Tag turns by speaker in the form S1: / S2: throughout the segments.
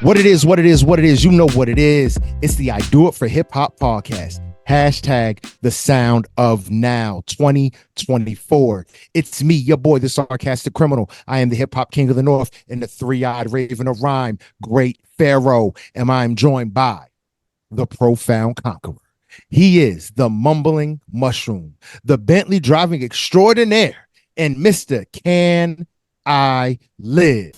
S1: What it is, what it is, what it is. You know what it is. It's the I Do It for Hip Hop podcast. Hashtag the sound of now 2024. It's me, your boy, the sarcastic criminal. I am the hip hop king of the north and the three-eyed raven of rhyme, great pharaoh. And I'm joined by the profound conqueror. He is the mumbling mushroom, the Bentley driving extraordinaire, and Mr. Can I Live?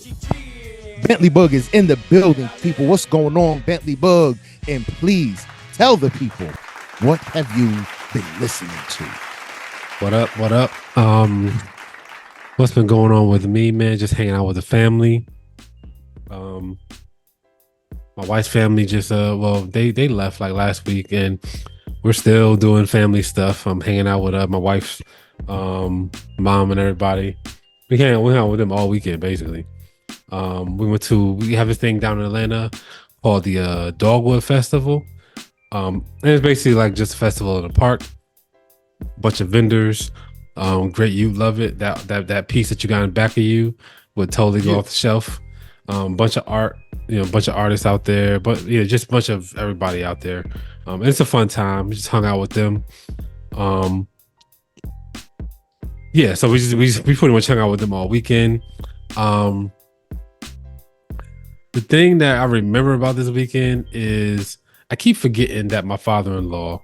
S1: Bentley Bug is in the building, people. What's going on, Bentley Bug? And please tell the people, what have you been listening to?
S2: What up? What up? What's been going on with me, man? Just hanging out with the family. My wife's family just they left like last week, and we're still doing family stuff. I'm hanging out with my wife's mom and everybody. We hang out with them all weekend, basically. We have this thing down in Atlanta called the Dogwood Festival. And it's basically like just a festival in the park. Bunch of vendors. Great, you love it. That piece that you got in the back of you would totally go off the shelf. Bunch of art, bunch of artists out there, but just a bunch of everybody out there. It's a fun time. We just hung out with them. So we pretty much hung out with them all weekend. The thing that I remember about this weekend is I keep forgetting that my father-in-law,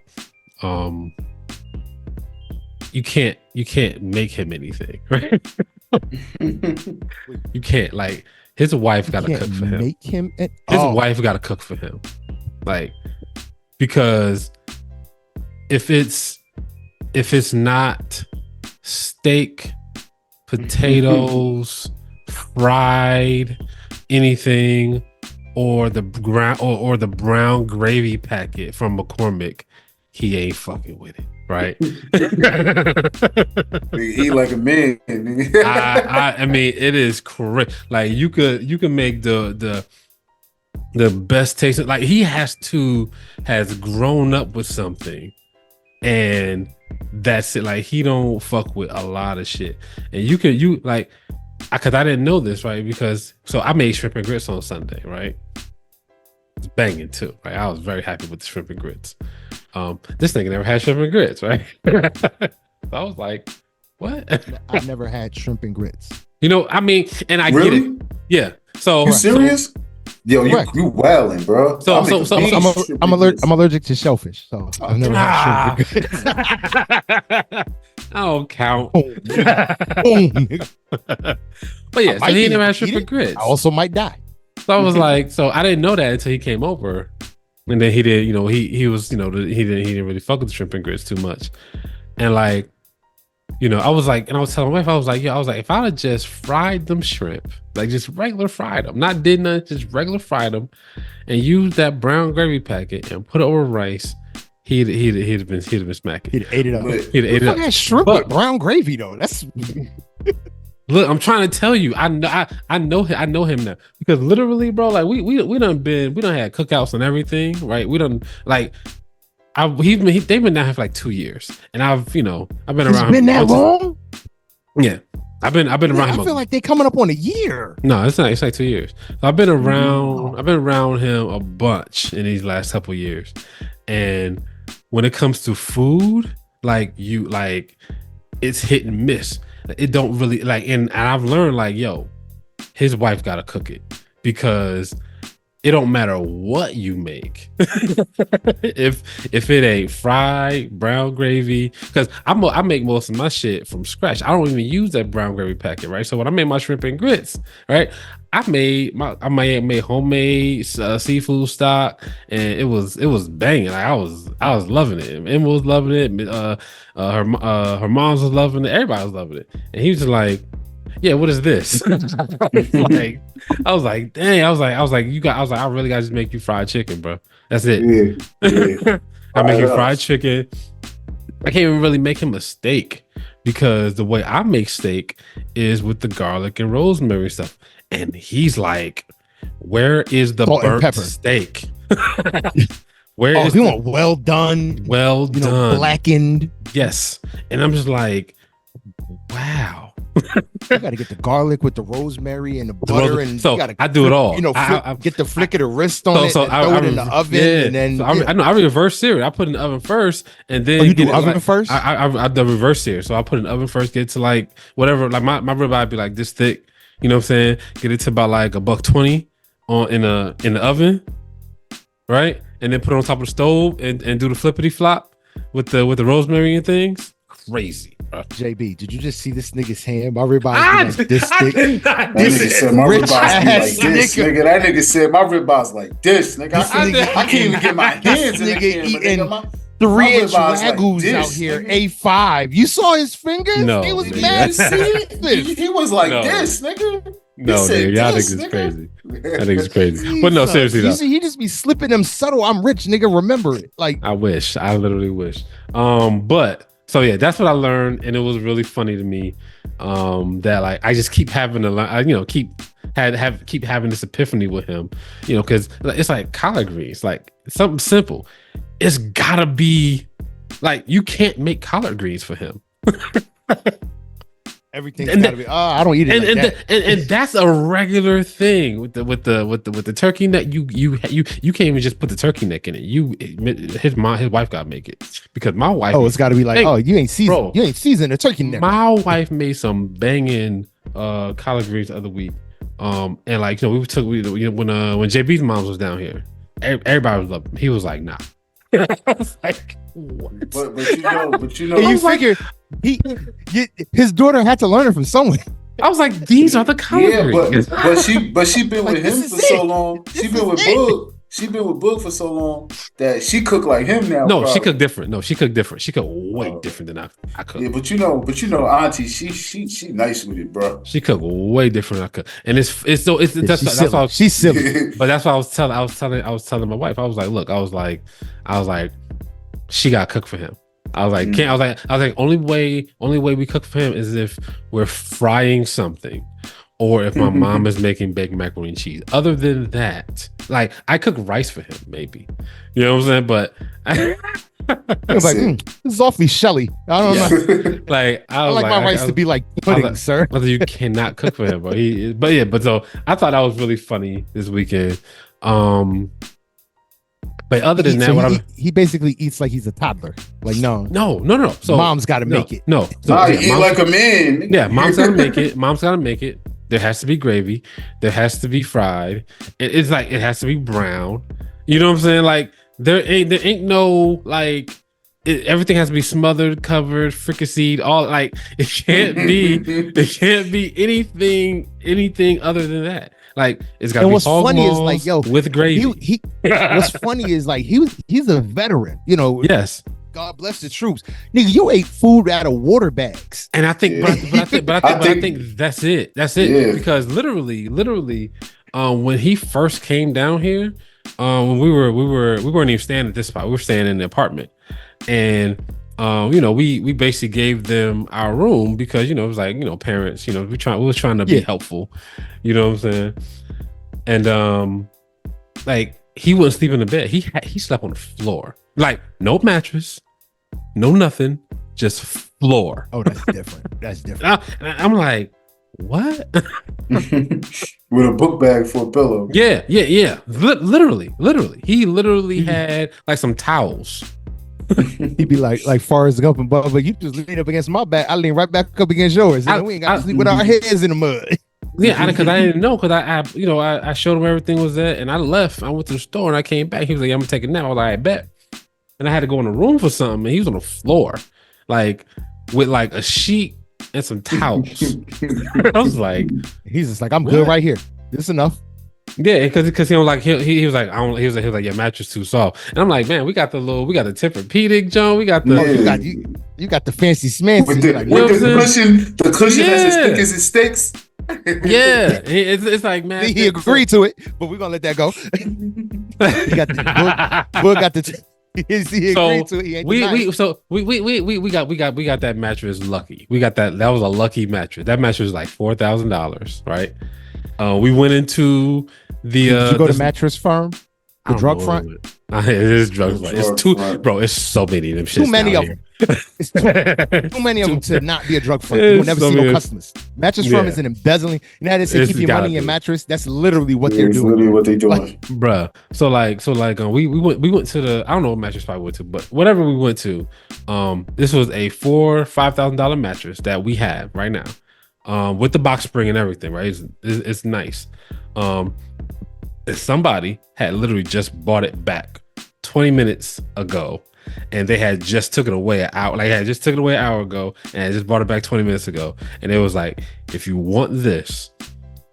S2: you can't make him anything, right? You can't, like, his wife got to cook for him.
S1: Make him
S2: his wife got to cook for him, like, because if it's not steak, potatoes, fried anything, or the brown gravy packet from McCormick, he ain't fucking with it, right?
S3: He like a man.
S2: I mean, it is correct. Like you could make the best taste. Like he has grown up with something, and that's it. Like he don't fuck with a lot of shit, and because I didn't know this, right? Because I made shrimp and grits on Sunday, right? It's banging too, right? I was very happy with the shrimp and grits. This nigga never had shrimp and grits, right? So I was like, what?
S1: I never had shrimp and grits.
S2: I mean, and I
S3: really?
S2: get it. Yeah. So
S3: you serious? Yo, you wildin', bro.
S1: I'm allergic to shellfish, so I've never had shrimp and grits.
S2: I don't count. But yeah, so he never had shrimp and grits.
S1: I also might die.
S2: So I was like, I didn't know that until he came over, and then he did. He didn't really fuck with the shrimp and grits too much, and like, I was like, and I was telling my wife, I was like, if I'd have just fried them shrimp, like just regular fried them, not did nothing, just regular fried them, and used that brown gravy packet and put it over rice. He'd have been smacking.
S1: He'd ate it up.
S2: He'd ate it up.
S1: Had shrimp with brown gravy though. That's
S2: look. I'm trying to tell you. I know him now, because literally, bro. Like we done had cookouts and everything, right? We done like. They've been down here for like 2 years, and I've been around.
S1: It's been that long?
S2: Yeah, I've been around him.
S1: I feel like they're coming up on a year.
S2: No, it's not. It's like 2 years. So I've been around him a bunch in these last couple years, and when it comes to food, it's hit and miss. It don't really and I've learned his wife got to cook it, because it don't matter what you make. if it ain't fried, brown gravy, because I make most of my shit from scratch. I don't even use that brown gravy packet, right? So when I made my shrimp and grits, right, I made homemade seafood stock, and it was banging. Like I was loving it. Emma was loving it. Her mom was loving it. Everybody was loving it. And he was just like, yeah, what is this? I was like, dang. I was like, I really gotta just make you fried chicken, bro. That's it. Yeah. I make you fried chicken. I can't even really make him a steak, because the way I make steak is with the garlic and rosemary stuff. And he's like, where is the burnt steak? Where is
S1: you want well done,
S2: blackened?
S1: Blackened.
S2: Yes. And I'm just like, wow.
S1: You got to get the garlic with the rosemary and the butter, and
S2: so
S1: you gotta,
S2: I do it all.
S1: Get the flick of the wrist on it, and throw it in the oven, and then
S2: I know I reverse sear it. I put it in the oven first, and then
S1: you do oven first.
S2: I do reverse sear, so I put it in the oven first, get it to like whatever, like my ribeye be like this thick. You know what I'm saying? Get it to about like $120 in the oven, right? And then put it on top of the stove and do the flippity flop with the rosemary and things. Crazy, bro.
S1: JB, did you just see this nigga's hand? My ribeye like this thick.
S3: That nigga said my ribeye like this, nigga. That nigga said my ribeye's like this, nigga. I can't even get my hands in the camera, nigga.
S1: 3-inch Wagyu's like out here, A5. You saw his fingers?
S2: No,
S1: he was mad.
S3: He was like this, nigga.
S2: No, dude, y'all niggas is crazy. That nigga's crazy. But no, seriously though.
S1: He just be slipping them subtle. I'm rich, nigga. Remember it. Like
S2: I wish. I literally wish. But so yeah, that's what I learned, and it was really funny to me. That like I just keep having to learn. Keep having this epiphany with him. Because it's like collard greens, like something simple. It's gotta be like you can't make collard greens for him.
S1: Everything's gotta be. I don't eat it.
S2: And that's a regular thing with the turkey neck. You can't even just put the turkey neck in it. His wife gotta make it because my wife.
S1: Oh, it's gotta be like, you ain't seasoned. Bro, you ain't seasoned the turkey neck.
S2: My wife made some banging collard greens the other week. And like when JB's mom was down here, everybody was loving him. He was like, nah. I was like, what?
S3: But you know,
S1: you figure his daughter had to learn it from someone.
S2: I was like, these are the collard greens.
S3: But she been with him for so long. She been with Boog. She been with Boog for so long that she cooked like him now.
S2: No, she cooked different. She cooked way different than I cook.
S3: Yeah, but you know, Auntie, she nice with it, bro.
S2: She cooked way different than I cook, and that's why
S1: she's silly.
S2: But that's what I was telling my wife. I was like, look, I was like, she got to cook for him. I was like, only way we cook for him is if we're frying something. Or if my mom is making baked macaroni and cheese. Other than that, like I cook rice for him, maybe. You know what I'm saying? But
S1: I was like, this is awfully Shelly. I don't know.
S2: Like
S1: I like my rice to be like pudding, sir.
S2: But you cannot cook for him, bro. But so I thought that was really funny this weekend. But other than that,
S1: he basically eats like he's a toddler. Like no.
S2: So
S1: mom's got to make it.
S2: No,
S3: eat like a man.
S2: Yeah, mom's got to make it. Mom's got to make it. There has to be gravy. There has to be fried. It's like it has to be brown. You know what I'm saying? Like there ain't no like everything has to be smothered, covered, fricasseed. All like it can't be anything other than that. Like it's got to be hog maws like with gravy.
S1: What's funny is like he's a veteran.
S2: Yes.
S1: God bless the troops, nigga. You ate food out of water bags,
S2: and I think, but I think that's it. That's it. Yeah. Because literally, when he first came down here, when we weren't even staying at this spot. We were staying in the apartment, and we basically gave them our room because it was like parents. We was trying to be helpful. You know what I'm saying? And like he wouldn't sleep in the bed. He slept on the floor. Like no mattress, no nothing, just floor.
S1: Oh, that's different. That's different.
S2: I'm like, what?
S3: With a book bag for a pillow.
S2: Yeah. Literally. He literally had like some towels.
S1: He'd be like Forrest Gump and Bubba. You just lean up against my back. I lean right back up against yours. We ain't got to sleep with our heads in the mud.
S2: Yeah, because I didn't know, because I showed him everything was there, and I left. I went to the store and I came back. He was like, I'm gonna take a nap. I was like, I bet. And I had to go in the room for something, and he was on the floor, like with like a sheet and some towels. I was like,
S1: he's just like, I'm good right here. This enough.
S2: Yeah, because he was like he was like your mattress too soft, and I'm like, man, we got the Tempur-Pedic, John. We got the
S1: you got the fancy smancy
S3: with the cushion that's as thick as it sticks.
S2: Yeah, it's like, man,
S1: he agreed to it, but we're gonna let that go. He got the Boog got the. He agreed to it. He ain't
S2: we got that mattress lucky. We got that was a lucky mattress. That mattress was like $4,000, right? We went into the.
S1: Did you go to Mattress Firm? The drug front.
S2: It is drugs. Like, it's too, bro. It's so many of them shits.
S1: Too many of them. It's too many of them to not be a drug front. You will never see no customers. Mattress firm is an embezzling. You know how they say keep your money in mattress? That's literally what they're doing.
S3: Literally what they're doing,
S1: like,
S2: bruh. So we went to the, I don't know what mattress spot we went to, but whatever we went to, this was a $5,000 mattress that we have right now, with the box spring and everything. Right, it's nice. Somebody had literally just bought it back 20 minutes ago, and they had just took it away an hour. Like, I had just took it away an hour ago, and I just bought it back 20 minutes ago. And it was like, if you want this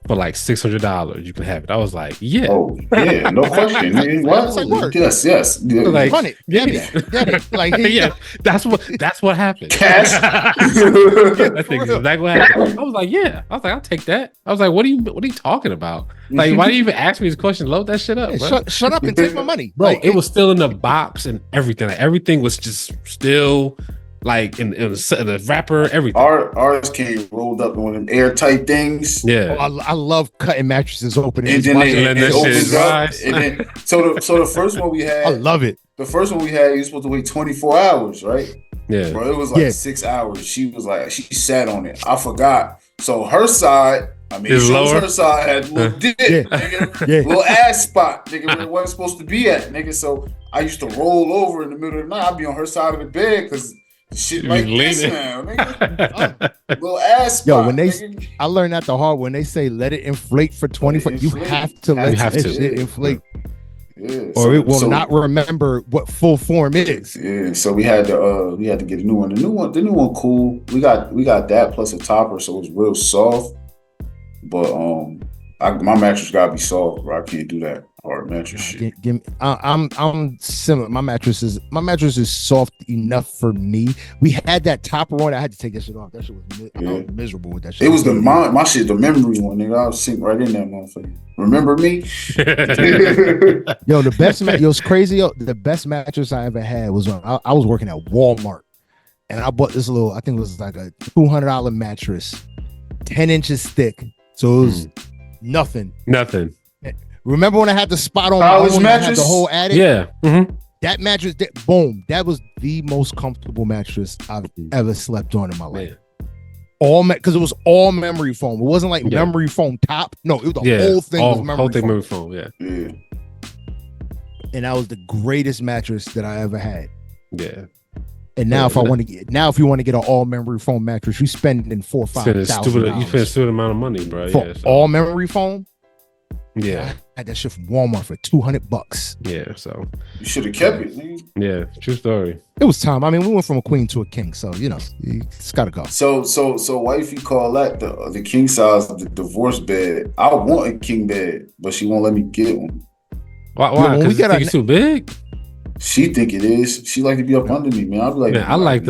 S2: for like $600, you can have it. I was like, yeah.
S3: Oh, yeah, no question. What? Yes.
S1: Like, run it. Get it. Like,
S2: yeah, that's what happened.
S3: Cash.
S2: That's exactly what happened. I was like, yeah. I was like, I'll take that. I was like, what are you talking about? Like, why do you even ask me this question? Load that shit up.
S1: Yeah, shut up and take my money,
S2: bro. Like, it was still in the box and everything. Like, everything was just still like in the wrapper. Everything.
S3: Ours came rolled up in one of them airtight things.
S2: Yeah,
S1: I love cutting mattresses open
S3: and then it opens up. And then, so the first one we had,
S1: I love it.
S3: The first one we had, you're supposed to wait 24 hours, right?
S2: Yeah,
S3: bro. It was like 6 hours. She was like, she sat on it. I forgot. So her side. I mean, her side had a little dip, nigga. Little ass spot, nigga, where it wasn't supposed to be at, nigga. So I used to roll over in the middle of the night. I'd be on her side of the bed because shit like this now, nigga. Little ass spot.
S1: Yo, I learned that the hard when they say let it inflate for 24. You have to let it inflate.
S3: Yeah,
S1: or it will not remember what full form is.
S3: Yeah, so we had to get a new one. The new one, cool. We got that plus a topper, so it was real soft. But my mattress gotta be soft, bro. I can't do that hard mattress shit.
S1: I'm similar. My mattress is soft enough for me. We had that topper on. I had to take that shit off. That shit was miserable with that shit.
S3: It was my shit, the memory one, nigga. I was sitting right in that motherfucker. Remember me?
S1: Yo, the best it's crazy. Yo, the best mattress I ever had was when I was working at Walmart, and I bought this little. I think it was like a $200 mattress, 10 inches thick. So it was nothing. Remember when I had the spot on my own, I had the whole attic?
S2: Yeah. Mm-hmm.
S1: That mattress, boom, that was the most comfortable mattress I've ever slept on in my life. Because it was all memory foam. It wasn't like memory foam top. No, it was the whole thing was memory foam.
S3: Yeah.
S1: And that was the greatest mattress that I ever had.
S2: Yeah.
S1: And now, if you want to get an all memory foam mattress, you spending $4,000 or $5,000.
S2: You spend a stupid amount of money, bro.
S1: For all memory foam.
S2: Yeah,
S1: I had that shit from Walmart for $200.
S2: Yeah, so
S3: you should have kept it, man.
S2: Yeah, true story.
S1: It was time. I mean, we went from a queen to a king, so you know, it's gotta go.
S3: So wifey call that the king size, the divorce bed. I want a king bed, but she won't let me get one.
S2: Why? Because it's too big.
S3: She think it is. She like to be up under me, man. I'll be like,
S2: man, I like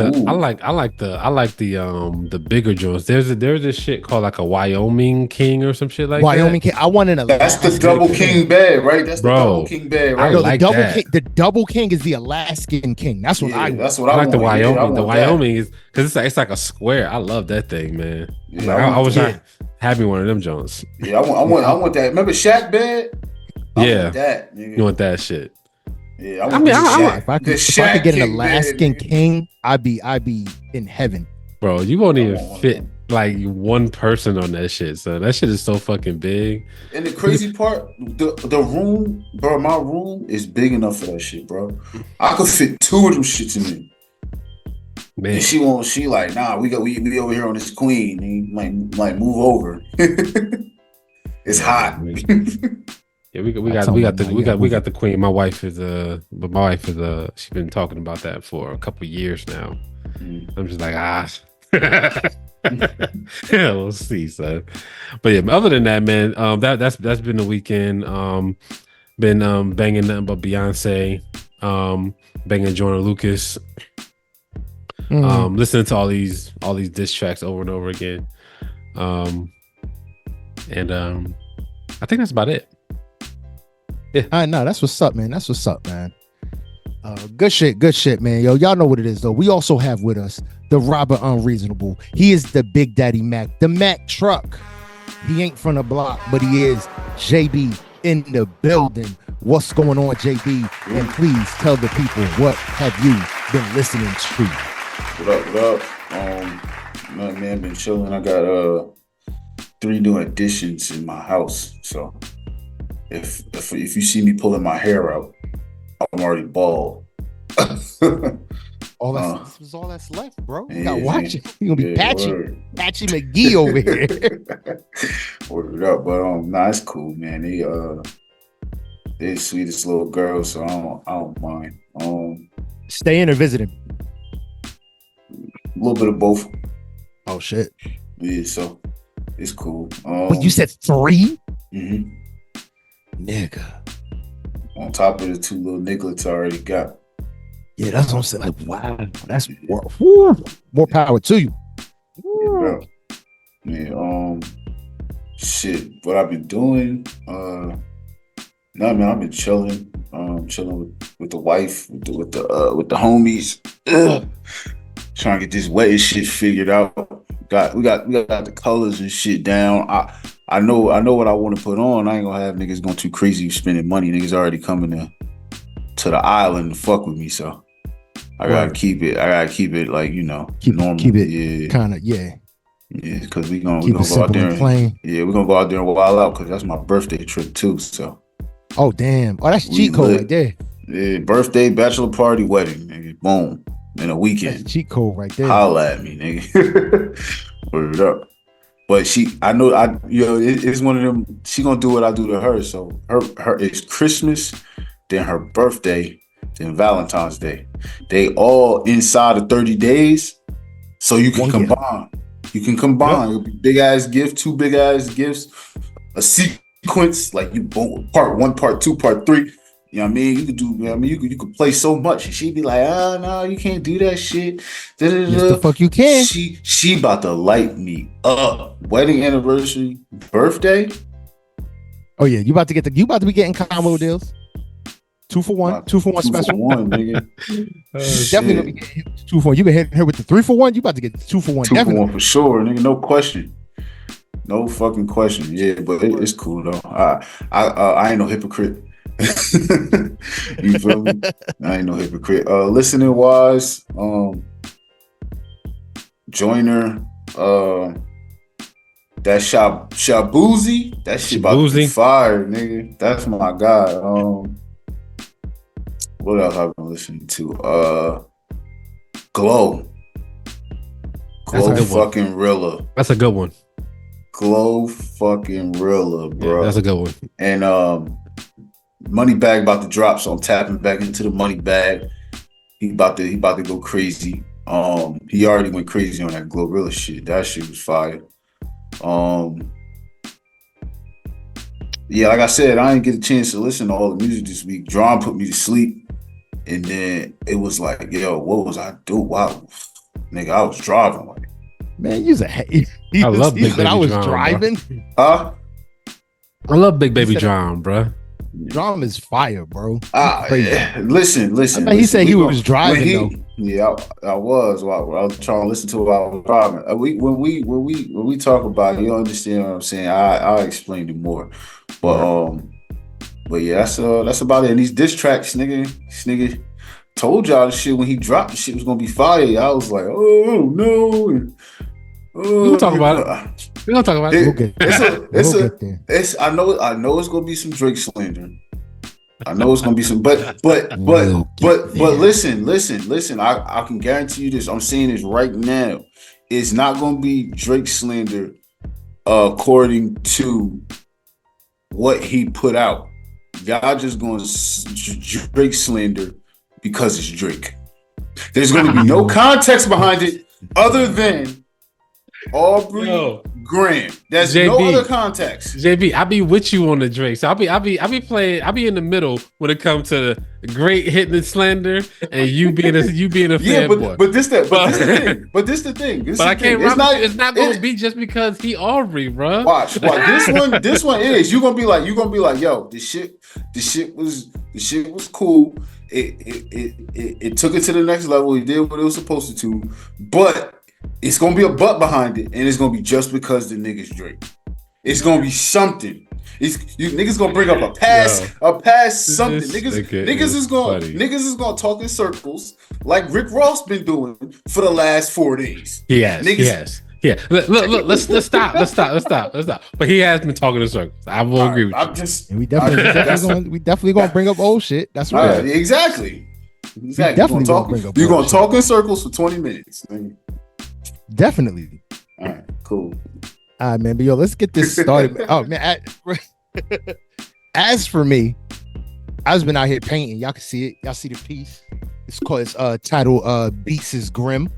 S2: the bigger joints. There's this shit called like a Wyoming King or some shit like
S1: Wyoming King. I want an
S3: That's the double king bed, right? That's the double king bed, right?
S1: The double king is the Alaskan King. That's what I
S2: like. The Wyoming. The Wyoming is because it's like a square. I love that thing, man. Yeah, I was not having one of them joints.
S3: Yeah, I want that. Remember Shaq bed?
S2: I
S3: want that, nigga.
S2: You want that shit?
S3: Yeah,
S1: if I could get an Alaskan King, I'd be in heaven.
S2: Bro, you won't even fit like one person on that shit. So that shit is so fucking big.
S3: And the crazy part, the room, bro, my room is big enough for that shit, bro. I could fit 2 of them shits in there. Man. And she like, nah, we over here on this queen. And like move over. It's hot.
S2: Yeah, we got the queen. My wife is she's been talking about that for a couple years now. I'm just like, yeah, we'll see, son. But yeah, other than that, man, that's been the weekend. Been banging nothing but Beyonce, banging Joyner Lucas, listening to all these diss tracks over and over again. And I think that's about it.
S1: Yeah, no, that's what's up, man. Good shit, man. Yo, y'all know what it is, though. We also have with us the Robert Unreasonable. He is the Big Daddy Mac, the Mac truck. He ain't from the block, but he is JB in the building. What's going on, JB? And please tell the people, what have you been listening to?
S3: What up? Man, been chilling. I got 3 new additions in my house. So if you see me pulling my hair out, I'm already bald.
S1: This is all that's left, bro. You gotta watch it. You're gonna be Patchy McGee over here.
S3: Ordered up, but it's cool, man. They're the sweetest little girls, so I don't mind.
S1: Stay in or visiting?
S3: A little bit of both.
S1: Oh shit.
S3: Yeah, so it's cool.
S1: Wait, you said 3?
S3: Mm-hmm.
S1: Nigga.
S3: On top of the 2 little nigglets I already got.
S1: Yeah, that's what I'm saying. Like, wow, that's more power to you.
S3: Yeah, shit. What I've been doing? Man, I've been chilling. Chilling with the wife, with the homies. Trying to get this wedding shit figured out. We got the colors and shit down. I know what I want to put on. I ain't gonna have niggas going too crazy spending money. Niggas already coming to the island to fuck with me, so I gotta keep it. Like, normal.
S1: Keep it kind of
S3: Yeah, because we gonna
S1: go
S3: out there.
S1: Yeah,
S3: we're gonna go out there and wild out because that's my birthday trip too. So.
S1: Oh damn! Oh, that's cheat code right there.
S3: Yeah, birthday, bachelor party, wedding, nigga. Boom. In a weekend.
S1: That's cheat code right there.
S3: Holla at me, nigga. Word it up. But it's one of them. She gonna do what I do to her. So her it's Christmas, then her birthday, then Valentine's Day. They all inside of 30 days. So you can combine. You can combine. It'll be big ass gift, 2 big ass gifts, a sequence, like you boom, part 1, part 2, part 3. You know what I mean? You could do, you could play so much. And she'd be like, no, you can't do that shit.
S1: Yes, the fuck you can.
S3: She about to light me up. Wedding anniversary, birthday.
S1: Oh yeah, you about to be getting combo deals. 2 for 1, 2 for 1 special.
S3: 2 for 1, nigga.
S1: Definitely gonna be getting 2 for 1. You been hitting her with the 3 for 1. You about to get 2 for 1.
S3: 2 for 1 for sure, nigga. No question. No fucking question. Yeah, but it's cool though. I ain't no hypocrite. You feel me? I ain't no hypocrite. Listening wise, Joyner, that Shabuzi, that shit about to be fire, nigga. That's my guy. What else I've been listening to? Glow fucking Rilla.
S2: That's a good one.
S3: Glow fucking Rilla, bro.
S2: Yeah, that's a good one.
S3: And Money Bag about to drop, so I'm tapping back into the Money Bag. He about to go crazy. He already went crazy on that Glorilla shit. That shit was fire. Yeah, like I said, I didn't get a chance to listen to all the music this week. Drum put me to sleep, and then it was like, yo, what was I doing? Wow, nigga, I was driving. Like,
S1: man, you's a
S2: I love Big Baby
S1: I was
S2: Drum,
S1: driving.
S3: Huh?
S2: I love Big Baby Drum, bro.
S1: Drum is fire, bro.
S3: Yeah. Listen.
S1: He said he was driving though.
S3: Yeah, I was. I was trying to listen to it while I was driving. When we talk about it, you understand what I'm saying. I'll explain it more. But yeah, that's about it. And these diss tracks, nigga told y'all the shit when he dropped the shit was gonna be fire. I was like, oh no.
S2: We'll talk about it. We're gonna talk about it.
S3: I know it's gonna be some Drake slander. I know it's gonna be some, but listen. I can guarantee you this. I'm saying this right now. It's not gonna be Drake slander according to what he put out. Y'all just going Drake slander because it's Drake. There's gonna be no context behind it other than Aubrey Graham. There's
S2: JB,
S3: no other context.
S2: JB, I be with you on the Drake. So I be in the middle when it comes to great hitting the slander and you being a fanboy.
S3: But this the thing.
S2: But I can't. It's not gonna be just because he Aubrey, bro.
S3: Watch. This one is. You're gonna be like, yo, this shit was cool. It took it to the next level. He did what it was supposed to, but it's gonna be a but behind it, and it's gonna be just because the nigga's Drake. It's gonna be something. You niggas gonna bring up a past something. Niggas is gonna talk in circles like Rick Ross been doing for the last 4 days.
S2: Yes. Yeah. Look. Let's stop. But he has been talking in circles. I will agree with you.
S1: We definitely gonna bring up old shit. That's right.
S3: Exactly.
S1: You're
S3: gonna talk in circles for 20 minutes.
S1: Definitely.
S3: All right. Cool.
S1: All right, man. But yo, let's get this started. Oh man. As for me, I've been out here painting. Y'all can see it. Y'all see the piece. It's called. It's titled "Beats is Grim."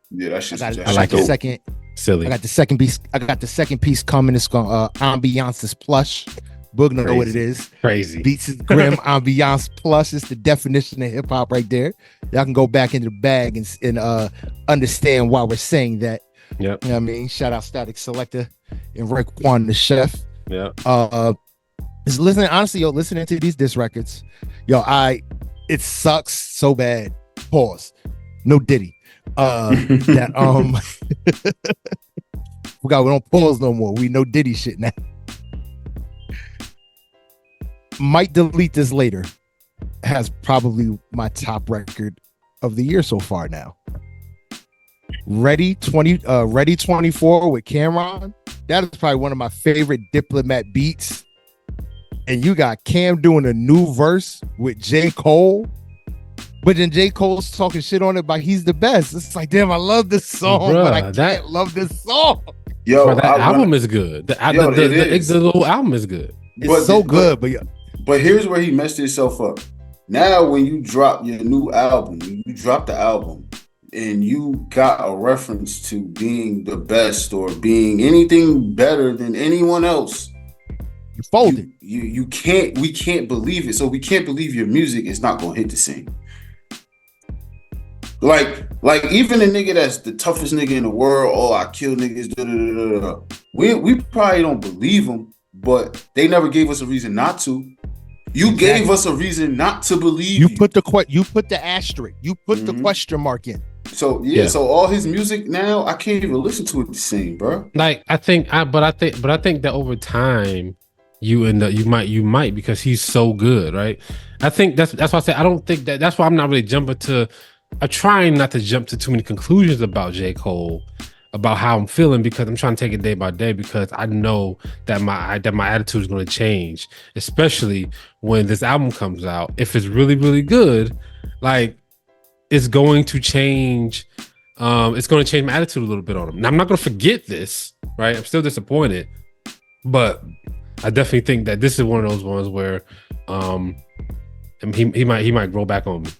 S3: Yeah, that's just.
S2: I like the second. Silly.
S1: I got the second piece coming. It's called Ambiance is Plush. Boog know what it is.
S2: Crazy.
S1: Beats is Grim. Ambiance Plush. It's the definition of hip hop right there. Y'all can go back into the bag and understand why we're saying that.
S2: Yep.
S1: You know what I mean? Shout out Static Selector and Raekwon the Chef.
S2: Yeah.
S1: Is listening to these diss records. It sucks so bad. Pause. No Diddy. We don't pause no more. We know Diddy shit now. Might delete this later. Has probably my top record of the year so far now. Ready 24 with Cameron. That is probably one of my favorite Diplomat beats. And you got Cam doing a new verse with J. Cole. But then J. Cole's talking shit on it, but he's the best. It's like, damn, I love this song, but I can't love this song.
S2: Yo, that album is good. The little album is good.
S1: It's good,
S3: but here's where he messed himself up. Now, when you drop your new album, you drop the album, and you got a reference to being the best or being anything better than anyone else,
S1: you folded.
S3: We can't believe it. So we can't believe your music is not gonna hit the same. Like even a nigga that's the toughest nigga in the world, I kill niggas, we probably don't believe him, but they never gave us a reason not to. You gave us a reason not to believe
S1: you. Put the asterisk. You put the question mark in.
S3: So so all his music now, I can't even listen to it the same, bro.
S2: Like I think that over time you might because he's so good, right? I think that's why I say I don't think that's why I'm not really jumping to. I'm trying not to jump to too many conclusions about J. Cole, about how I'm feeling, because I'm trying to take it day by day, because I know that my attitude is going to change, especially when this album comes out. If it's really, really good, like it's going to change. It's going to change my attitude a little bit on him. Now, I'm not going to forget this, right? I'm still disappointed, but I definitely think that this is one of those ones where he might grow back on me.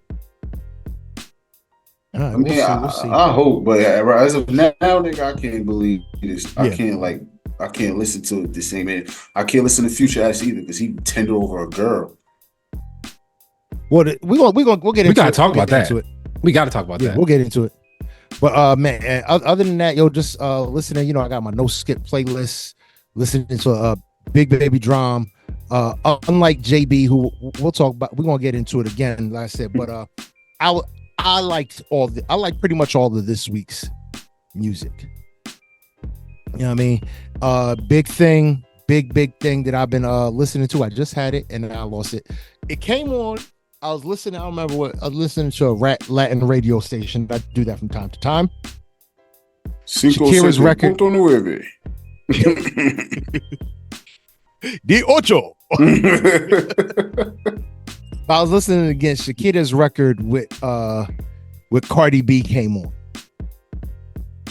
S3: We'll see. I hope, but as of now, nigga, I can't believe this. Yeah. I can't listen to it the same. Man, I can't listen to Future Ass either because he tender over a girl.
S1: Well, we'll get into it.
S2: We gotta talk about that. We gotta talk about that.
S1: We'll get into it. But man, other than that, just listening. I got my no skip playlist. Listening to Big Baby Drum. Unlike JB, who we'll talk about. We're gonna get into it again, like I said. But I liked pretty much all of this week's music. You know what I mean? Big thing that I've been listening to. I just had it and then I lost it. It came on. I was listening. I don't remember what. I was listening to a Latin radio station. I do that from time to time. Shakira's record. De ocho. I was listening again. Shakira's record with Cardi B came on.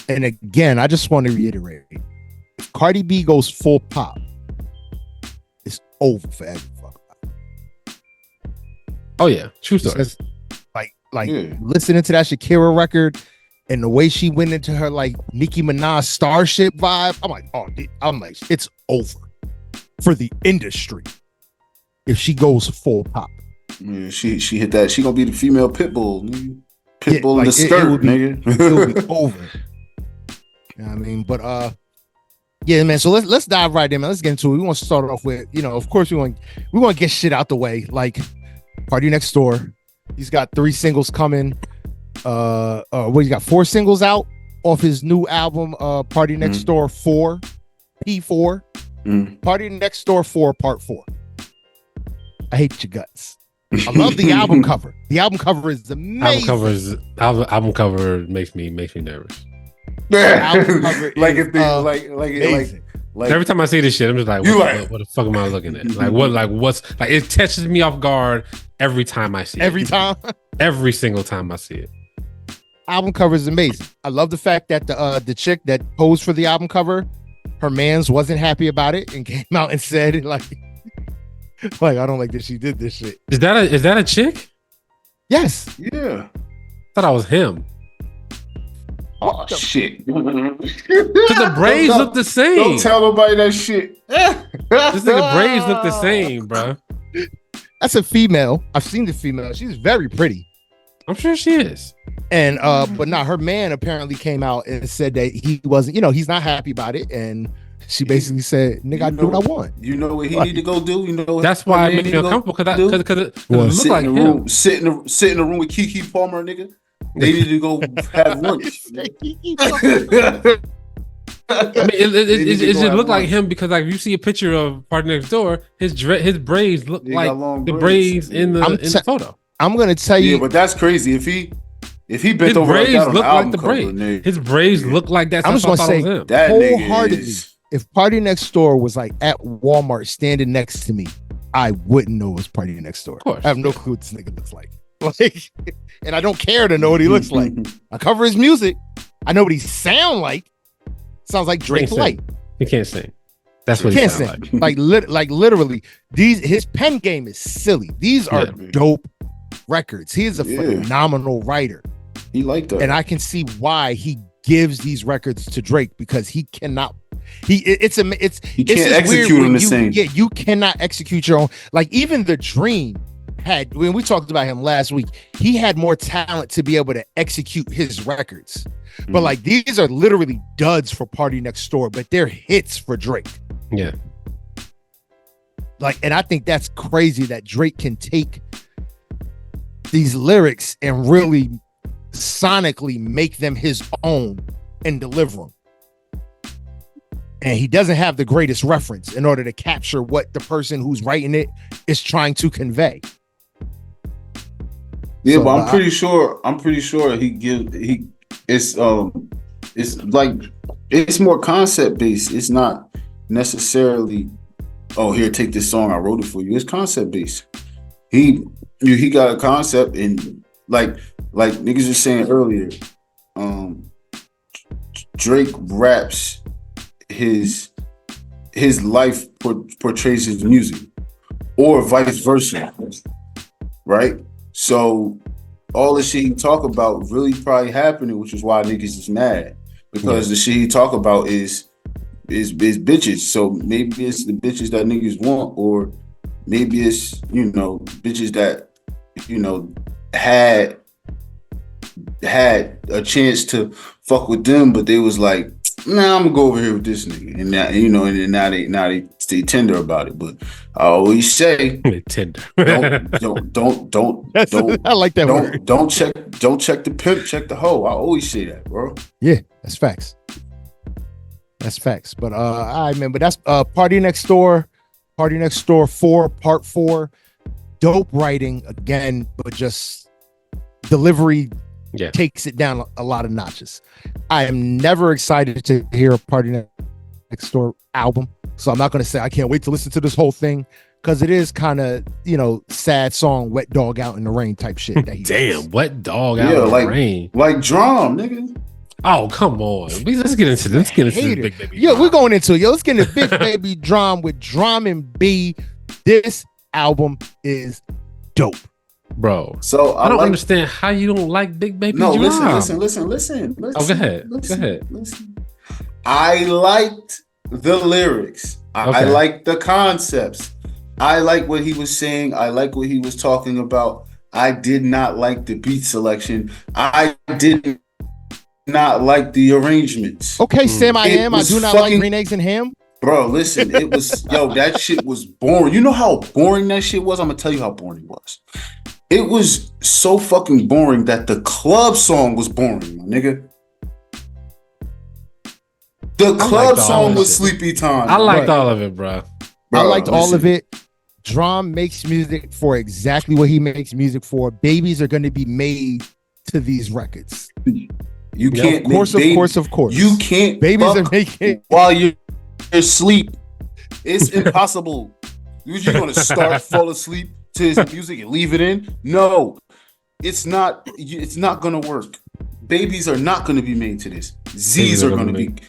S1: And again, I just want to reiterate. If Cardi B goes full pop, it's over for every fucking body.
S2: Oh yeah, true story.
S1: Listening to that Shakira record and the way she went into her like Nicki Minaj Starship vibe, I'm like, it's over for the industry if she goes full pop.
S3: Yeah, she hit that. She gonna be the female Pitbull, nigga. Pitbull in the skirt, nigga.
S1: It will be over. You know what I mean? But yeah, man. So let's dive right in, man. Let's get into it. We want to start off with, of course we want to get shit out the way. Like Party Next Door, he's got 3 singles coming. He's got 4 singles out off his new album, Party Next Door 4, P4. Party Next Door 4 Part 4. I hate your guts. I love the album cover. The album cover is amazing.
S2: Album cover makes me nervous.
S1: Album cover
S3: like
S1: is
S3: if they
S2: like every time I see this shit, I'm just like, what the fuck am I looking at? What's it catches me off guard every time I see it. Every single time I see it.
S1: Album cover is amazing. I love the fact that the chick that posed for the album cover, her mans wasn't happy about it and came out and said like I don't like that she did this shit.
S2: Is that a chick?
S1: Yes.
S3: Yeah.
S2: I thought I was him.
S3: Oh shit!
S2: Because the braids look the same.
S3: Don't tell nobody that shit.
S2: This nigga braids look the same, bro.
S1: That's a female. I've seen the female. She's very pretty.
S2: I'm sure she is.
S1: And but not her man apparently came out and said that he wasn't. He's not happy about it. And she basically said, "Nigga, I do what I want."
S3: You know what he need to go do. You know what
S2: that's why I make me uncomfortable because it look like him.
S3: Sit in the room with Kiki Palmer, nigga. They need to go have lunch.
S2: It just look like him because like if you see a picture of Party Next Door, his braids look like the braids in the photo.
S1: I'm gonna tell you,
S3: but that's crazy. If he bent over like that on the album cover, nigga.
S2: His braids look like that.
S1: I'm just gonna say
S3: that
S1: wholeheartedly. If Party Next Door was like at Walmart standing next to me, I wouldn't know it was Party Next Door. I have no clue what this nigga looks like. And I don't care to know what he looks like. I cover his music. I know what he sound like. Sounds like Drake Light.
S2: He can't sing. That's what he can't sing.
S1: Like literally, his pen game is silly. These are dope records. He is a phenomenal writer.
S3: He liked that,
S1: and I can see why he gives these records to Drake because he cannot. He can't
S3: execute them the same.
S1: Yeah, you cannot execute your own. Like even The Dream. When we talked about him last week, he had more talent to be able to execute his records. But like these are literally duds for Party Next Door, but they're hits for Drake.
S2: Yeah.
S1: Like, and I think that's crazy that Drake can take these lyrics and really sonically make them his own and deliver them. And he doesn't have the greatest reference in order to capture what the person who's writing it is trying to convey.
S3: Yeah, so, but I'm pretty sure it's more concept based. It's not necessarily, oh, here, take this song, I wrote it for you. It's concept based. He got a concept, and like niggas were saying earlier, Drake raps his life portrays his music, or vice versa, right? So all the shit he talk about really probably happening, which is why niggas is mad, because the shit he talk about is bitches. So maybe it's the bitches that niggas want, or maybe it's bitches that had a chance to fuck with them, but they was like, nah, I'm gonna go over here with this nigga, and now they stay tender about it. But I always say,
S2: tender.
S3: don't.
S1: I like that word.
S3: Don't check the pimp, check the hoe. I always say that, bro.
S1: Yeah, that's facts. That's facts. But I remember that's Party Next Door 4 Part 4. Dope writing again, but just delivery takes it down a lot of notches. I am never excited to hear a Party Next Door album, so I'm not going to say I can't wait to listen to this whole thing, because it is kind of sad song, wet dog out in the rain type shit. That
S2: Damn, wet dog out in the rain,
S3: like Drum, nigga.
S2: Oh, come on. Let's get into this Big Baby.
S1: Yeah, we're going into let's get into Big Baby Drum with Drum and B. This album is dope,
S2: bro.
S3: So
S2: I don't understand how you don't like Big Baby Drum.
S3: Listen.
S2: Oh, go ahead.
S3: Listen. I liked the lyrics. I liked the concepts. I like what he was saying. I like what he was talking about. I did not like the beat selection. I did not like the arrangements.
S1: Okay, Sam, I do not like green eggs and ham.
S3: Bro, listen, it was that shit was boring. You know how boring that shit was? I'm gonna tell you how boring it was. It was so fucking boring that the club song was boring, my nigga. The club song was Sleepy Time.
S2: I liked all of it, bro.
S1: I liked all of it. Drum makes music for exactly what he makes music for. Babies are going to be made to these records.
S3: You can't.
S1: Of course.
S3: You can't.
S1: Babies are making
S3: while you're asleep. It's impossible. You're going to fall asleep to his music and leave it in? No, it's not. It's not going to work. Babies are not going to be made to this. Z's are going to be had.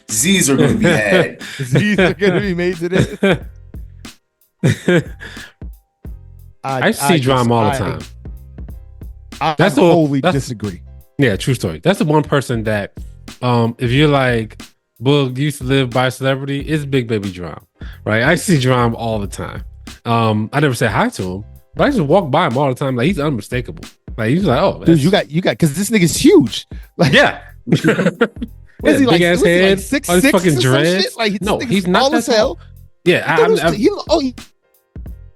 S3: Z's are going
S1: to be made to this.
S2: I see Drum all the time.
S1: I totally disagree.
S2: Yeah, true story. That's the one person that, if you're like, Boog used to live by celebrity, it's Big Baby Drum, right? I see Drum all the time. I never say hi to him, but I just walk by him all the time. Like, he's unmistakable. Like, he's like, oh,
S1: dude, you got, because this nigga's huge. Like,
S2: yeah.
S1: What is he,
S2: big ass head,
S1: like 6'6"
S2: all these fucking dreads.
S1: Like,
S2: no, he's not that tall. Yeah,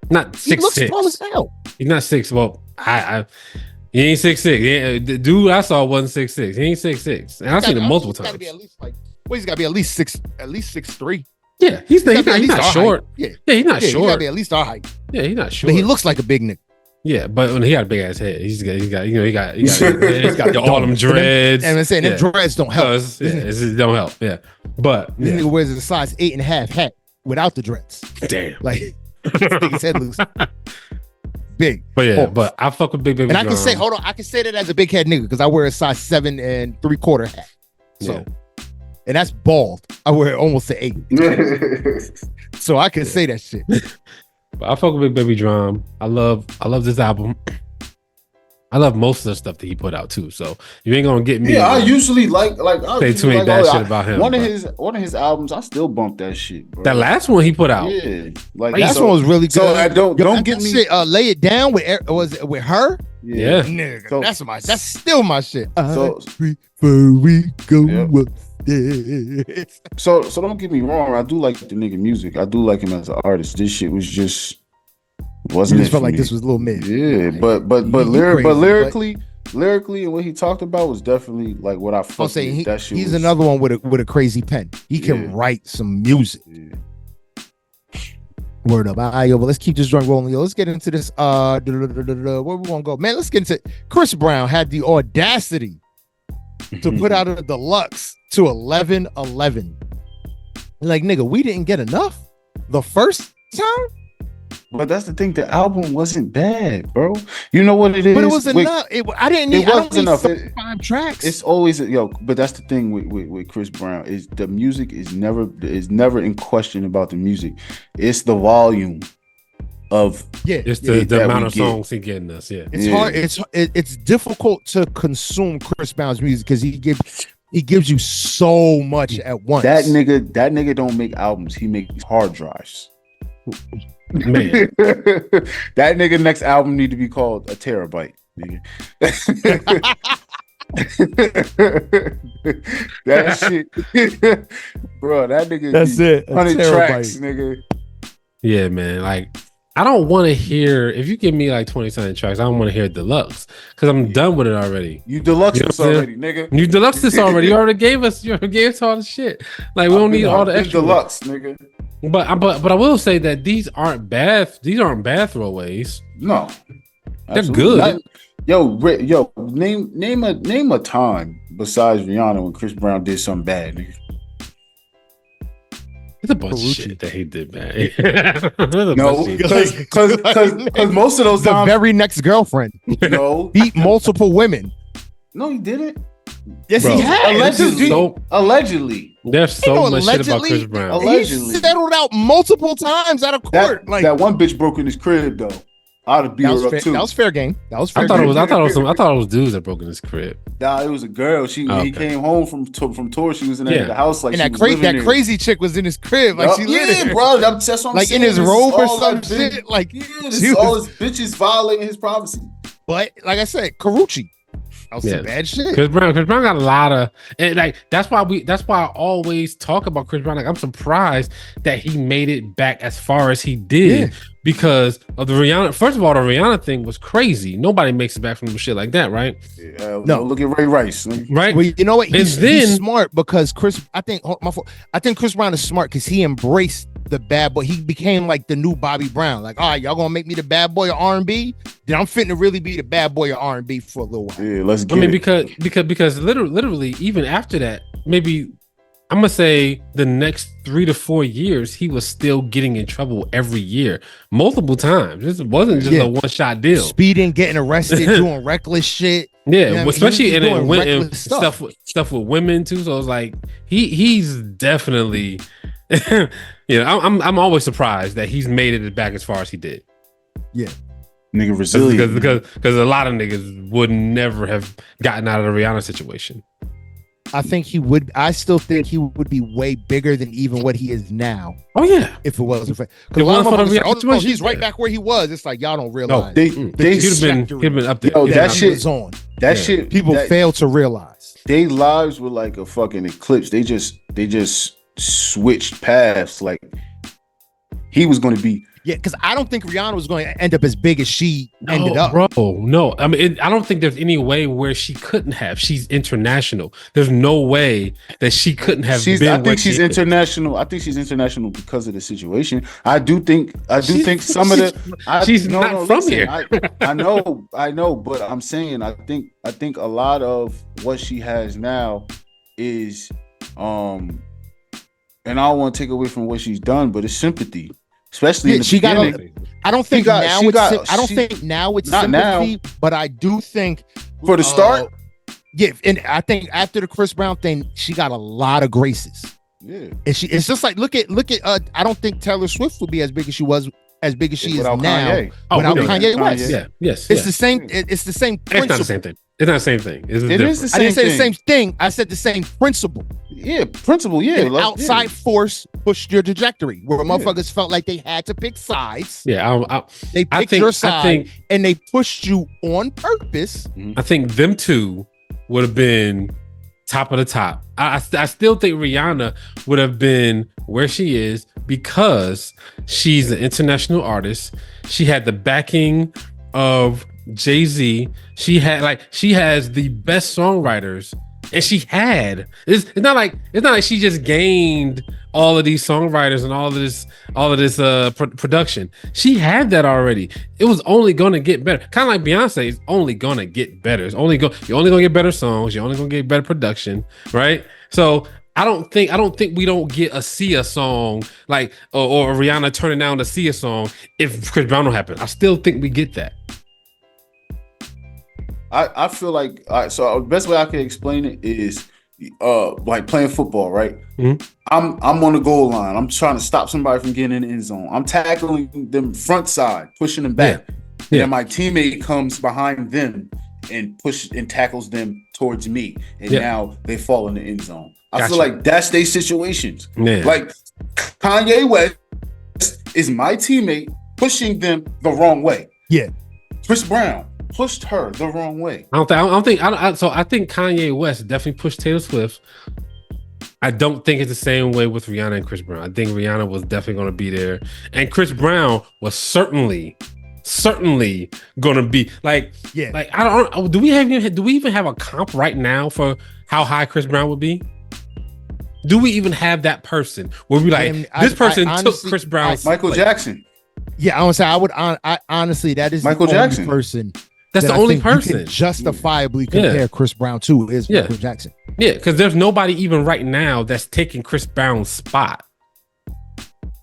S2: not 6'6".
S1: He looks tall as hell.
S2: He's not 6'. Well, he ain't 6'6". The dude I saw wasn't 6'6". He ain't 6'6", and I've seen him multiple times.
S1: He's got to be at least 6'3".
S2: Yeah, he's not short.
S1: Yeah,
S2: he's not short.
S1: He got to be at least our height.
S2: Yeah, he's not short.
S1: But he looks like a big nigga.
S2: Yeah, but when he got a big ass head, he's got all them dreads.
S1: And I'm saying them dreads don't help.
S2: It don't help. Yeah, but
S1: this nigga wears a size 8.5 hat without the dreads.
S2: Damn,
S1: like his head looks big.
S2: But yeah, but I fuck with Big Baby.
S1: And I can say, hold on, I can say that as a big head nigga because I wear a size 7 3/4 hat. So, and that's bald. I wear almost an 8. So I can say that shit.
S2: But I fuck with Big Baby Drum. I love this album. I love most of the stuff that he put out too. So you ain't gonna get me.
S3: Yeah, I usually like
S2: say too many bad shit about him.
S3: One of his albums, I still bump that shit, bro.
S2: That last one he put out.
S3: Yeah, like
S1: last one was really good.
S3: So I don't get me.
S1: Shit, Lay It Down with her.
S2: Yeah.
S1: Nigga, so, that's still my shit.
S3: So
S1: before we go up.
S3: So don't get me wrong. I do like the nigga music. I do like him as an artist. This shit was just wasn't.
S1: You just felt like this was a little mid.
S3: Yeah, but lyrically, and what he talked about was definitely like what I fucked with. That shit.
S1: He's another one with a crazy pen. He can write some music. Yeah. Word up. All right, yo, but let's keep this joint rolling. Yo, let's get into this. Where we want to go, man? Let's get into Chris Brown had the audacity to put out a deluxe to 11-11. Like, nigga, we didn't get enough the first time.
S3: But that's the thing. The album wasn't bad, bro. You know what it is?
S1: But it was enough. I didn't need 5 tracks.
S3: It's always but that's the thing with Chris Brown is the music is never in question about the music. It's the volume of
S2: it's the amount of songs he getting us. Yeah,
S1: it's hard. It's difficult to consume Chris Brown's music because he gives you so much at once.
S3: That nigga don't make albums. He makes hard drives.
S2: Man,
S3: that nigga next album need to be called a terabyte, nigga. That shit, bro. That nigga.
S1: That's it.
S3: 100 tracks, nigga.
S2: Yeah, man. Like, I don't want to hear. If you give me like 20-something tracks, I don't want to hear deluxe because I'm done with it already.
S3: You deluxe this already, nigga.
S2: You deluxe this already. You already gave us. You already gave us all the shit. Like, we don't need all the extra
S3: deluxe, nigga.
S2: But I will say that these aren't bad. These aren't bad throwaways.
S3: No,
S2: they're good.
S3: Yo, name a time besides Rihanna when Chris Brown did something bad, nigga.
S2: It's a bunch of shit that he did bad.
S3: No, because most of those
S1: times, the very next girlfriend, beat multiple women.
S3: No, he didn't.
S1: Yes, he has.
S3: Allegedly.
S2: There's so much shit about Chris Brown.
S3: Allegedly.
S1: He settled out multiple times out of court.
S3: That one bitch broke in his crib though. I'd have beat her up too.
S1: That was fair game.
S2: I thought it was dudes that broke in his crib.
S3: Nah, it was a girl. He came home from tour. She was in the house like.
S1: And that crazy chick was in his crib. Like she lived
S3: bro. That's what I'm
S1: like
S3: saying.
S1: in his robe or some shit. Like
S3: all his bitches violating his privacy.
S1: But like I said, Karuchi. That was some bad shit.
S2: Chris Brown got a lot of, and like that's why I always talk about Chris Brown. Like, I'm surprised that he made it back as far as he did because of the Rihanna. First of all, the Rihanna thing was crazy. Nobody makes it back from shit like that, right?
S3: No, look at Ray Rice,
S2: right?
S1: Well, you know what? He's smart because I think Chris Brown is smart because he embraced the bad boy. He became like the new Bobby Brown. Like, all right, y'all gonna make me the bad boy of R&B? Then I'm fitting to really be the bad boy of R&B for a little while.
S3: Yeah, let's get it.
S2: Because literally, even after that, maybe I'm gonna say the next 3 to 4 years, he was still getting in trouble every year, multiple times. This wasn't just a one-shot deal.
S1: Speeding, getting arrested, doing reckless shit.
S2: Yeah, you know, especially in stuff with women too. So it's like he's definitely, I'm always surprised that he's made it back as far as he did.
S1: Yeah,
S3: nigga resilient
S2: because a lot of niggas would never have gotten out of the Rihanna situation.
S1: I think he would. I still think he would be way bigger than even what he is now.
S2: Oh yeah,
S1: if it wasn't for because a lot of people say, he's right back where he was. It's like y'all don't realize.
S3: No,
S2: he'd been up there.
S3: Yo, that shit.
S1: People fail to realize.
S3: Their lives were like a fucking eclipse. They just switched paths. Like he was going to be.
S1: Yeah, because I don't think Rihanna was going to end up as big as she ended up.
S2: Bro, no. I mean, I don't think there's any way where she couldn't have. She's international. There's no way that she couldn't have been.
S3: I think she's international. I think she's international because of the situation. I do think some of the.
S2: She's not from here.
S3: I know, but I'm saying I think a lot of what she has now is, and I don't want to take away from what she's done, but it's sympathy. Especially in the beginning.
S1: I don't think now it's sympathy, but I do think
S3: for the start.
S1: Yeah, and I think after the Chris Brown thing, she got a lot of graces.
S3: Yeah,
S1: and it's just like look at. I don't think Taylor Swift would be as big as she was, as big as she is now without Kanye West.
S2: Yeah, yes,
S1: it's the same. It's the same principle.
S2: It's not the same thing. It's not the same thing.
S3: It is the same.
S1: I didn't say the same thing. I said the same principle.
S3: Yeah, principle. Yeah,
S1: an outside force pushed your trajectory where motherfuckers felt like they had to pick sides.
S2: Yeah,
S1: they picked your side and they pushed you on purpose.
S2: I think them two would have been top of the top. I still think Rihanna would have been where she is because she's an international artist. She had the backing of Jay-Z. She has the best songwriters, and it's not like she just gained all of these songwriters and all of this production. She had that already. It was only going to get better. Kind of like Beyonce is only going to get better. You're only going to get better songs. You're only going to get better production, right? So I don't think we don't get a Sia song like or Rihanna turning down the Sia song if Chris Brown don't happen. I still think we get that.
S3: I feel like so the best way I can explain it is like playing football, right?
S2: Mm-hmm.
S3: I'm on the goal line. I'm trying to stop somebody from getting in the end zone. I'm tackling them front side, pushing them back. Yeah. And my teammate comes behind them and tackles them towards me. And now they fall in the end zone. I feel like that's their situations.
S2: Yeah.
S3: Like Kanye West is my teammate pushing them the wrong way.
S1: Yeah.
S3: Chris Brown pushed her the wrong way.
S2: I think Kanye West definitely pushed Taylor Swift. I don't think it's the same way with Rihanna and Chris Brown. I think Rihanna was definitely going to be there, and Chris Brown was certainly going to be like. I don't. Do we even have a comp right now for how high Chris Brown would be? Do we even have that person where we this person took Chris Brown's
S3: Michael Jackson?
S1: Yeah, I would say I honestly that is
S3: Michael Jackson
S1: person.
S2: That's the only person
S1: you can justifiably compare Chris Brown to is Michael Jackson.
S2: Yeah, because there's nobody even right now that's taking Chris Brown's spot.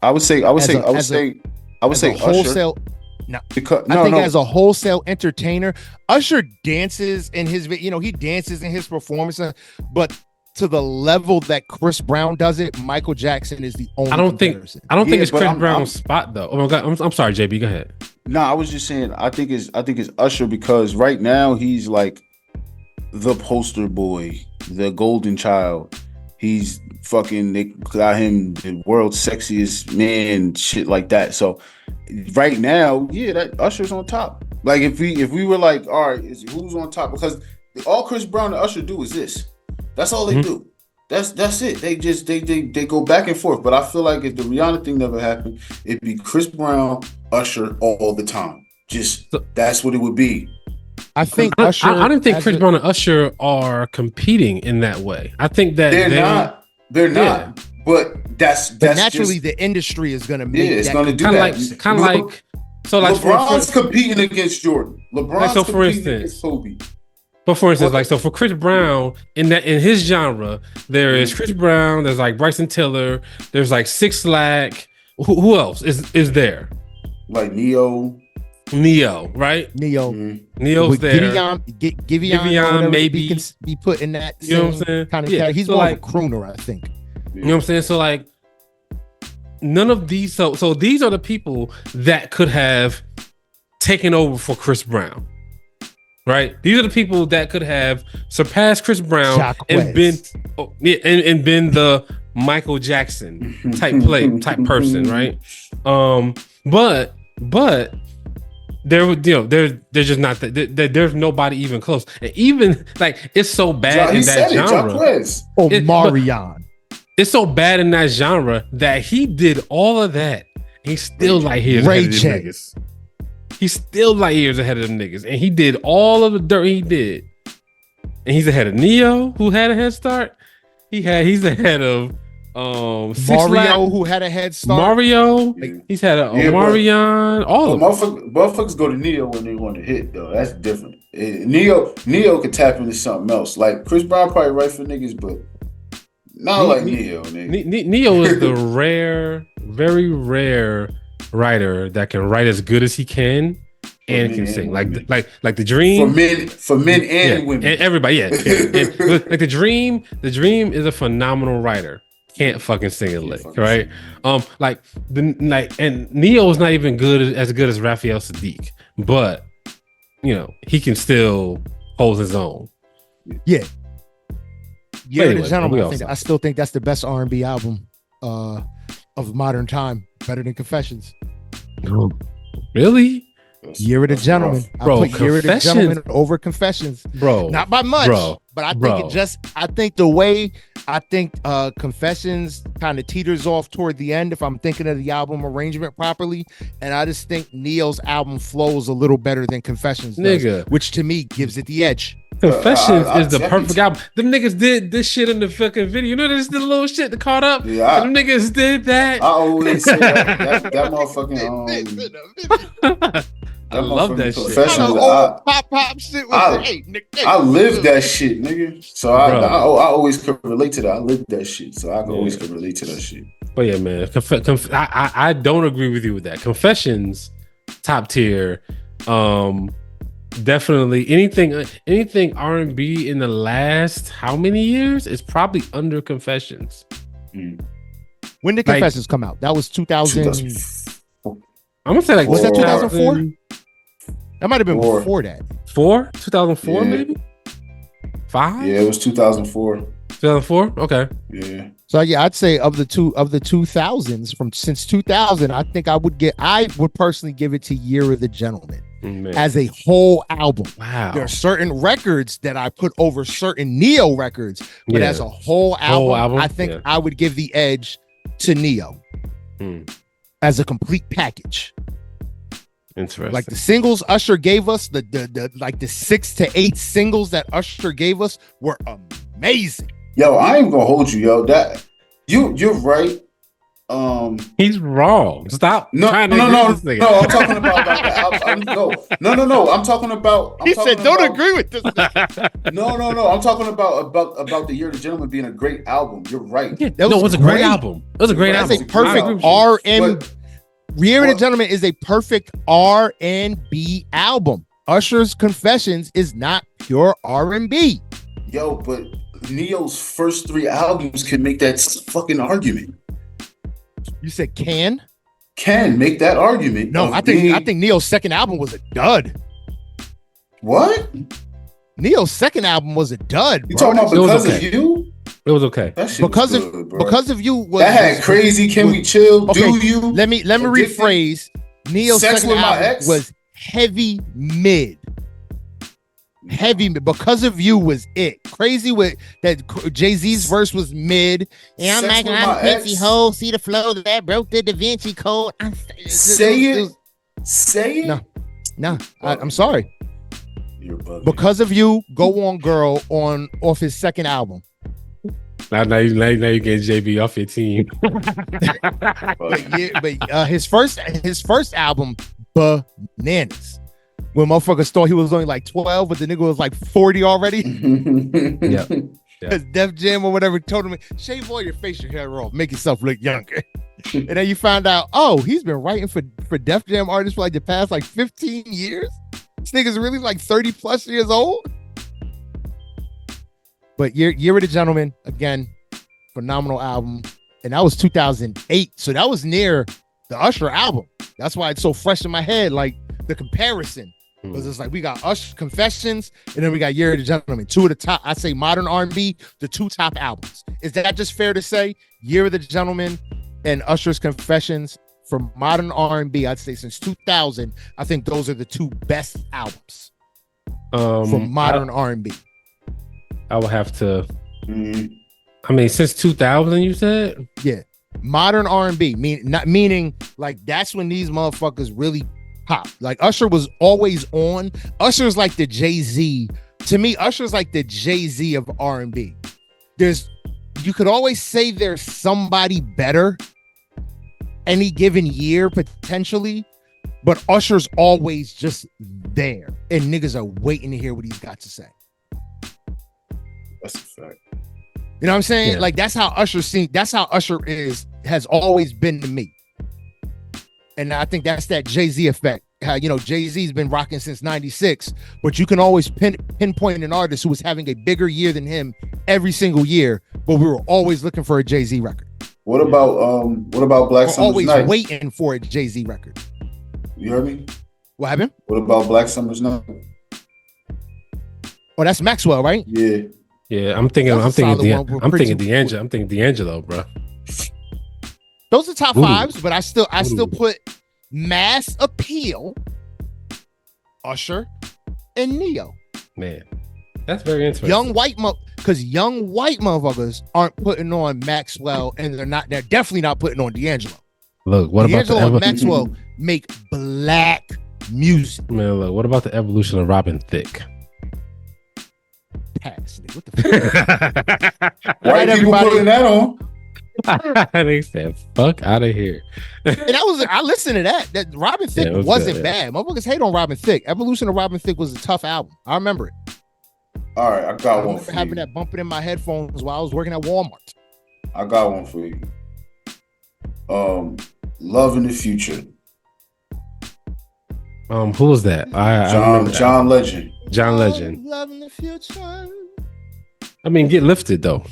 S3: I would say Usher.
S1: Wholesale. No, I think as a wholesale entertainer, Usher dances in his, he dances in his performance, but to the level that Chris Brown does it, Michael Jackson is the only.
S2: I don't think it's Chris Brown's spot though. Oh my God, I'm sorry, JB. Go ahead.
S3: No, I was just saying. I think it's Usher because right now he's like the poster boy, the golden child. He's fucking. They got him the world's sexiest man, shit like that. So right now, that Usher's on top. Like if we were like, all right, who's on top? Because all Chris Brown and Usher do is this. That's all they do. That's it. They just they go back and forth. But I feel like if the Rihanna thing never happened, it'd be Chris Brown, Usher all the time. That's what it would be.
S1: I think Usher.
S2: I didn't think Chris Brown and Usher are competing in that way. I think that
S3: they're not. But that's
S1: naturally
S3: just,
S1: the industry is going to make
S3: it's
S1: that
S3: going to do that.
S2: Kind of like so like
S3: LeBron's competing against Jordan. LeBron's
S2: like, for instance,
S3: against Kobe.
S2: But for instance, like so for Chris Brown in his genre, there is Chris Brown. There's like Bryson Tiller. There's like 6 Lack. Who else is there?
S3: Like Neo,
S2: right?
S1: Neo's
S2: with
S1: there.
S2: Giveon maybe
S1: can be put in that.
S2: You know what I'm saying?
S1: Kind of category. He's
S2: so
S1: more
S2: like,
S1: of a crooner, I think.
S2: You know what I'm saying? So like, none of these. So these are the people that could have taken over for Chris Brown. Right, these are the people that could have surpassed Chris Brown and been the Michael Jackson type person, right? But they're just not that. There's nobody even close. And even like it's so bad in that genre.
S1: Marion.
S2: It's so bad in that genre that he did all of that. He's still like here's ahead of these niggas. He's still like years ahead of them niggas, and he did all of the dirt he did. And he's ahead of Neo, who had a head start. He's ahead of
S1: Mario, who had a head start.
S2: Mario, he's had a Marion. All of them.
S3: Motherfuckers go to Neo when they want to hit though. That's different. Neo could tap into something else. Like Chris Brown probably right for niggas, but not like Neo.
S2: Neo is the very rare writer that can write as good as he can and can sing like the Dream
S3: for men and women
S2: and everybody and like the Dream is a phenomenal writer, can't fucking sing a lick, right? And Neo is not even as good as Raphael Sadiq, but you know he can still hold his own.
S1: Anyway, the Gentleman, I still think that's the best R&B album of modern time, better than Confessions.
S2: Really?
S1: Year of the Gentleman.
S2: Bro,
S1: I put Year of the Gentleman over Confessions.
S2: Bro.
S1: Not by much, but I think the way Confessions kind of teeters off toward the end, if I'm thinking of the album arrangement properly, and I just think Neo's album flows a little better than Confessions does, which to me gives it the edge.
S2: Confessions is the perfect album. Them niggas did this shit in the fucking video. You know, this the little shit that caught up. Yeah, them niggas did that.
S3: I always say that motherfucking.
S2: I love that shit.
S1: Pop shit.
S3: I live that shit, nigga. So I always could relate to that. I live that shit, so I always could relate to that shit.
S2: But yeah, man, I don't agree with you with that. Confessions, top tier. Definitely anything R&B in the last how many years is probably under Confessions.
S1: When did Confessions come out? That was 2000.
S2: I'm gonna say like
S1: was that 2004? That might have been before that.
S2: 2004 maybe 5.
S3: Yeah, it was 2004.
S2: 2004. Okay.
S3: Yeah.
S1: So yeah, I'd say of the 2000s since 2000, I think I would personally give it to Year of the Gentleman. Man. As a whole album.
S2: Wow.
S1: There are certain records that I put over certain Neo records, but as a whole album, I think I would give the edge to Neo as a complete package.
S2: Interesting.
S1: Like the singles Usher gave us, the 6 to 8 singles that Usher gave us were amazing.
S3: Yo, I ain't gonna hold you, yo. That you're right.
S2: He's wrong. Stop.
S3: No. I'm talking about no. I'm talking about.
S1: He said, "Don't agree with this."
S3: No. I'm talking about the Year of the Gentleman being a great album. You're right.
S2: Yeah, it was a great album. It was a great album.
S1: That's a perfect R&B. Year of the Gentleman is a perfect R&B album. Usher's Confessions is not pure R&B.
S3: Yo, but Neo's first 3 albums can make that fucking argument.
S1: You said can
S3: make that argument.
S1: No, I think Neo's second album was a dud.
S3: What?
S1: Neo's second album was a dud.
S3: You talking about Because of You?
S2: It was okay.
S1: Because of You was
S3: that had Crazy. Can we chill? Okay, Do you?
S1: Let me rephrase. Neo's second album was heavy mid. Heavy Because of You was it. Crazy with that Jay-Z's verse was mid.
S4: Yeah, I'm like, I'm a fancy hoe. See the flow that broke the Da Vinci Code.
S3: Say it.
S1: No, I'm sorry.
S3: You're bugging.
S1: Because of You, Go On Girl off his second album.
S2: Now you get JB off your team.
S1: but his first album, bananas. When motherfuckers thought he was only like 12, but the nigga was like 40 already.
S2: Yeah.
S1: Because Def Jam or whatever told him, shave all your facial hair off, make yourself look younger. And then you found out, oh, he's been writing for Def Jam artists for like the past like 15 years. This nigga's really like 30 plus years old. But Year of the Gentleman, again, phenomenal album. And that was 2008. So that was near the Usher album. That's why it's so fresh in my head, like the comparison. Because it's like we got Usher Confessions, and then we got Year of the Gentleman. Two of the top, I say modern R&B, the two top albums. Is that just fair to say? Year of the Gentleman and Usher's Confessions for modern R&B, I'd say since 2000, I think those are the two best albums for modern R&B.
S2: I would have to. I mean, since 2000, you said?
S1: Yeah, modern R&B, meaning like that's when these motherfuckers really pop. Like Usher was always on. Usher's like the Jay-Z. To me, Usher's like the Jay-Z of R&B. You could always say there's somebody better any given year potentially, but Usher's always just there, and niggas are waiting to hear what he's got to say.
S3: That's a fact.
S1: You know what I'm saying?
S2: Yeah.
S1: Like that's how Usher has always been to me. And I think that's that Jay-Z effect. How, you know, Jay-Z's been rocking since 96, but you can always pinpoint an artist who was having a bigger year than him every single year, but we were always looking for a Jay-Z record.
S3: What about Black Summer's
S1: always
S3: Night?
S1: waiting for a Jay-Z record.
S3: You heard me?
S1: What happened?
S3: What about Black Summer's Night?
S1: Oh, that's Maxwell, right?
S3: Yeah.
S2: Yeah, I'm thinking D'Angelo, bro.
S1: Those are top fives, but I still put Mass Appeal, Usher, and Neo.
S2: Man, that's very interesting.
S1: Because young white motherfuckers aren't putting on Maxwell, and they're definitely not putting on D'Angelo.
S2: Look, what
S1: D'Angelo
S2: about
S1: and Maxwell make black music.
S2: Man, look, what about the evolution of Robin Thicke?
S1: Pass. What the fuck?
S3: Why are people putting that on?
S2: They said, "Fuck out of here."
S1: And I listened to that. That Robin Thicke wasn't bad. Motherfuckers hate on Robin Thicke. Evolution of Robin Thicke was a tough album. I remember it.
S3: All right, I got one for
S1: having
S3: you.
S1: that bumping in my headphones while I was working at Walmart.
S3: I got one for you. Love in the Future.
S2: Who was that?
S3: John Legend.
S2: John Legend.
S1: Love in the Future.
S2: I mean, Get Lifted though.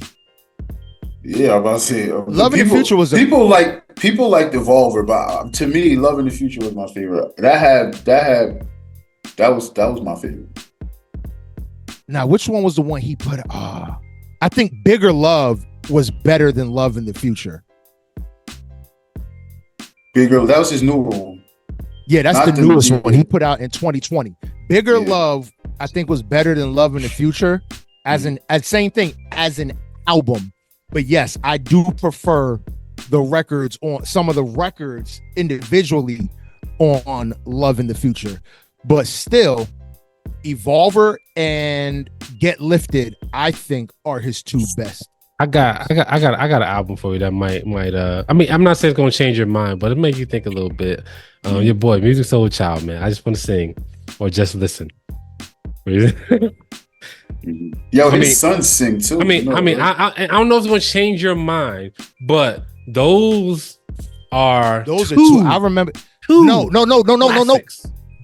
S3: Yeah, I'm about to say.
S1: Love in the Future was
S3: people like Devolver, but to me, Love in the Future was my favorite. That was my favorite.
S1: Now, which one was the one he put? I think Bigger Love was better than Love in the Future.
S3: Bigger, that was his new one.
S1: Yeah, that's the newest one he put out in 2020. Bigger Love, I think, was better than Love in the Future as same thing as an album. But yes, I do prefer the records on some of the records individually on Love in the Future. But still, Evolver and Get Lifted, I think, are his two best.
S2: I got an album for you that might I mean, I'm not saying it's gonna change your mind, but it make you think a little bit. Your boy, Music Soul Child, man. I just want to sing or just listen.
S3: Yo, his sons sing too.
S2: I don't know if it's gonna change your mind, but those are
S1: two. I remember. No.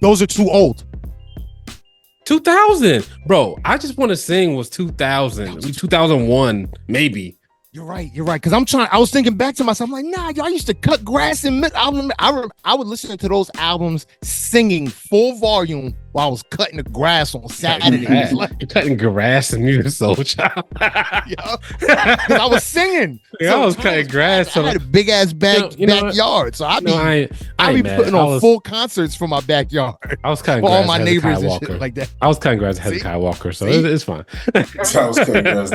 S1: Those are too old.
S2: 2000, bro. I just want to sing was 2000, 2001, maybe.
S1: You're right. Because I was thinking back to myself. I'm like, nah, y'all used to cut grass and I would listen to those albums singing full volume while I was cutting the grass on Saturdays.
S2: You're cutting grass and Music Soul Child.
S1: Because I was singing.
S2: Yeah, I was cutting grass.
S1: I had a big ass backyard, so I'd be putting on full concerts for my backyard.
S2: I was cutting
S1: for
S2: grass
S1: all my neighbors and shit like that.
S2: I was cutting grass ahead of Kai Walker, so it's fine.
S3: I was cutting grass.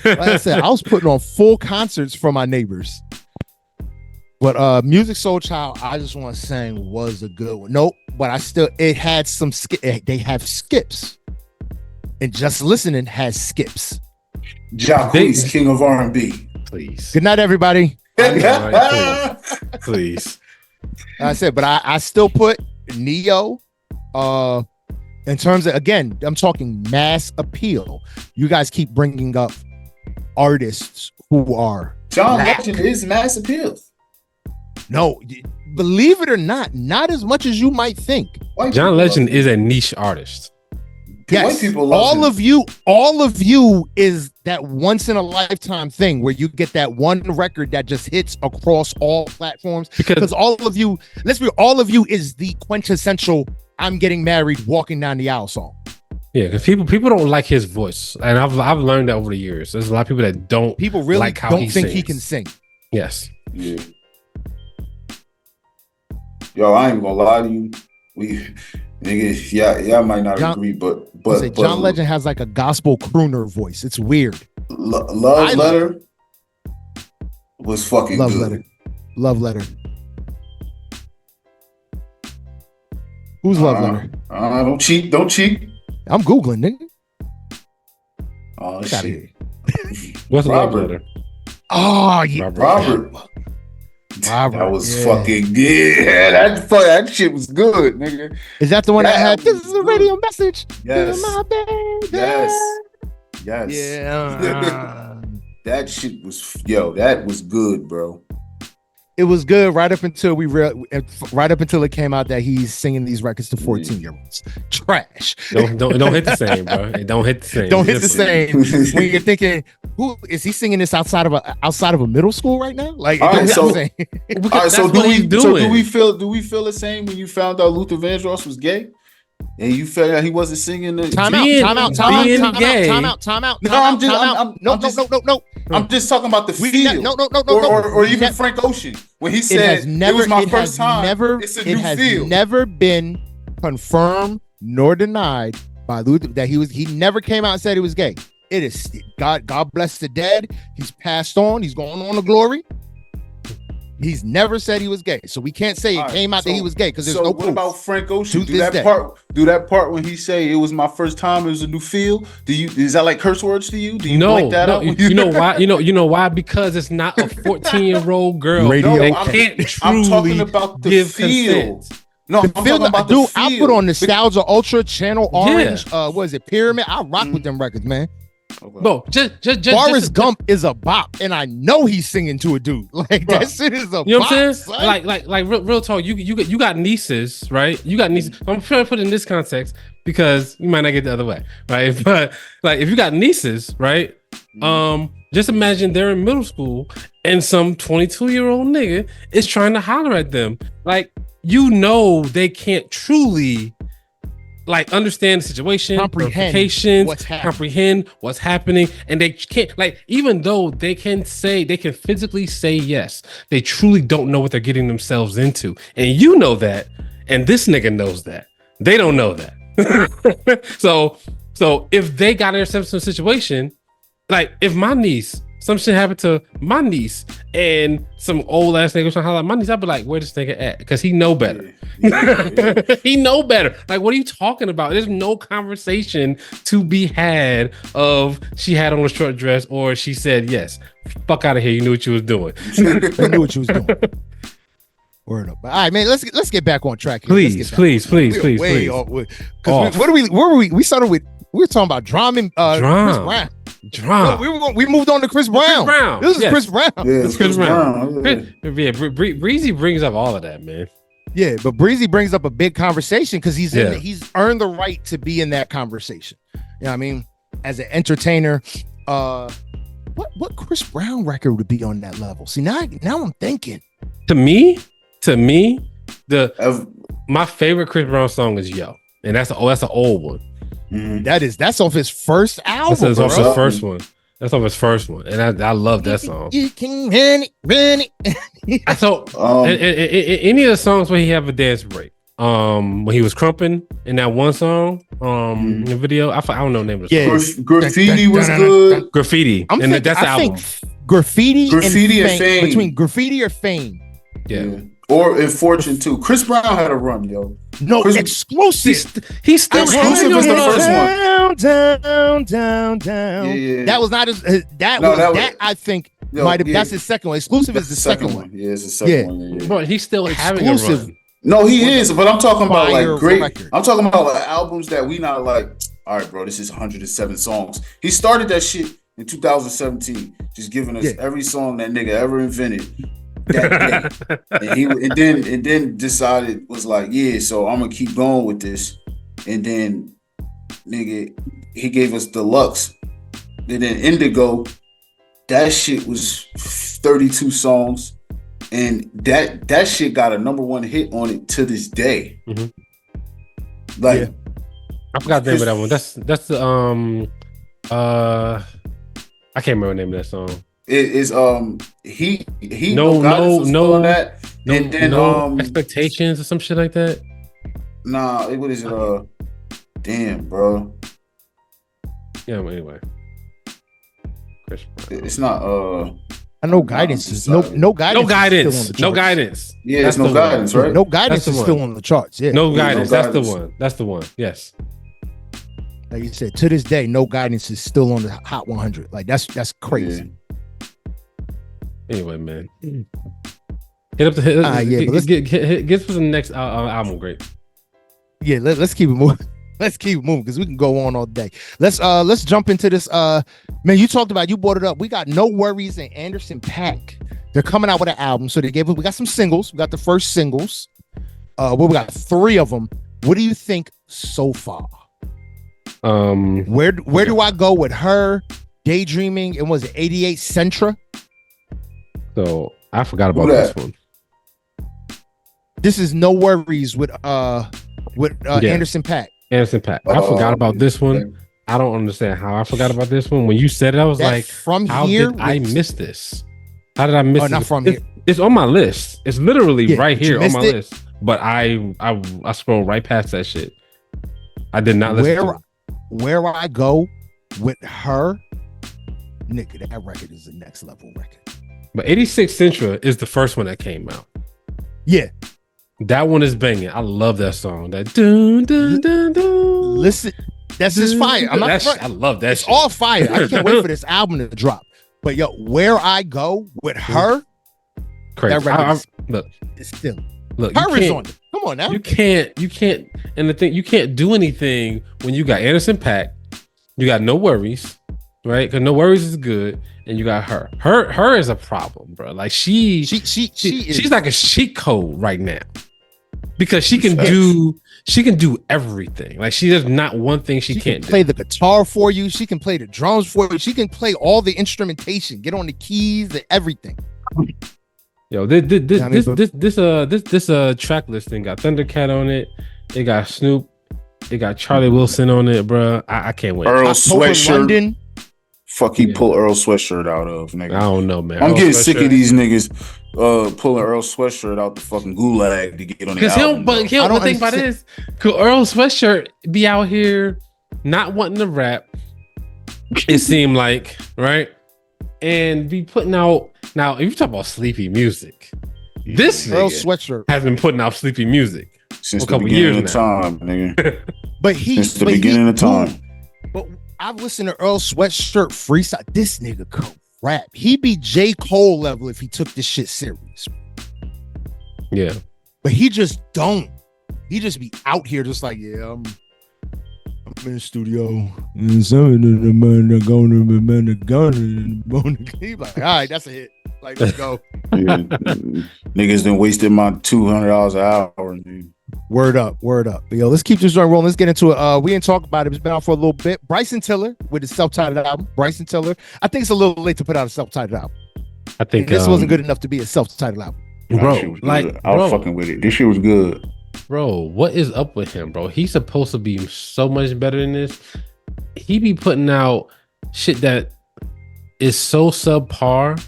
S1: Like I said, I was putting on full concerts for my neighbors. But Music Soul Child, I just want to say was a good one. Nope, but it had some they have skips. And Just Listening has skips.
S3: Jacquees, king of R&B.
S2: Please.
S1: Good night, everybody.
S2: Please.
S1: I said, but I still put Neo in terms of, again, I'm talking mass appeal. You guys keep bringing up artists who are
S3: John Legend is mass appeal.
S1: No, believe it or not as much as you might think.
S2: John Legend is a niche artist.
S1: Yes,
S3: white people love
S1: all
S3: him.
S1: all of you is that once in a lifetime thing where you get that one record that just hits across all platforms. Because all of you, all of you is the quintessential "I'm getting married, walking down the aisle" song.
S2: Yeah, because people don't like his voice, and I've learned that over the years. There's a lot of people that don't.
S1: People really
S2: like how
S1: don't
S2: he
S1: think
S2: sings.
S1: he can sing.
S2: Yes.
S3: Yeah. Yo, I ain't gonna lie to you. Y'all might not agree, but
S1: John Legend has like a gospel crooner voice. It's weird.
S3: Love Letter was fucking
S1: Love
S3: good.
S1: Letter. Love Letter. Who's Love Letter?
S3: Don't cheat.
S1: I'm Googling, nigga.
S3: Oh
S1: Get outta
S3: shit.
S1: here.
S2: What's Love
S3: Robert.
S2: Letter?
S1: Oh yeah,
S3: Robert. That was fucking good. That shit was good, nigga.
S1: Is that the one that had "This is a
S3: good.
S1: radio message"?
S3: Yes.
S1: To my baby.
S3: Yes.
S1: Yeah.
S3: That shit was that was good, bro.
S1: It was good right up until right up until it came out that he's singing these records to 14-year-olds. Trash.
S2: Don't hit the same, bro. It don't hit the same.
S1: Don't hit the same. When you're thinking, who is he singing this outside of a middle school right now? Like,
S3: All right, so do
S2: doing.
S3: we feel the same when you found out Luther Vandross was gay? And you felt that he wasn't singing the
S1: Time out. No.
S3: I'm just talking about the feel. Or even Frank Ocean when he said it was my first time. It's a new feel.
S1: It has never been confirmed nor denied by Luther that he never came out and said he was gay. It is God bless the dead. He's passed on. He's going on to glory. He's never said he was gay, so we can't say it came out that he was gay because there's no proof.
S3: What about Frank Ocean? Do that part when he say it was my first time, it was a new feel. Is that like curse words to you? Do you like that up?
S2: You know why? You know why? Because it's not a 14-year-old girl that can't truly
S3: I'm talking about the
S2: give
S3: feel.
S2: consent.
S3: No, I'm talking about the feel.
S1: I put on Nostalgia Ultra, Channel Orange. What is it? Pyramid. I rock with them records, man.
S2: Okay. No, just
S1: Forrest Gump is a bop, and I know he's singing to a dude. Like that shit is a bop.
S2: You know what I'm saying?
S1: Son.
S2: Like real talk. You got nieces, right? You got nieces. I'm trying to put it in this context because you might not get the other way, right? But like if you got nieces, right? Just imagine they're in middle school and some 22-year-old nigga is trying to holler at them. Like they can't truly like understand the situation,
S1: comprehend
S2: what's happening, and they can't, like, even though they can physically say yes, they truly don't know what they're getting themselves into, and you know that, and this nigga knows that. They don't know that. so if they got themselves in a situation, like if my niece, some shit happened to my niece and some old ass nigga was trying to holler at my niece, I'd be like, where this nigga at? Because he know better. Yeah. He know better. Like, what are you talking about? There's no conversation to be had of she had on a short dress or she said yes. Fuck out of here. You knew what you was doing.
S1: You knew what you was doing. Word up. All right, man. Let's get back on track here.
S2: Please.
S1: What were we? We started with. We were talking about drama. Chris Brown. No, we moved on to Chris Brown. This is Chris Brown.
S3: Yeah, this is Chris Brown.
S2: Yeah, Breezy brings up all of that, man.
S1: Yeah, but Breezy brings up a big conversation because he's earned the right to be in that conversation. You know what I mean? As an entertainer, what Chris Brown record would be on that level? See, now I'm thinking.
S2: To me, my favorite Chris Brown song is Yo. and that's an old one.
S1: That's off his first album.
S2: That's off his first one. That's off his first one, and I love that song.
S1: You can run it.
S2: I thought any of the songs where he have a dance break. When he was crumping in that one song, in the video, I don't know the name of the song.
S3: Graffiti was good.
S2: Graffiti, that's the album.
S1: Graffiti and
S3: Fame.
S1: Between Graffiti or Fame.
S2: Yeah.
S3: Or in Fortune too. Chris Brown had a run, yo.
S1: No, Exclusive.
S2: He's still
S3: Exclusive was the first one.
S1: Down.
S3: Yeah.
S1: That was not his. That I think might have. That's his second one. Exclusive is the second one.
S3: Yeah, it's the second one. Yeah.
S2: But he's still having a run.
S3: No, he is. But I'm talking about like great.
S1: Record.
S3: I'm talking about like albums that we not like. All right, bro. This is 107 songs. He started that shit in 2017, just giving us every song that nigga ever invented. That day. and then decided was like, yeah, so I'm gonna keep going with this. And then nigga, he gave us Deluxe. And then Indigo, that shit was 32 songs. And that shit got a #1 hit on it to this day. Like
S2: I forgot the name of that one. That's the I can't remember the name of that song.
S3: It is no that, and then
S2: Expectations or some shit like that.
S3: Nah, what is it? Damn, bro.
S2: Yeah, well, anyway.
S3: It's not
S1: I know Guidance is no guidance.
S2: No guidance. No guidance.
S3: Yeah, there's no guidance, right?
S1: No Guidance is still on the charts. Yeah.
S2: No guidance. That's the one. That's the one. Yes.
S1: Like you said, to this day, No Guidance is still on the Hot 100. Like that's crazy.
S3: Yeah.
S2: Anyway, man. Hit up the get to the next album. Great.
S1: Yeah, let's keep it moving. Let's keep it moving because we can go on all day. Let's jump into this. Man, you brought it up. We got No Worries and Anderson .Paak. They're coming out with an album. So we got some singles. We got the first singles. We got 3 of them. What do you think so far? Where do I go with Her, Daydreaming, and was it 88 Centra?
S2: So I forgot about this one.
S1: This is No Worries with Anderson .Paak.
S2: Anderson .Paak. I forgot about this one. I don't understand how I forgot about this one. When you said it, I was like, how did I miss this? How did I miss it?
S1: Not from here.
S2: It's on my list. It's literally right here on my list. But I scrolled right past that shit. I did not listen to it.
S1: Where I go with Her, nigga, that record is the next level record.
S2: But 86 Centra is the first one that came out.
S1: Yeah.
S2: That one is banging. I love that song. That dun, dun, dun, dun.
S1: Listen, that's just fire. I
S2: love that.
S1: It's all fire. I can't wait for this album to drop. But yo, Where I Go with Her,
S2: crazy.
S1: That record is still.
S2: Look,
S1: Her is on it. Come on now.
S2: You can't. And the thing, you can't do anything when you got Anderson .Paak. You got No Worries, right? Because No Worries is good, and you got Her. Her is a problem, bro. Like she's like a cheat code right now because she can do everything. Like she does not one thing she can't
S1: play the guitar for you. She can play the drums for you. She can play all the instrumentation. Get on the keys, the everything.
S2: Yo, this track listing got Thundercat on it. It got Snoop. It got Charlie Wilson on it, bro. I can't wait.
S3: Earl Sweatshirt. Fuck, he pull Earl Sweatshirt out of, nigga.
S2: I don't know, man.
S3: I'm getting sick of these niggas pulling Earl Sweatshirt out the fucking gulag to get on the album.
S2: But the thing about it is, could Earl Sweatshirt be out here not wanting to rap? It seemed like, right? And be putting out, now if you talk about sleepy music, this
S1: Earl Sweatshirt
S2: has been putting out sleepy music
S3: since the beginning of time, nigga.
S1: Since
S3: the beginning of time.
S1: But I've listened to Earl Sweatshirt freestyle. This nigga could rap. He be J. Cole level if he took this shit serious.
S2: Yeah.
S1: But he just don't. He just be out here just like, yeah, I'm in the studio. And some of them are going to He like, all right, that's a hit. Like, let's go.
S3: Yeah. Niggas done wasted my $200 an hour. Dude.
S1: Word up. But yo, let's keep this joint rolling. Let's get into it. We didn't talk about it. It's been out for a little bit. Bryson Tiller with his self-titled album. Bryson Tiller. I think it's a little late to put out a self-titled album.
S2: I think
S1: this wasn't good enough to be a self-titled album.
S3: Bro, like, I was fucking with it. This shit was good.
S2: bro, what is up with him, bro? He's supposed to be so much better than this. He be putting out shit that is so subpar.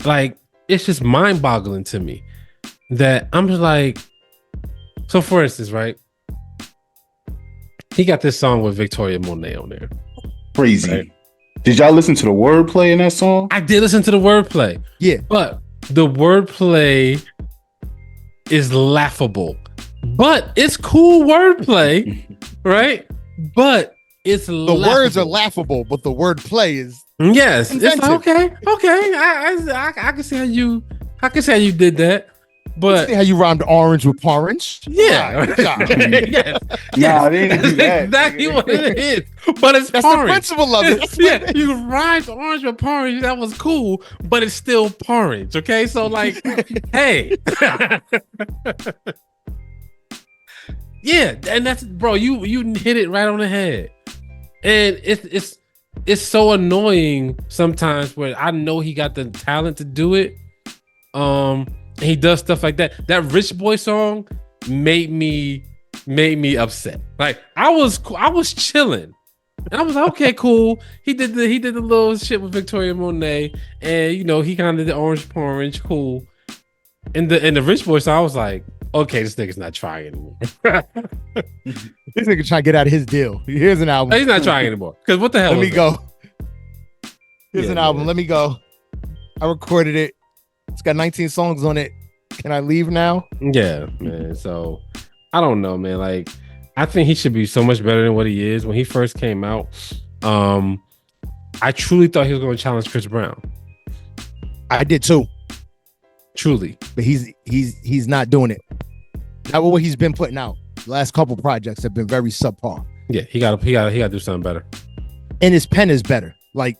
S2: Like, it's just mind-boggling to me that I'm just like, so for instance, right? He got this song with Victoria Monet on there.
S3: Crazy.
S2: Right?
S3: Did y'all listen to the wordplay in that song?
S2: I did listen to the wordplay.
S1: Yeah.
S2: But the wordplay is laughable. But it's cool wordplay, right? But it's
S1: the words are laughable, but the wordplay is
S2: yes.
S1: inventive.
S2: It's okay. I can see how you did that. But
S1: see how you rhymed orange with orange?
S2: Yeah. Yes.
S3: Nah, they didn't do that.
S2: That's exactly what it is. But it's
S1: That's
S2: porridge.
S1: the principle of it.
S2: Yeah, you rhymed orange with porridge. That was cool, but it's still porridge. Okay, so like, hey, yeah, and that's bro. You hit it right on the head, and it's so annoying sometimes where I know he got the talent to do it. He does stuff like that. That Rich Boy song made me upset. Like I was chilling, and I was like, okay, cool. He did the little shit with Victoria Monet, and he kind of did the orange, cool. And the Rich Boy song, I was like, okay, this nigga's not trying anymore.
S1: This nigga trying to get out of his deal. Here's an album.
S2: He's not trying anymore. Because what the hell?
S1: Let me go. Here's an album.
S2: Man.
S1: Let me go. I recorded it. It's got 19 songs on it. Can I leave now?
S2: Yeah, man. So I don't know, man. Like, I think he should be so much better than what he is. When he first came out, I truly thought he was going to challenge Chris Brown.
S1: I did too.
S2: Truly,
S1: but he's not doing it. Not what he's been putting out. The last couple projects have been very subpar.
S2: Yeah, he got to do something better.
S1: And his pen is better. Like,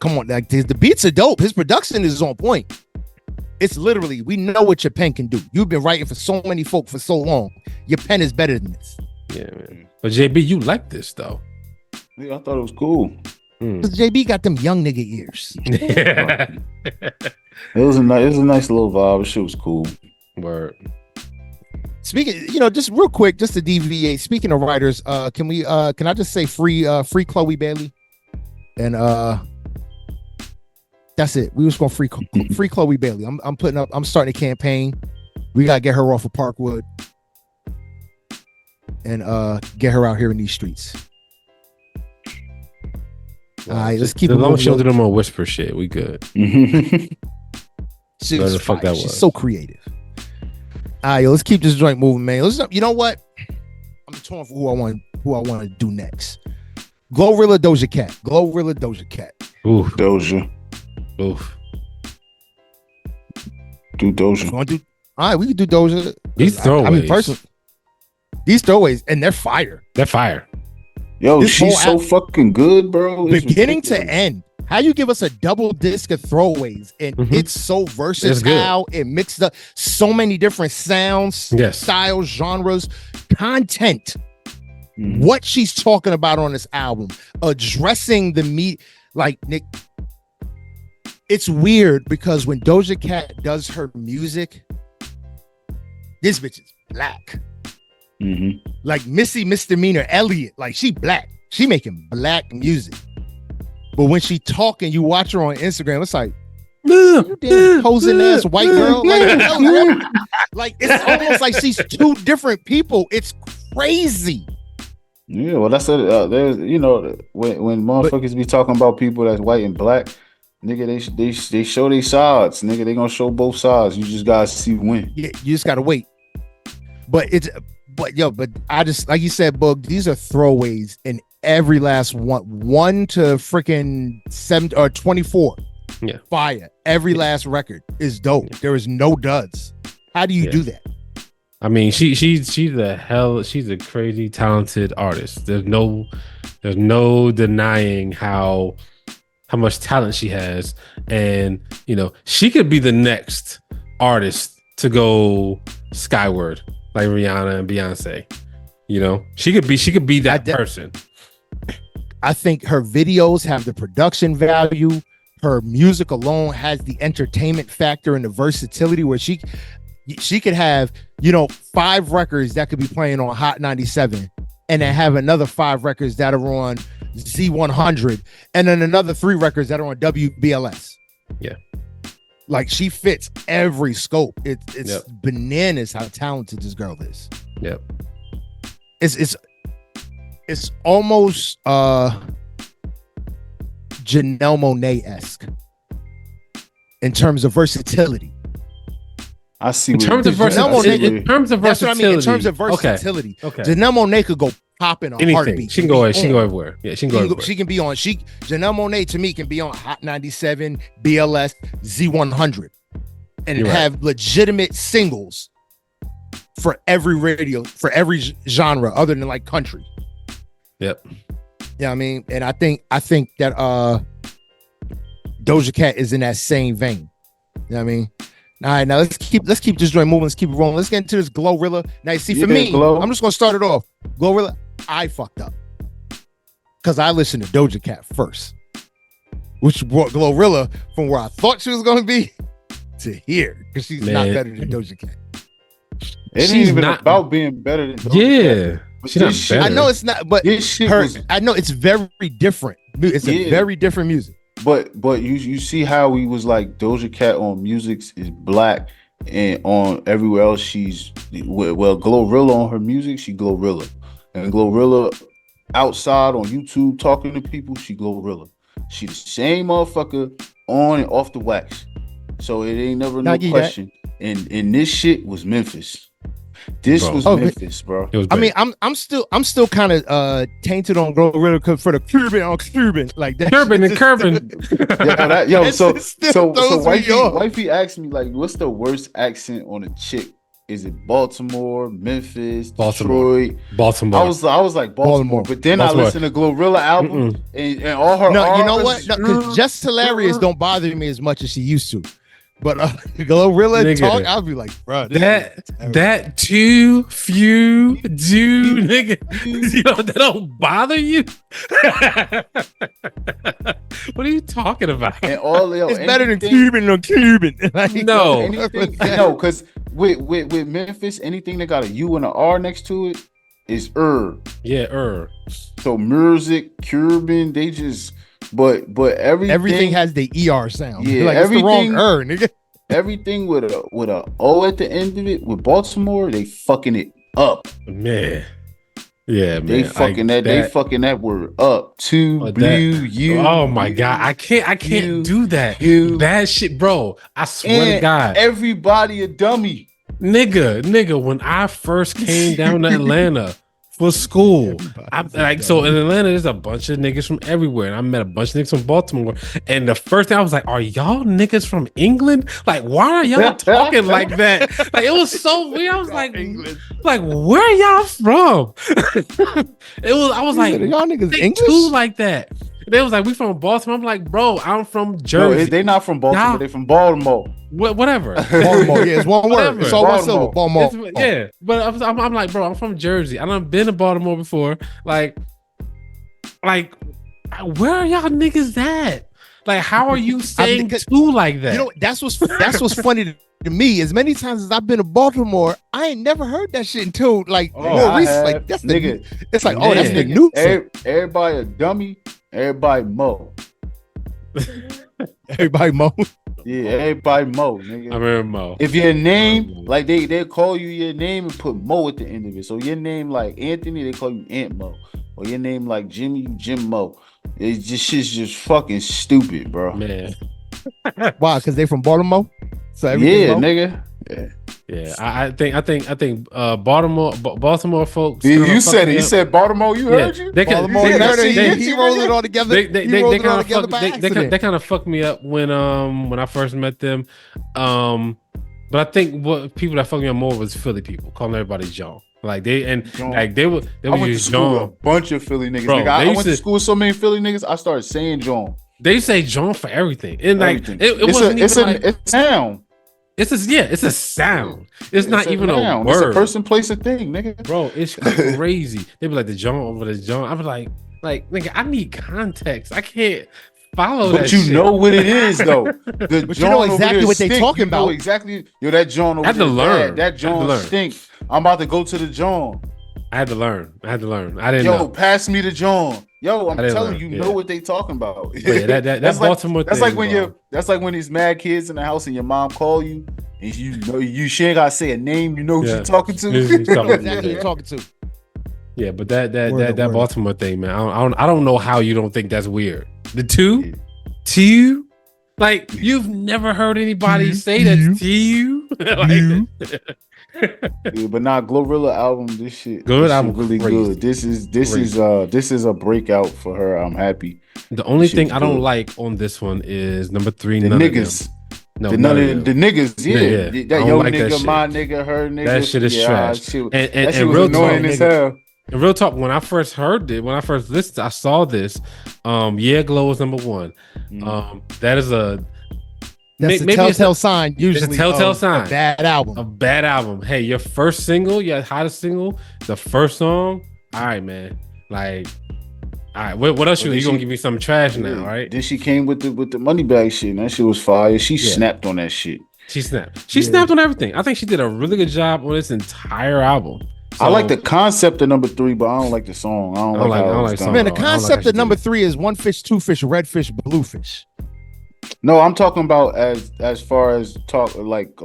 S1: come on, like the beats are dope. His production is on point. It's literally, we know what your pen can do. You've been writing for so many folk for so long. Your pen is better than this.
S2: Yeah, man. But JB, you like this though?
S3: Yeah, I thought it was cool.
S1: Because JB got them young nigga ears.
S3: It was a nice little vibe. The shit was cool.
S2: Word.
S1: Speaking, just real quick, just to deviate. Speaking of writers, can I just say free Chloe Bailey, and that's it. We was going free Chloe Bailey. I'm starting a campaign. We gotta get her off of Parkwood and get her out here in these streets. All right, let's keep it moving.
S2: Don't do them on whisper shit. We good.
S1: She's so creative. All right, let's keep this joint moving, man. You know what? I'm torn for who I want to do next. Glorilla Doja Cat.
S2: Oof.
S3: Doja.
S2: Oof.
S3: Do Doja.
S1: All right, we can do Doja.
S2: These throwaways.
S1: I mean, personally, these throwaways, and they're fire.
S2: They're fire.
S3: Yo, she's so fucking good, bro.
S1: It's beginning to end. How you give us a double disc of throwaways, and it's so versatile. It mixed up so many different sounds, styles, genres, content. What she's talking about on this album, addressing the meat, like Nick. It's weird because when Doja Cat does her music, this bitch is black. Like Missy Misdemeanor Elliott, like she black. She making black music. But when she talking, you watch her on Instagram, it's like, you damn posing ass white girl. Like it's almost like she's two different people. It's crazy.
S3: Yeah, well, that's it. There's, when motherfuckers be talking about people that's white and black, nigga, they show their sides. Nigga, they gonna show both sides. You just gotta see when. Yeah,
S1: you just gotta wait. But I just, like you said, Boog, these are throwaways in every last one to freaking 7 or 24.
S2: Yeah,
S1: fire. Every last record is dope. There is no duds. How do you do that?
S2: I mean, she's a crazy talented artist. There's no denying how much talent she has, and she could be the next artist to go skyward like Rihanna and Beyonce. She could be that person.
S1: I think her videos have the production value. Her music alone has the entertainment factor and the versatility where she could have 5 records that could be playing on Hot 97, and then have another 5 records that are on Z100, and then another 3 records that are on WBLS.
S2: Yeah.
S1: Like, she fits every scope. It's bananas how talented this girl is.
S2: Yep.
S1: It's almost Janelle Monáe-esque in terms of versatility.
S3: I see.
S2: In terms of versatility.
S1: That's what I mean. In terms of versatility,
S2: okay.
S1: Janelle Monáe could go pop in a heartbeat.
S2: She can go everywhere. Yeah, she can go everywhere.
S1: She can be on. Janelle Monáe to me can be on Hot 97, BLS, Z100, and have legitimate singles for every radio, for every genre other than like country.
S2: Yep.
S1: Yeah, I mean, and I think that Doja Cat is in that same vein. You know what I mean? All right, now let's keep this joint moving. Let's keep it rolling. Let's get into this Glorilla. Now, see, for me, I'm just gonna start it off. Glorilla, I fucked up because I listened to Doja Cat first, which brought Glorilla from where I thought she was gonna be to here, because she's not better than Doja Cat.
S3: It ain't even about being better than Doja Cat.
S2: She's not better.
S1: I know it's not, but I know it's very different. It's a very different music.
S3: But you see how he was like, Doja Cat on music is black, and on everywhere else she's Glorilla on her music, she Glorilla, and Glorilla outside on YouTube talking to people, she Glorilla. She the same motherfucker on and off the wax. So it ain't never no question. And this shit was Memphis. This was Memphis, bro.
S1: I mean, I'm still kind of tainted on Glorilla for the Cuban like that.
S2: Curbin.
S3: So wifey asked me like, what's the worst accent on a chick? Is it Baltimore, Memphis, Detroit?
S2: Baltimore.
S3: I was like Baltimore. But then I listened to Glorilla album and all her.
S1: No, you know what? No, because Just Hilarious don't bother me as much as she used to. But Glorilla talk, I'll be like, bro,
S2: that too few do, nigga. That don't bother you. What are you talking about?
S3: And
S1: it's better than Cuban on Cuban.
S2: Like,
S3: no, because with Memphis, anything that got a U and an R next to it is
S2: Yeah,
S3: So music, Cuban, they just. But everything
S1: has the ER sound.
S3: Yeah,
S1: like
S3: everything,
S1: it's the wrong nigga.
S3: Everything with a O at the end of it with Baltimore, they fucking it up.
S2: Man. Yeah, man.
S3: They fucking that word up. You.
S2: Oh my God. I can't do that. That shit, bro. I swear to God.
S3: Everybody a dummy.
S2: Nigga, when I first came down to Atlanta for school, so in Atlanta, there's a bunch of niggas from everywhere, and I met a bunch of niggas from Baltimore. And the first thing I was like, "Are y'all niggas from England? Like, why are y'all talking like that?" Like, it was so weird. I was like, where y'all from? I was like,
S1: y'all niggas English
S2: too like that. They was like, we from Baltimore. I'm like, bro, I'm from Jersey.
S3: No, they not from Baltimore. They from Baltimore.
S2: Whatever.
S1: Baltimore, yeah, it's one word. It's all one syllable. Baltimore.
S2: Yeah, but I'm like, bro, I'm from Jersey. I done been to Baltimore before. Like, where are y'all niggas at? Like, how are you saying two like that?
S1: You know, that's what's funny to me. As many times as I've been to Baltimore, I ain't never heard that shit until like more recent. Like, that's the nigga. It's like, that's the new.
S3: Everybody a dummy. Everybody Mo.
S1: Everybody Mo.
S3: Yeah, everybody Mo, nigga.
S2: I remember Mo.
S3: If your name, like they call you your name and put Mo at the end of it. So your name like Anthony, they call you Ant Mo. Or your name like Jimmy, you Jim Mo. It's just shit's just fucking stupid, bro.
S2: Man.
S1: Why? Because they from Baltimore? So everything
S3: nigga.
S2: Yeah. I think Baltimore folks.
S3: You said it. You said Baltimore. You heard you.
S1: He rolled it all together.
S2: They kind of fucked me up when I first met them. But I think what people that fucked me up more was Philly people calling everybody John. Like they were use John.
S3: A bunch of Philly niggas. Bro, I went to school with so many Philly niggas. I started saying John.
S2: They say John for everything. And like
S3: it's a sound.
S2: It's a sound. It's not even a word.
S3: It's a person, place, a thing, nigga.
S2: Bro, it's crazy. They be like the John over the John. I be like, nigga, I need context. I can't follow
S3: but
S2: that
S3: you
S2: shit.
S3: know what it is though.
S1: But you know exactly what they talking about.
S3: Exactly. Yo, that John over
S2: I had to learn.
S3: That John stink. I'm about to go to the John.
S2: I had to learn. I didn't
S3: know.
S2: know.
S3: Pass me the John. Yo, I'm telling you, know what they talking about.
S2: Yeah, that's Baltimore
S3: like,
S2: thing.
S3: That's like when there's mad kids in the house and your mom call you and you know she ain't gotta say a name. You know who she's talking to.
S1: Exactly you're talking to.
S2: Yeah, but that Baltimore thing, man. I don't know how you don't think that's weird. The two, like you've never heard anybody say that to you.
S3: Yeah, but not Glorilla album. This shit really good. This is a breakout for her. I'm happy.
S2: The only thing I don't like on this one is number 3.
S3: The niggas. No, the niggas. Yeah. That yo like nigga, my nigga, her nigga.
S2: That shit is trash.
S3: That shit was annoying as hell.
S2: And real talk, when I first heard it, when I first listened, I saw this. Yeah, Glow is number 1. That is
S1: that's a telltale sign. Usually,
S2: it's a telltale sign.
S1: A bad album.
S2: A bad album. Hey, your first single, your hottest single, the first song. All right, man. Like, all right. What else? You gonna give me some trash now, right?
S3: Then she came with the money bag shit. And that shit was fire. She snapped on that shit.
S2: She snapped. She snapped on everything. I think she did a really good job on this entire album.
S3: So, I like the concept of number 3, but I don't like the song. I don't like the song.
S1: Man, the concept of number 3 is 1 fish, 2 fish, red fish, blue fish.
S3: No, I'm talking about as far as talk like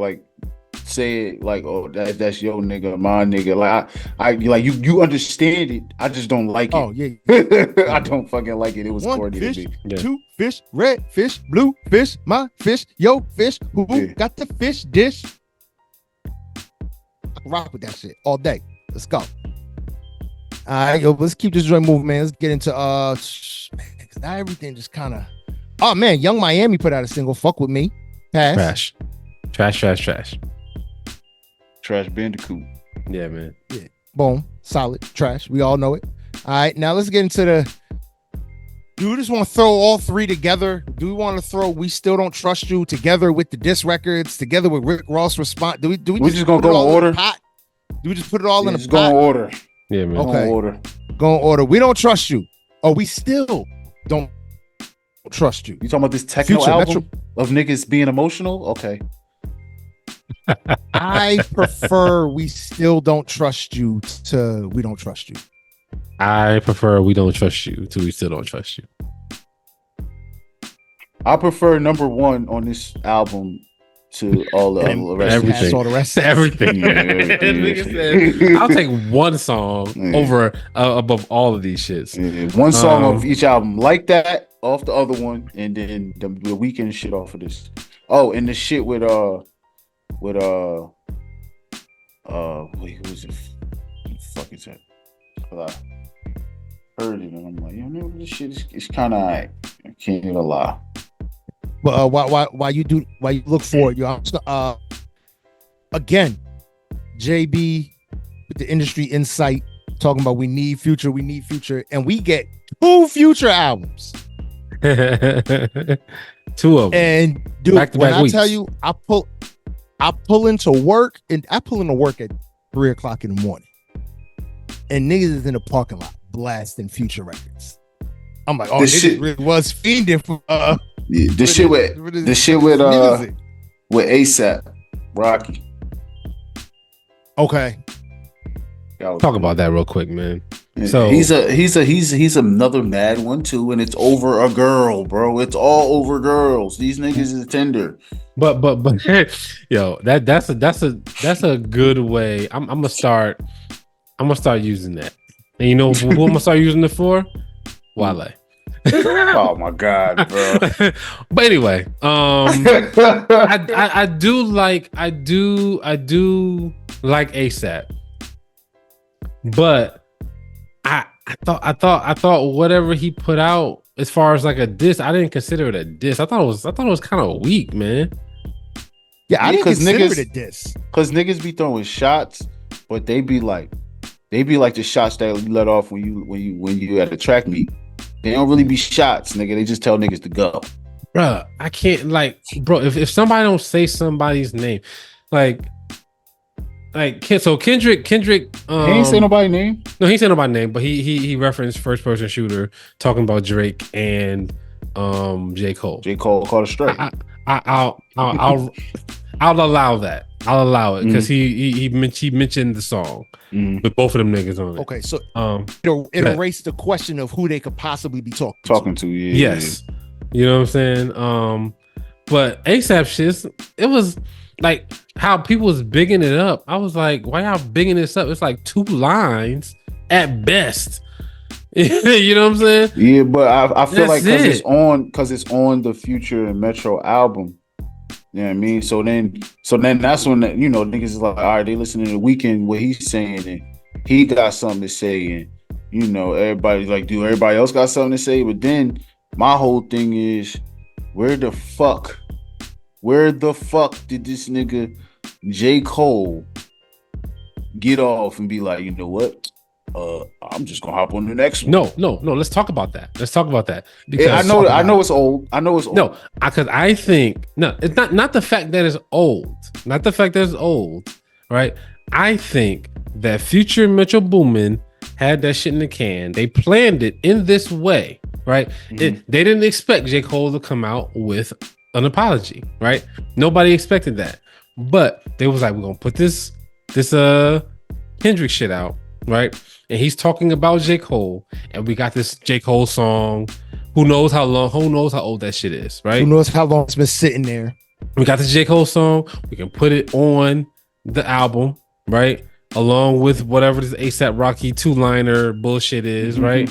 S3: say it like, oh, that's your nigga, my nigga. Like I like you understand it. I just don't like it.
S1: Oh yeah.
S3: I don't fucking like it. It was
S1: 1 fish, 2 fish, red fish, blue fish, my fish, yo fish. Who got the fish dish? I can rock with that shit all day. Let's go. All right, yo, let's keep this joint moving, man. Let's get into man, now everything just kind of. Oh man, Young Miami put out a single. Fuck with me. Pass.
S2: Trash.
S3: Trash Bandicoot.
S2: Yeah, man.
S1: Yeah. Boom. Solid. Trash. We all know it. All right. Now let's get into the. Do we just want to throw all 3 together? Do we want to throw We Still Don't Trust You together with the diss records, together with Rick Ross response? Do we
S3: just gonna go in order?
S1: Do we just put it all in a pot?
S3: Just go in order.
S2: Yeah, man.
S1: Okay.
S3: Go in
S1: order. We don't trust you. Oh, we still don't trust you.
S3: You talking about this techno album of niggas being emotional? Okay.
S1: I prefer We Still Don't Trust You to We Don't Trust You.
S2: I prefer We Don't Trust You to We Still Don't Trust You.
S3: I prefer number 1 on this album to all the rest.
S2: Everything.
S1: All the rest.
S2: Everything. I'll take 1 song over above all of these shits.
S3: 1 song of each album like that off the other one, and then the weekend shit off of this. Oh, and the shit with wait, who was it? What the fuck is that? I heard it and I'm like, this shit is kind of. I can't even lie.
S1: But why you look for it? Again, JB with the industry insight talking about we need Future, and we get 2 Future albums.
S2: 2 of them.
S1: And dude, when I tell you, I pull into work at 3:00 in the morning, and niggas is in the parking lot blasting Future records. I'm like, oh, this shit really was fiending for
S3: the shit with ASAP Rocky.
S2: Okay. Talk about that real quick, man. So
S3: he's another mad one too, and it's over a girl, bro. It's all over girls. These niggas is tender.
S2: But yo, that's a good way. I'm gonna start using that. And you know who I'm gonna start using it for? Wale.
S3: Oh my god, bro.
S2: But anyway, I do like ASAP, but I thought whatever he put out as far as like a diss, I didn't consider it a diss. I thought it was kind of weak, man.
S1: Yeah, I didn't consider it a diss
S3: because niggas be throwing shots, but they be like the shots that you let off when you at a track meet. They don't really be shots, nigga. They just tell niggas to go.
S2: Bruh, I can't if somebody don't say somebody's name, so Kendrick
S3: he ain't say nobody's name.
S2: No, he ain't say nobody's name, but he referenced first person shooter talking about Drake and J. Cole.
S3: J. Cole caught a strike.
S2: I'll allow that. I'll allow it because he mentioned the song with both of them niggas on it.
S1: Okay, so it'll erase the question of who they could possibly be talking to.
S3: Yeah.
S2: Yes, you know what I'm saying. But ASAP shit, it was like how people was bigging it up. I was like, why y'all bigging this up? It's like 2 lines at best. You know what I'm saying?
S3: Yeah, but I feel
S2: That's
S3: like
S2: it.
S3: it's on the Future and Metro album. You know what I mean? So then that's when niggas is like, all right, they listening to the Weeknd, what he's saying, and he got something to say, and everybody's like, do everybody else got something to say? But then my whole thing is, where the fuck did this nigga J. Cole get off and be like, you know what? I'm just gonna hop on the next one.
S2: No. Let's talk about that. Because
S3: I know it's old.
S2: No, because I think it's not the fact that it's old. Not the fact that it's old, right? I think that Future and Metro Boomin had that shit in the can. They planned it in this way, right? They didn't expect J. Cole to come out with an apology, right? Nobody expected that, but they was like, we're gonna put this Kendrick shit out, right? And he's talking about J. Cole, and we got this J. Cole song. Who knows how old that shit is, right?
S1: Who knows how long it's been sitting there?
S2: We got this J. Cole song. We can put it on the album, right? Along with whatever this ASAP Rocky 2-liner bullshit is, right?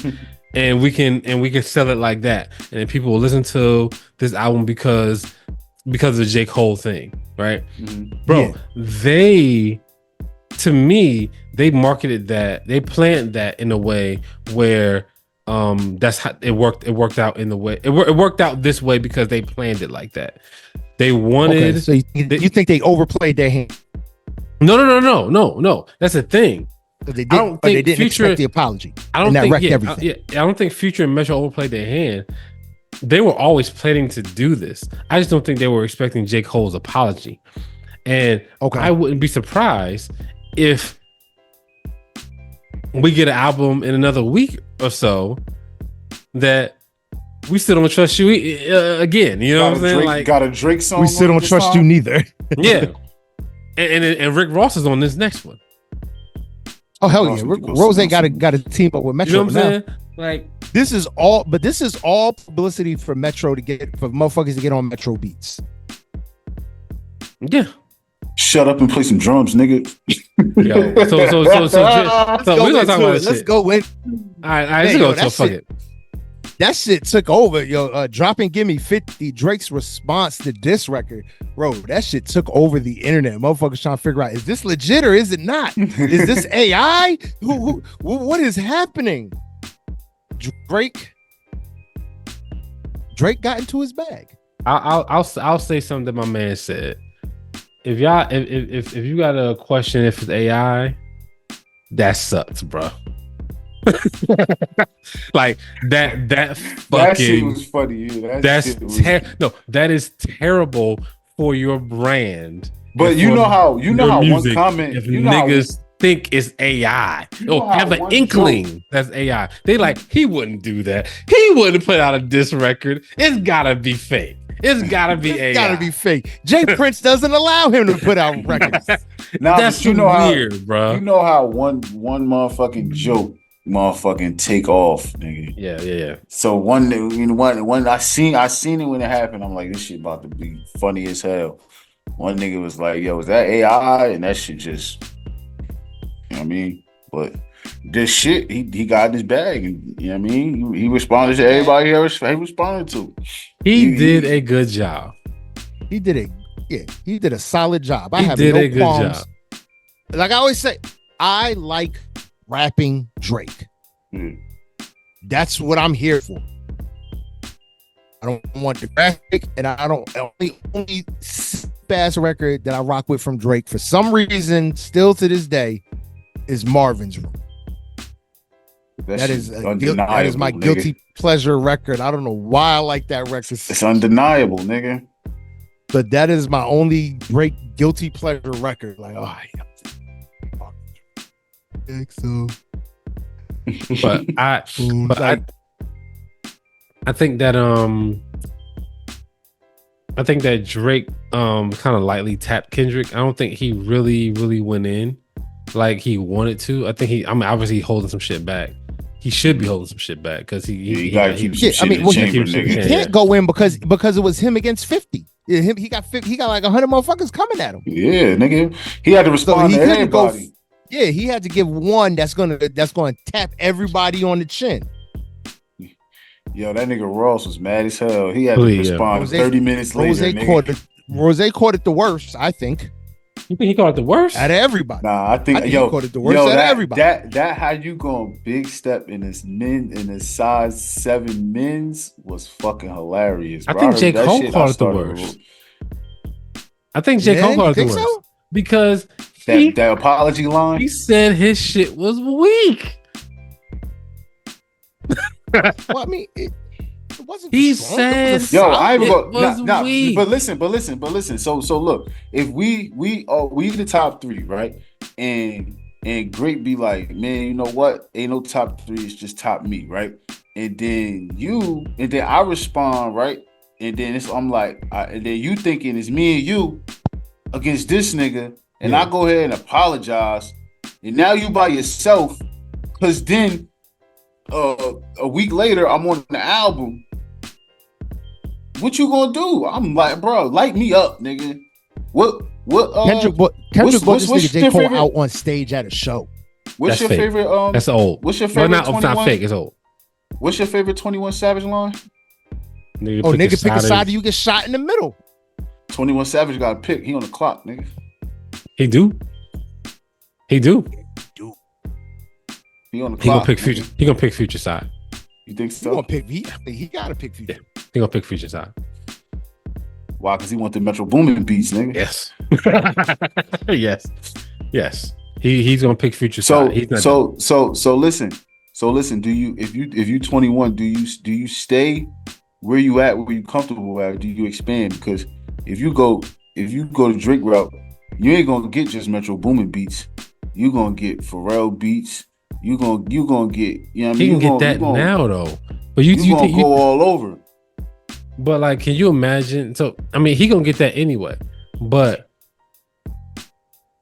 S2: and we can sell it like that. And then people will listen to this album because of the J. Cole thing, right? Bro, to me, they marketed that, they planned that in a way where that's how it worked. It worked out in the way it worked out this way because they planned it like that. They wanted.
S1: Okay, so you think they overplayed their hand?
S2: No. That's the thing.
S1: They didn't expect the apology.
S2: I don't think. I don't think Future and Metro overplayed their hand. They were always planning to do this. I just don't think they were expecting J. Cole's apology. And I wouldn't be surprised if we get an album in another week or so that we still don't trust you again. You know what I'm saying?
S3: Like, got a Drake song.
S1: We still don't trust you neither.
S2: Yeah. And Rick Ross is on this next one.
S1: Oh hell yeah! Rose got to team up with Metro.
S2: You know what I'm saying? Like
S1: this is all publicity for Metro for motherfuckers to get on Metro beats.
S2: Yeah.
S3: Shut up and play some drums, nigga.
S2: Yo, so we're gonna talk about this.
S1: Let's go in.
S2: All right, let's go. So fuck it.
S1: That shit took over, yo. Dropping Gimme 50, Drake's response to this record, bro. That shit took over the internet. Motherfuckers trying to figure out, is this legit or is it not? Is this AI? What is happening? Drake got into his bag.
S2: I'll say something that my man said. If you got a question if it's AI, that sucks, bro. Like that
S3: shit was funny. Yeah,
S2: that is terrible for your brand.
S3: But you know how one comment,
S2: if niggas think it's AI or have an inkling that's AI, they like, he wouldn't do that. He wouldn't put out a diss record. It's gotta be fake. It's gotta be AI.
S1: It's gotta be fake. Jay Prince doesn't allow him to put out records.
S2: That's weird, bro.
S3: You know how one motherfucking joke motherfucking take off, nigga.
S2: Yeah.
S3: So when I seen it when it happened, I'm like, this shit about to be funny as hell. One nigga was like, yo, is that AI? And that shit just, you know what I mean? But this shit, he got in his bag, and you know what I mean? He responded to everybody he responded to.
S2: He did a good job.
S1: He did a solid job. I have
S2: did
S1: no
S2: a good
S1: qualms.
S2: job.
S1: Like I always say, I like rapping Drake. That's what I'm here for. I don't want the graphic, and I don't only bass record that I rock with from Drake for some reason, still to this day, is Marvin's Room. That is my guilty pleasure record. I don't know why I like that record.
S3: It's undeniable, nigga.
S1: But that is my only Drake guilty pleasure record. Like, oh,
S2: but I I think that Drake kind of lightly tapped Kendrick. I don't think he really went in like he wanted to. I think obviously holding some shit back. He should be holding some shit back because he
S3: gotta keep some shit in the chamber, nigga.
S1: He can't go in because it was him against 50. He got like 100 motherfuckers coming at him.
S3: Yeah, nigga. He had to respond to everybody.
S1: He had to give one that's gonna tap everybody on the chin.
S3: Yo, that nigga Ross was mad as hell. He had to respond 30 minutes later.
S1: Rose caught it the worst, I think.
S2: You think he caught it the worst?
S1: Out of everybody.
S3: Nah, I think
S1: he caught it the worst out of everybody.
S3: That how you going big step in his size 7 men's was fucking hilarious.
S2: Bro. I think J. Cole caught it the worst. I think J. Cole caught it the worst. So? Because
S3: that apology line.
S2: He said his shit was weak.
S1: Well, I mean, it wasn't.
S2: He said,
S3: "Yo, I ain't gonna." Weak. But listen. So look, if we the top 3, right? And Great be like, man, you know what? Ain't no top 3. It's just top me, right? And then I respond, right? And then I'm like, and then you thinking it's me and you against this nigga, and I go ahead and apologize, and now you by yourself, because then. A week later, I'm on the album. What you gonna do? I'm like, bro, light me up, nigga. What? Kendrick brought this
S1: nigga J. Cole out on stage at a show.
S3: What's your favorite?
S2: That's old.
S3: What's your favorite?
S2: It's not fake. It's old.
S3: What's your favorite 21 Savage line?
S1: Nigga pick a side, you get shot in the middle.
S3: 21 Savage got a pick. He on the clock, nigga.
S2: He do.
S3: He on the clock.
S2: He gonna pick Future side.
S3: You think so?
S1: He gotta pick Future.
S2: Yeah, he gonna pick Future side.
S3: Why? Because he want the Metro Boomin beats, nigga.
S2: Yes. yes. He's gonna pick Future side.
S3: So listen. Do you if you 21? Do you stay where you at? Where you comfortable at? Or do you expand? Because if you go to Drake route, you ain't gonna get just Metro Boomin beats. You gonna get Pharrell beats. You gonna get, you know what I mean?
S2: He can get that now though. But you
S3: think go all over.
S2: But like, can you imagine? So I mean, he gonna get that anyway. But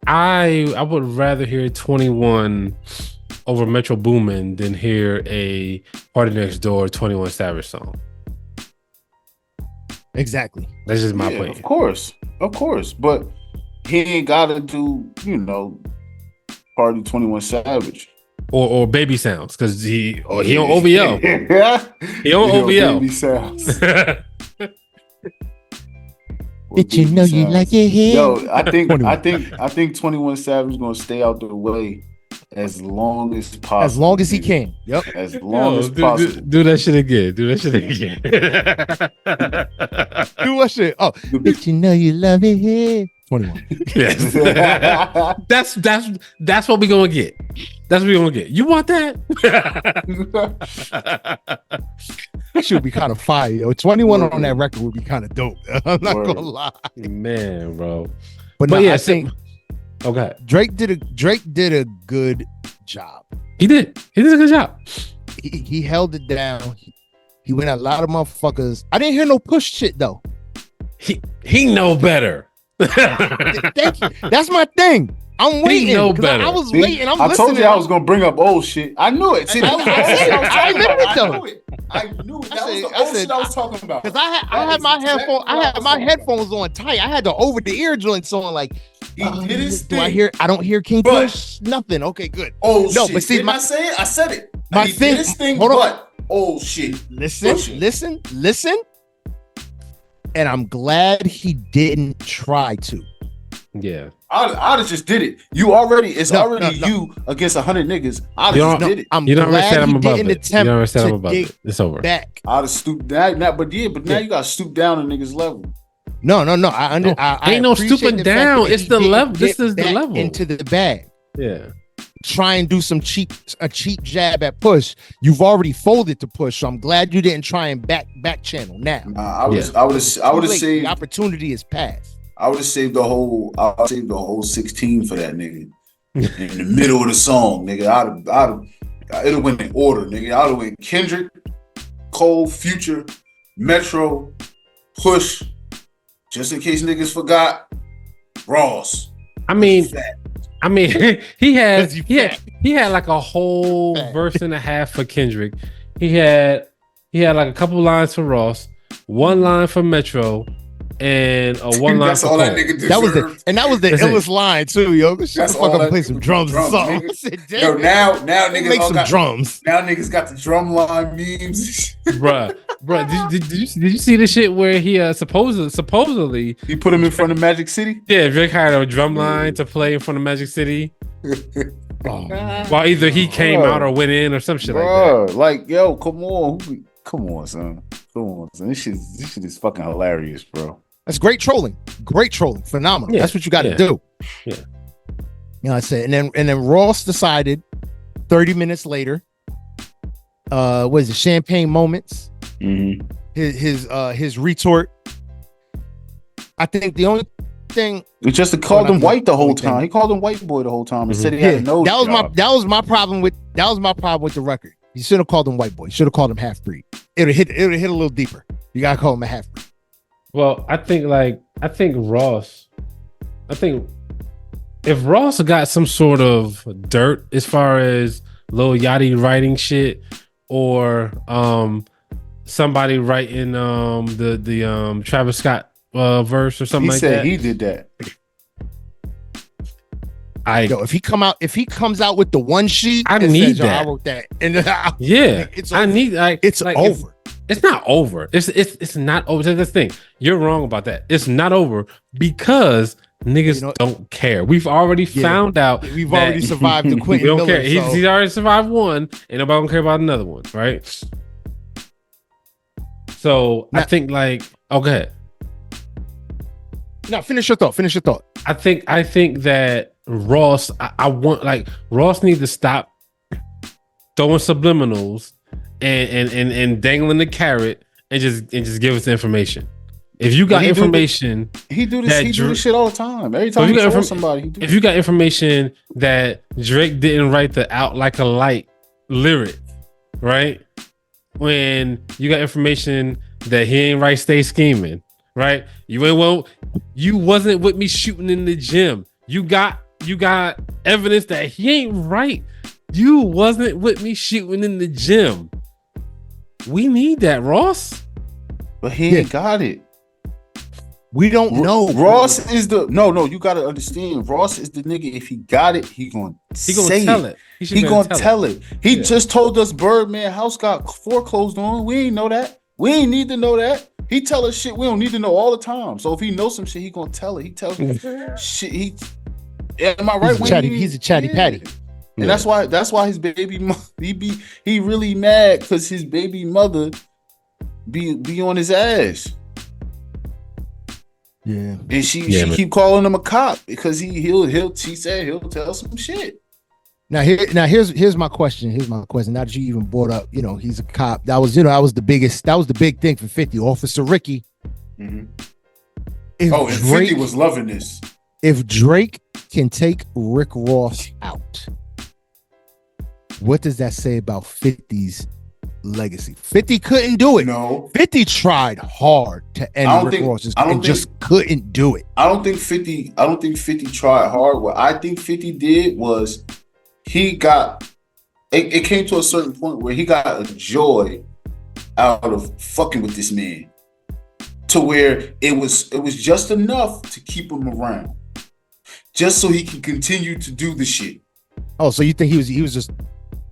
S2: I would rather hear 21 over Metro Boomin than hear a Party Next Door 21 Savage song.
S1: Exactly.
S2: That's just my point.
S3: Of course. But he ain't gotta do, Party 21 Savage.
S2: Or Baby Sounds, because he on OVO. He on OVO.
S3: Baby Sounds.
S1: Bitch, you know you like your head.
S3: Yo, I think 21 Savage is gonna stay out the way as long as possible.
S1: As long as he can. Yep.
S3: As long as possible.
S2: Do that shit again. Do
S1: what shit? Oh, bitch, you know you love it here. 21.
S2: Yes. That's what we gonna get. That's what we gonna get. You want that?
S1: That should be kind of fire, yo. 21 on that record would be kind of dope. I'm not gonna lie,
S2: man, bro.
S1: But
S2: yeah,
S1: I think
S2: okay.
S1: Drake did a good job.
S2: He did a good job.
S1: He held it down. He went at a lot of motherfuckers. I didn't hear no push shit though.
S2: He know better.
S1: Thank you. That's my thing. I'm waiting.
S2: Know better.
S1: I was waiting.
S3: I told you I was gonna bring up old shit. I knew it. See, that was
S1: I remember it though.
S3: I knew it. That was the old shit I was talking about.
S1: Because I had my headphones on tight. I had the over the ear joints on. Like,
S3: he did his thing.
S1: I don't hear King Push. Nothing. Okay, good.
S3: Oh no, shit. But see, I say it. I said it.
S1: My thing.
S3: Did his thing. Hold on. Oh shit.
S1: Listen. And I'm glad he didn't try to.
S2: Yeah.
S3: I'd have just did it. You already, you against 100 niggas. I'd have just did it.
S1: I'm glad he didn't attempt to dig
S2: it's over.
S1: Back.
S3: I'd have stooped down. But now you got to stoop down a nigga's level.
S1: No. I
S2: ain't no stooping down. It's the level. This is the level.
S1: Into the bag.
S2: Yeah.
S1: Try and do a cheap jab at Push. You've already folded to Push, so I'm glad you didn't try and back channel now.
S3: I would have saved.
S1: The opportunity is past.
S3: I would have saved the whole 16 for that nigga in the middle of the song, nigga. It'd have went in order, nigga. I'd have went Kendrick, Cole, Future, Metro, Push. Just in case niggas forgot, Ross.
S2: I mean, he had like a whole verse and a half for Kendrick. He had like a couple lines for Ross, one line for Metro, and one line
S3: That's
S2: for
S3: all
S2: Cole.
S3: that nigga deserved.
S1: That was the illest line too, yo. Shut the fuck up and play some drums or something.
S3: Yo, now niggas
S1: make
S3: all
S1: some
S3: got
S1: drums.
S3: Now niggas got the drum line memes.
S2: Bruh, did you see the shit where he supposedly
S5: he put him in front of Magic City?
S2: Yeah, Drake had a drum line to play in front of Magic City. While either he came out or went in or some shit like that.
S5: Like, yo, come on, son. This shit is fucking hilarious, bro.
S1: That's great trolling. Phenomenal.
S2: Yeah,
S1: that's what you got to do.
S2: Yeah.
S1: You know what I said? And then Ross decided 30 minutes later, what is it, Champagne Moments?
S5: Mm-hmm.
S1: His retort. I think the only thing
S5: It's just called him white the whole time. He called him white boy the whole time and said he had a nose job.
S1: That was my problem with the record. You shouldn't have called him white boy. You should have called him half breed. It would hit a little deeper. You gotta call him a half breed.
S2: Well, I think if Ross got some sort of dirt as far as Lil Yachty writing shit or somebody writing the Travis Scott verse or something like that.
S5: He said he did that.
S1: If he comes out with the one sheet,
S2: I need that.
S1: I wrote that, and
S2: it's over. It's not over. It's not over. That's the thing. You're wrong about that. It's not over because niggas don't care. We've already found out.
S1: We've already survived the Quentin
S2: We don't
S1: Miller.
S2: care. He's already survived one. Ain't nobody gonna care about another one, right? So I think go ahead.
S1: No, finish your thought.
S2: I think that Ross. I want Ross needs to stop throwing subliminals and dangling the carrot and just give us the information. If you got information,
S5: he do this shit all the time. Every time he tells somebody,
S2: if you got information that Drake didn't write the "Out Like a Light" lyric, right? When you got information that he ain't write "Stay Scheming," right? You wasn't with me shooting in the gym. You got evidence that he ain't right. You wasn't with me shooting in the gym. We need that, Ross.
S5: But he ain't got it.
S1: We don't know.
S5: Ross is the no. You gotta understand. Ross is the nigga. If he got it, he gonna
S2: tell it.
S5: He gonna tell it. He just told us Birdman house got foreclosed on. We ain't know that. We ain't need to know that. He tell us shit we don't need to know all the time. So if he knows some shit, he gonna tell it. He tells shit. Am I right?
S1: He's a chatty patty.
S5: And that's why his baby he really mad because his baby mother be on his ass.
S1: Yeah.
S5: And she keep calling him a cop because she said he'll tell some shit.
S1: Now here's my question. Now that you even brought up, he's a cop. That was the big thing for 50. Officer Ricky.
S3: Mm-hmm. And 50 was loving this.
S1: If Drake can take Rick Ross out, what does that say about 50's legacy? 50 couldn't do it.
S3: No.
S1: 50 tried hard to end Rick Ross and just couldn't do it.
S3: I don't think 50 tried hard. What I think 50 did was he got it came to a certain point where he got a joy out of fucking with this man. To where it was just enough to keep him around. Just so he can continue to do the shit.
S1: Oh, so you think he was just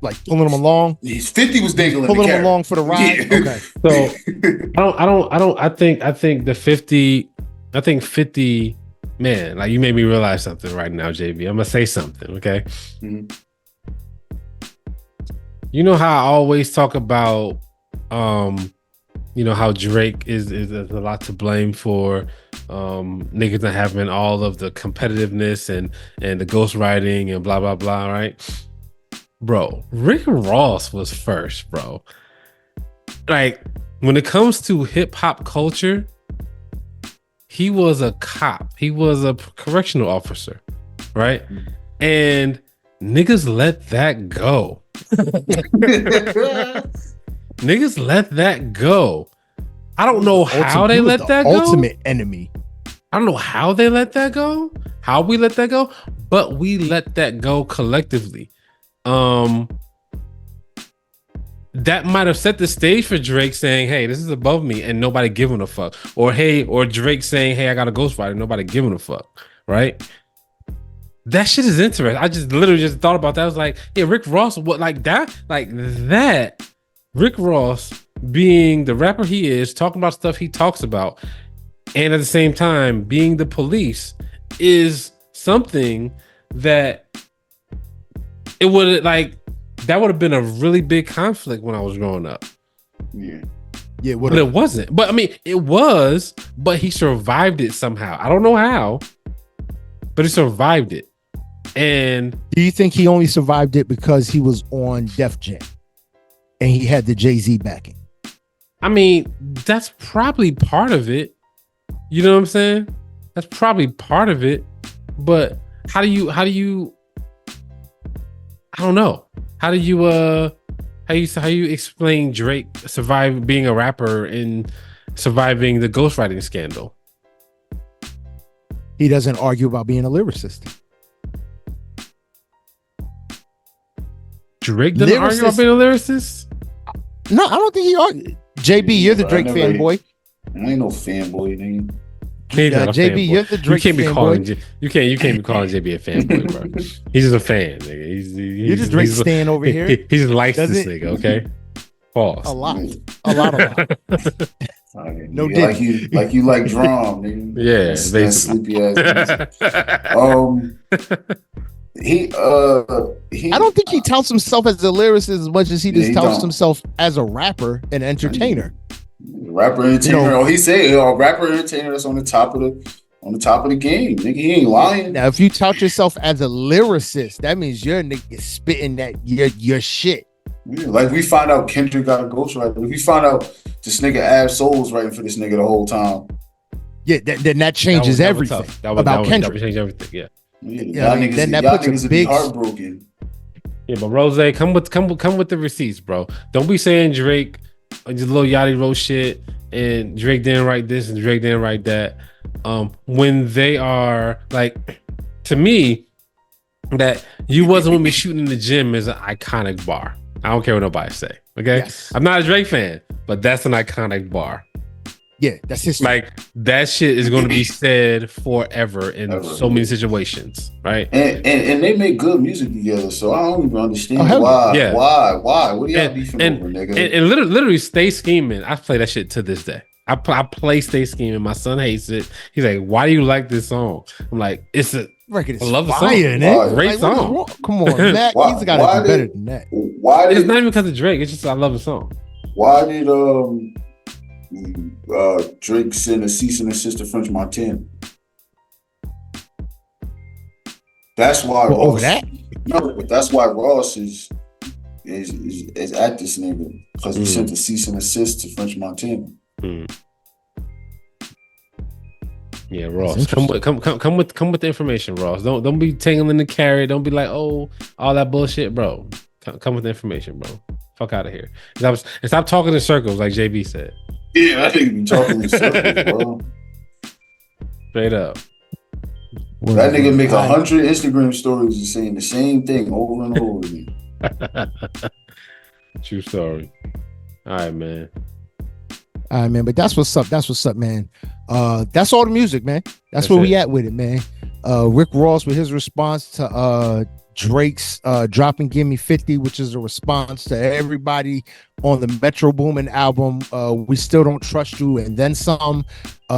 S1: like pulling him along?
S3: 50 was dangling
S1: pulling him along for the ride.
S3: Yeah.
S1: Okay.
S2: So I think 50, man, like you made me realize something right now, JB. I'm gonna say something, okay?
S3: Mm-hmm.
S2: You know how I always talk about how Drake is a lot to blame for niggas not having all of the competitiveness and the ghostwriting and blah blah blah, right? Bro, Rick Ross was first, bro. Like when it comes to hip hop culture, he was a cop. He was a correctional officer, right? And niggas let that go. Niggas let that go. I don't know how they let that go.
S1: Ultimate enemy.
S2: I don't know how they let that go. How we let that go, but we let that go collectively. That might have set the stage for Drake saying, "Hey, this is above me," and nobody giving a fuck. Or Drake saying, "Hey, I got a ghostwriter," nobody giving a fuck. Right? That shit is interesting. I just literally just thought about that. I was like, yeah, Rick Ross, what like that? Rick Ross being the rapper he is, talking about stuff he talks about, and at the same time being the police is something that it would like. That would have been a really big conflict when I was growing up.
S3: Yeah.
S2: But it wasn't. But I mean, it was, but he survived it somehow. I don't know how, but he survived it. And
S1: do you think he only survived it because he was on Def Jam and he had the Jay-Z backing?
S2: I mean, that's probably part of it. You know what I'm saying? That's probably part of it. But how do you I don't know. How do you explain Drake surviving being a rapper and surviving the ghostwriting scandal?
S1: He doesn't argue about being a lyricist.
S2: Drake doesn't argue about being a lyricist?
S1: No, I don't think he argued. JB, you're the Drake fanboy.
S3: I ain't no fanboy, nigga.
S1: JB, you're the Drake fanboy.
S2: You can't be calling JB a fanboy, bro. He's just a fan, nigga.
S1: You're the Drake stan over here.
S2: He just likes this nigga, okay? Pause.
S1: A lot.
S3: No, like you like drum, nigga.
S2: Yeah,
S3: that sleepy ass. He
S1: I don't think he touts himself as a lyricist as much as he just touts himself as a rapper and entertainer.
S3: Rapper entertainer. He said rapper entertainer that's on the top of the game. Nigga, he ain't lying.
S1: Now, if you tout yourself as a lyricist, that means your nigga spitting that your shit.
S3: Yeah, like we find out Kendrick got a ghostwriter. If we find out this nigga Ab Soul's writing for this nigga the whole time.
S1: Yeah, then that changes everything about Kendrick.
S2: That would change everything, yeah.
S1: Then that puts a big
S3: heartbroken.
S2: Yeah, but Rose, come with the receipts, bro. Don't be saying Drake just Lil Yachty wrote shit and Drake didn't write this and Drake didn't write that. When they are like, to me, that you wasn't with me shooting in the gym is an iconic bar. I don't care what nobody say. Okay, yes. I'm not a Drake fan, but that's an iconic bar.
S1: Yeah, that's his.
S2: Like that shit is going to be said forever in so many situations, right?
S3: And they make good music together, so I don't even understand why. Yeah. Why? What do y'all beefing over, nigga?
S2: And literally, Stay Scheming. I play that shit to this day. I play Stay Scheming. My son hates it. He's like, "Why do you like this song?" I'm like, "It's a
S1: record.
S2: I love the
S1: song.
S2: Great song.
S1: Come on, Matt. He's got to do better than that.
S2: It's not even because of Drake. It's just I love the song.
S3: Why did Drake sent a cease and desist to French Montana? That's why Ross. No, but that's why Ross is at this nigga because he sent a cease and desist to French Montana.
S2: Yeah, Ross, come with the information, Ross. Don't be tangling the carrot. Don't be like, oh, all that bullshit, bro. Come with the information, bro. Fuck out of here. And stop talking in circles, like JB said.
S3: Yeah, I think be talking in circles, bro.
S2: Straight up.
S3: That nigga make 100 Instagram stories and saying the same thing over and over again.
S2: True story. All right, man.
S1: But that's what's up. Man. That's all the music, man. That's where we at with it, man. Rick Ross with his response to Drake's dropping Gimme 50, which is a response to everybody on the Metro Boomin album, We Still Don't Trust You, and then some.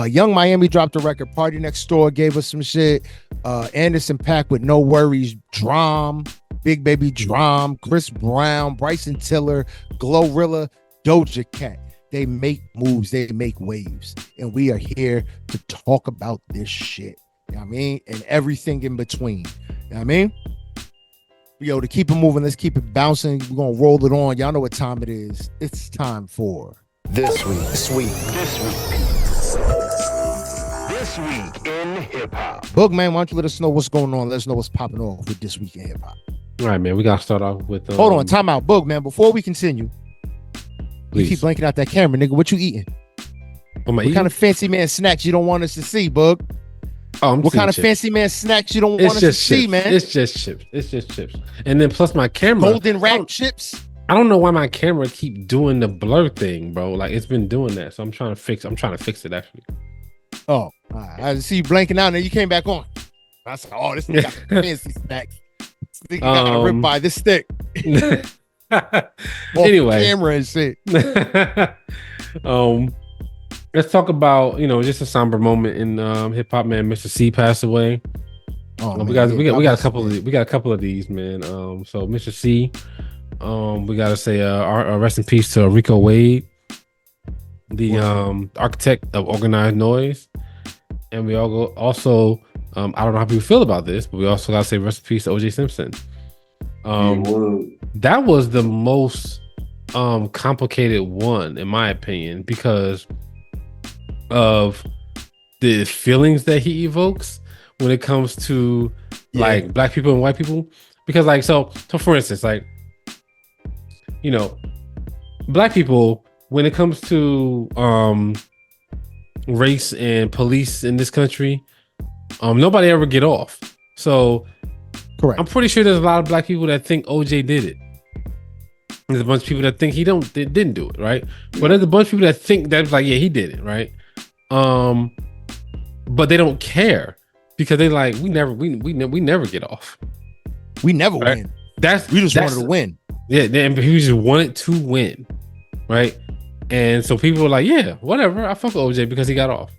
S1: Young Miami dropped a record. Party Next Door gave us some shit. Anderson .Paak with No Worries, Drum, Big Baby Drum, Chris Brown, Bryson Tiller, Glorilla, Doja Cat. They make moves, they make waves, and we are here to talk about this shit. You know what I mean? And everything in between. You know what I mean? Yo, to keep it moving, let's keep it bouncing. We're gonna roll it on. Y'all know what time it is. It's time for This Week in Hip Hop. Boog, man, why don't you let us know what's going on? Let us know what's popping off with This Week in Hip Hop.
S2: All right, man. We gotta start off with.
S1: Hold on, time out, Boog, man. Before we continue, You keep blanking out that camera, nigga. What you eating? What kind of fancy man snacks you don't want us to see, bug? What kind of fancy man snacks you don't want us to see, man?
S2: It's just chips. And then plus my camera.
S1: Golden wrap chips.
S2: I don't know why my camera keep doing the blur thing, bro. Like it's been doing that. So I'm trying to fix it actually.
S1: Oh, I see you blanking out and then you came back on. I said, oh, this nigga got fancy snacks. This nigga got ripped by this stick.
S2: Anyway.
S1: Camera and shit.
S2: Let's talk about, just a somber moment in hip hop, man. Mr. C passed away. We got a couple of these, man. So Mr. C, we gotta say our rest in peace to Rico Wade, the architect of organized noise. And we also I don't know how people feel about this, but we also gotta say rest in peace to OJ Simpson. That was the most complicated one, in my opinion, because of the feelings that he evokes when it comes to like black people and white people. Because like so for instance, like black people, when it comes to race and police in this country, nobody ever get off. So
S1: correct.
S2: I'm pretty sure there's a lot of black people that think OJ did it. There's a bunch of people that think he didn't do it, right? But there's a bunch of people that think that's like, yeah, he did it, right? But they don't care because they like we never get off.
S1: We never win. We just wanted to win.
S2: Yeah, and he just wanted to win, right? And so people were like, yeah, whatever. I fuck with OJ because he got off.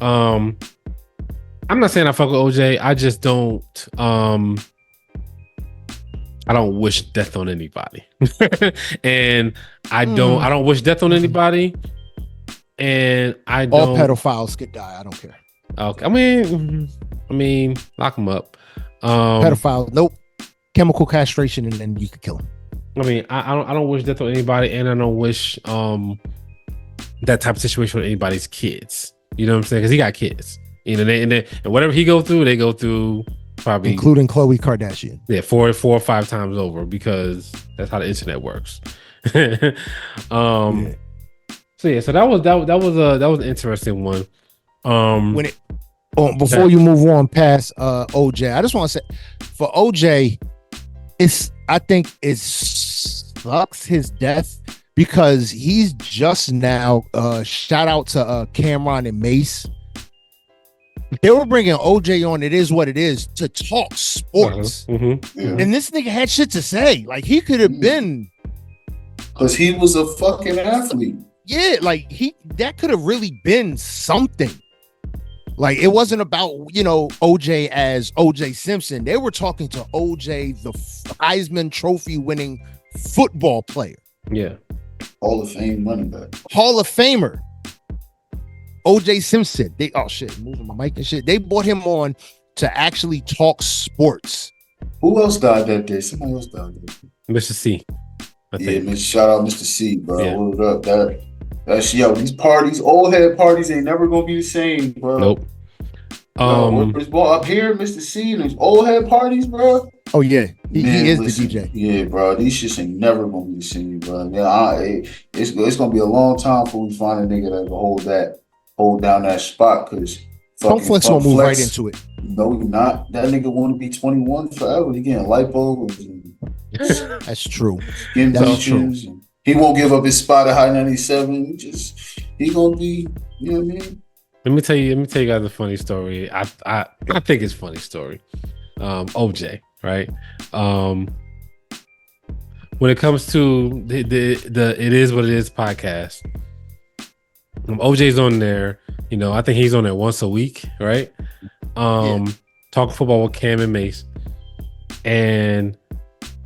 S2: I'm not saying I fuck with OJ. I just don't. I don't wish death on anybody, and I don't wish death on anybody. And
S1: all pedophiles could die. I don't care.
S2: Okay, I mean, lock them up.
S1: Pedophile, nope. Chemical castration, and then you could kill him.
S2: I mean, I don't wish death on anybody, and I don't wish that type of situation with anybody's kids. You know what I'm saying? Because he got kids. And whatever he go through, they go through probably, including
S1: Khloe Kardashian.
S2: Yeah, four or five times over because that's how the internet works. So that was an interesting one.
S1: Before you move on past OJ, I just want to say for OJ, I think it sucks his death because he's just now shout out to Cameron and Mace. They were bringing OJ on It Is What It Is to talk sports. And this nigga had shit to say. Like he could have been,
S3: because he was a fucking athlete.
S1: Yeah, like that could have really been something. Like it wasn't about, OJ as OJ Simpson. They were talking to OJ, the Heisman Trophy winning football player.
S2: Yeah.
S3: Hall of Fame running back.
S1: Hall of Famer. OJ Simpson. Moving my mic and shit. They brought him on to actually talk sports.
S3: Who else died that day? Somebody else died that day.
S2: Mr. C.
S3: Shout out Mr. C, bro.
S2: Yeah.
S3: What up? That's these parties, old head parties ain't never gonna be the same, bro.
S2: Nope.
S3: Up here, Mr. C, and these old head parties, bro.
S1: Oh yeah, he is the DJ.
S3: Yeah, bro. These shits ain't never gonna be the same, bro. Yeah, it's gonna be a long time before we find a nigga that can hold down that spot. Cause
S1: Funk Flex gonna move right into it.
S3: No, not that nigga want to be 21 forever. He getting lipo.
S1: That's true.
S3: That's true. He won't give up his spot at High 97. He gonna be, you know what I mean?
S2: Let me tell you guys a funny story. I think it's a funny story. OJ, right? When it comes to the It Is What It Is podcast, OJ's on there. I think he's on there once a week, right? Talking football with Cam and Mace, and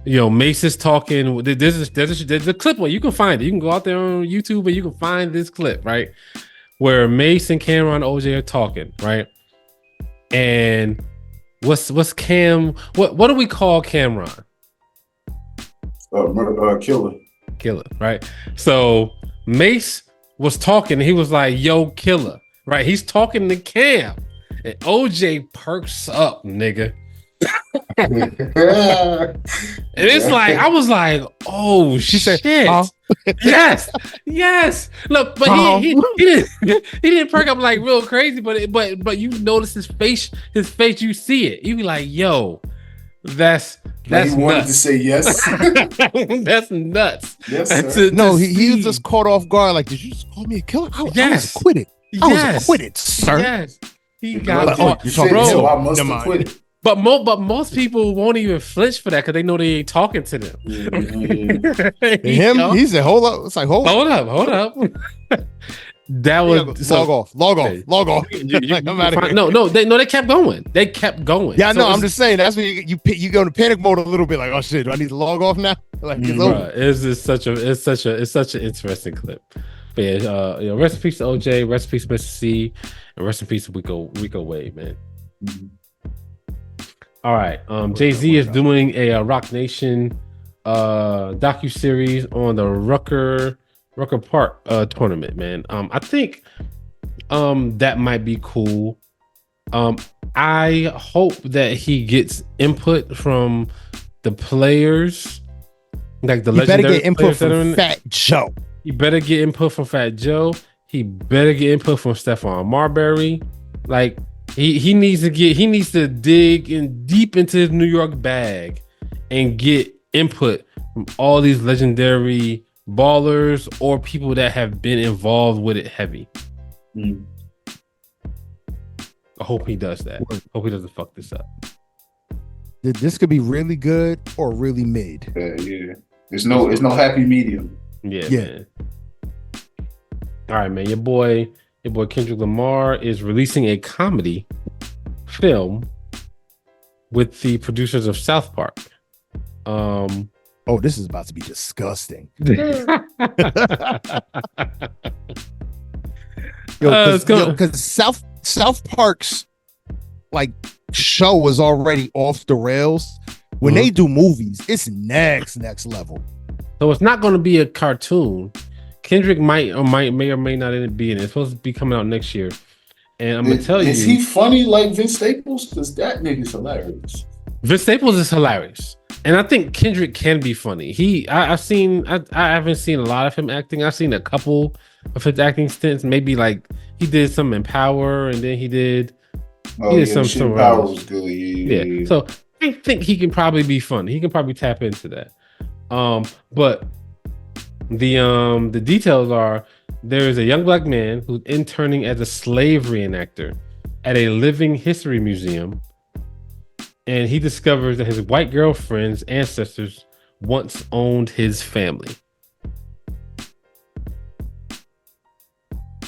S2: Mace is talking. There's a clip where you can find it. You can go out there on YouTube and you can find this clip, right? Where Mace and Cameron and OJ are talking, right? And what's Cam? What do we call Cameron? Killer, right? So Mace was talking. And he was like, "Yo, killer," right? He's talking to Cam, and OJ perks up, nigga. And it's like, I was like, oh, shit. Yes. Look, but he didn't perk up like real crazy, but you notice his face, you see it. You be like, yo, that's
S3: he wanted
S2: nuts.
S3: to say yes.
S2: That's nuts.
S3: Yes,
S1: he was just caught off guard. Like, did you just call me a killer? I was acquitted. I was acquitted, sir.
S2: Yes. He got
S3: so I must have quit.
S2: But most people won't even flinch for that because they know they ain't talking to them.
S1: He said, "Hold up!" It's like, hold
S2: up. That was
S1: log off. No,
S2: they kept going.
S1: Yeah, I know. I'm just saying that's when you go into panic mode a little bit. Like, oh shit, do I need to log off now? Like, it's over.
S2: It's such an interesting clip. But yeah, rest in peace to OJ, rest in peace to Mr. C, and rest in peace to Rico Wade, man. Mm-hmm. All right, Jay-Z is doing a Rock Nation docu-series on the Rucker Park tournament, man. I think that might be cool. I hope that he gets input from the players, like the legendary.
S1: Better get input from Fat Joe.
S2: He better get input from Fat Joe. He better get input from Stephon Marbury. Like he needs to dig in deep into his New York bag and get input from all these legendary ballers or people that have been involved with it heavy. I hope he does that. Hope he doesn't fuck this up.
S1: This could be really good or really mid.
S3: Yeah. There's no happy medium.
S2: Yeah. Man. All right, man. Your boy Kendrick Lamar is releasing a comedy film with the producers of South Park.
S1: This is about to be disgusting. Because South Park's like show was already off the rails. When they do movies, it's next level.
S2: So it's not going to be a cartoon. Kendrick may or may not be in it. It's supposed to be coming out next year. And I'm gonna tell you,
S3: is he funny like Vince Staples? Because that nigga's hilarious.
S2: Vince Staples is hilarious, and I think Kendrick can be funny. I haven't seen a lot of him acting. I've seen a couple of his acting stints. Maybe like he did some in Power, and then he did some
S3: Power was good. Yeah.
S2: So I think he can probably be funny. He can probably tap into that. But the details are there is a young black man who's interning as a slave reenactor at a living history museum, and he discovers that his white girlfriend's ancestors once owned his family.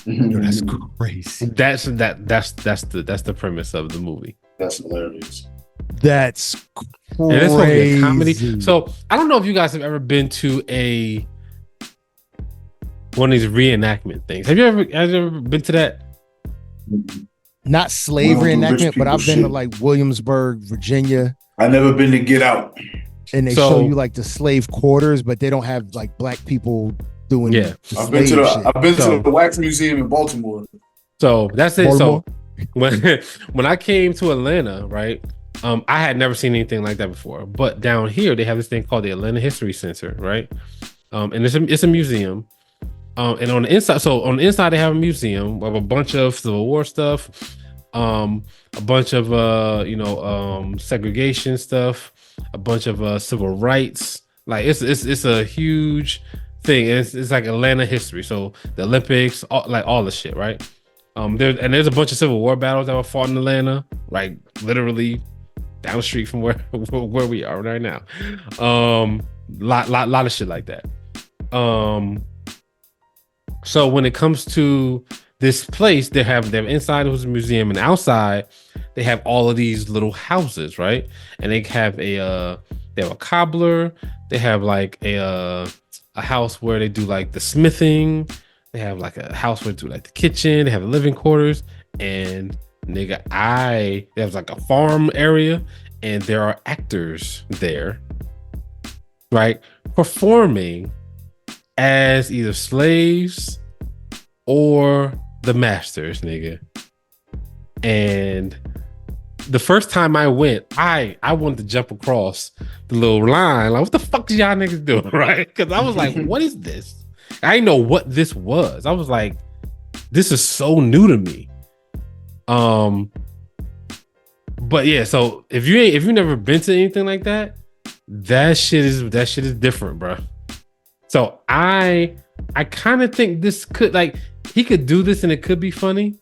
S1: That's crazy.
S2: That's the premise of the movie.
S3: That's hilarious.
S1: That's crazy.
S2: And it's gonna be a comedy. So I don't know if you guys have ever been to one of these reenactment things. Have you ever been to that?
S1: Not slave reenactment, but I've been to like Williamsburg, Virginia.
S3: I never been to Get Out.
S1: And they show you like the slave quarters, but they don't have like black people doing.
S3: Yeah, I've been to the Wax Museum in Baltimore.
S2: So that's it.
S1: Baltimore?
S2: So when I came to Atlanta, right? I had never seen anything like that before. But down here, they have this thing called the Atlanta History Center, right? And it's a museum. And on the inside, they have a museum of a bunch of Civil War stuff, a bunch of segregation stuff, a bunch of civil rights. Like it's a huge thing. And it's like Atlanta history. So the Olympics, all the shit, right? There's a bunch of Civil War battles that were fought in Atlanta, like literally down the street from where we are right now. Lot of shit like that. So when it comes to this place, they have inside it was a museum, and outside they have all of these little houses, right? And they have a cobbler. They have like a house where they do like the smithing. They have like a house where they do like the kitchen. They have the living quarters, and there's like a farm area, and there are actors there, right, performing as either slaves or the masters, nigga. And the first time I went, I wanted to jump across the little line. Like, what the fuck is y'all niggas doing, right? Because I was like, what is this? I didn't know what this was. I was like, this is so new to me. But yeah, so if you've never been to anything like that, that shit is different, bro. So I kind of think this could, like, he could do this and it could be funny,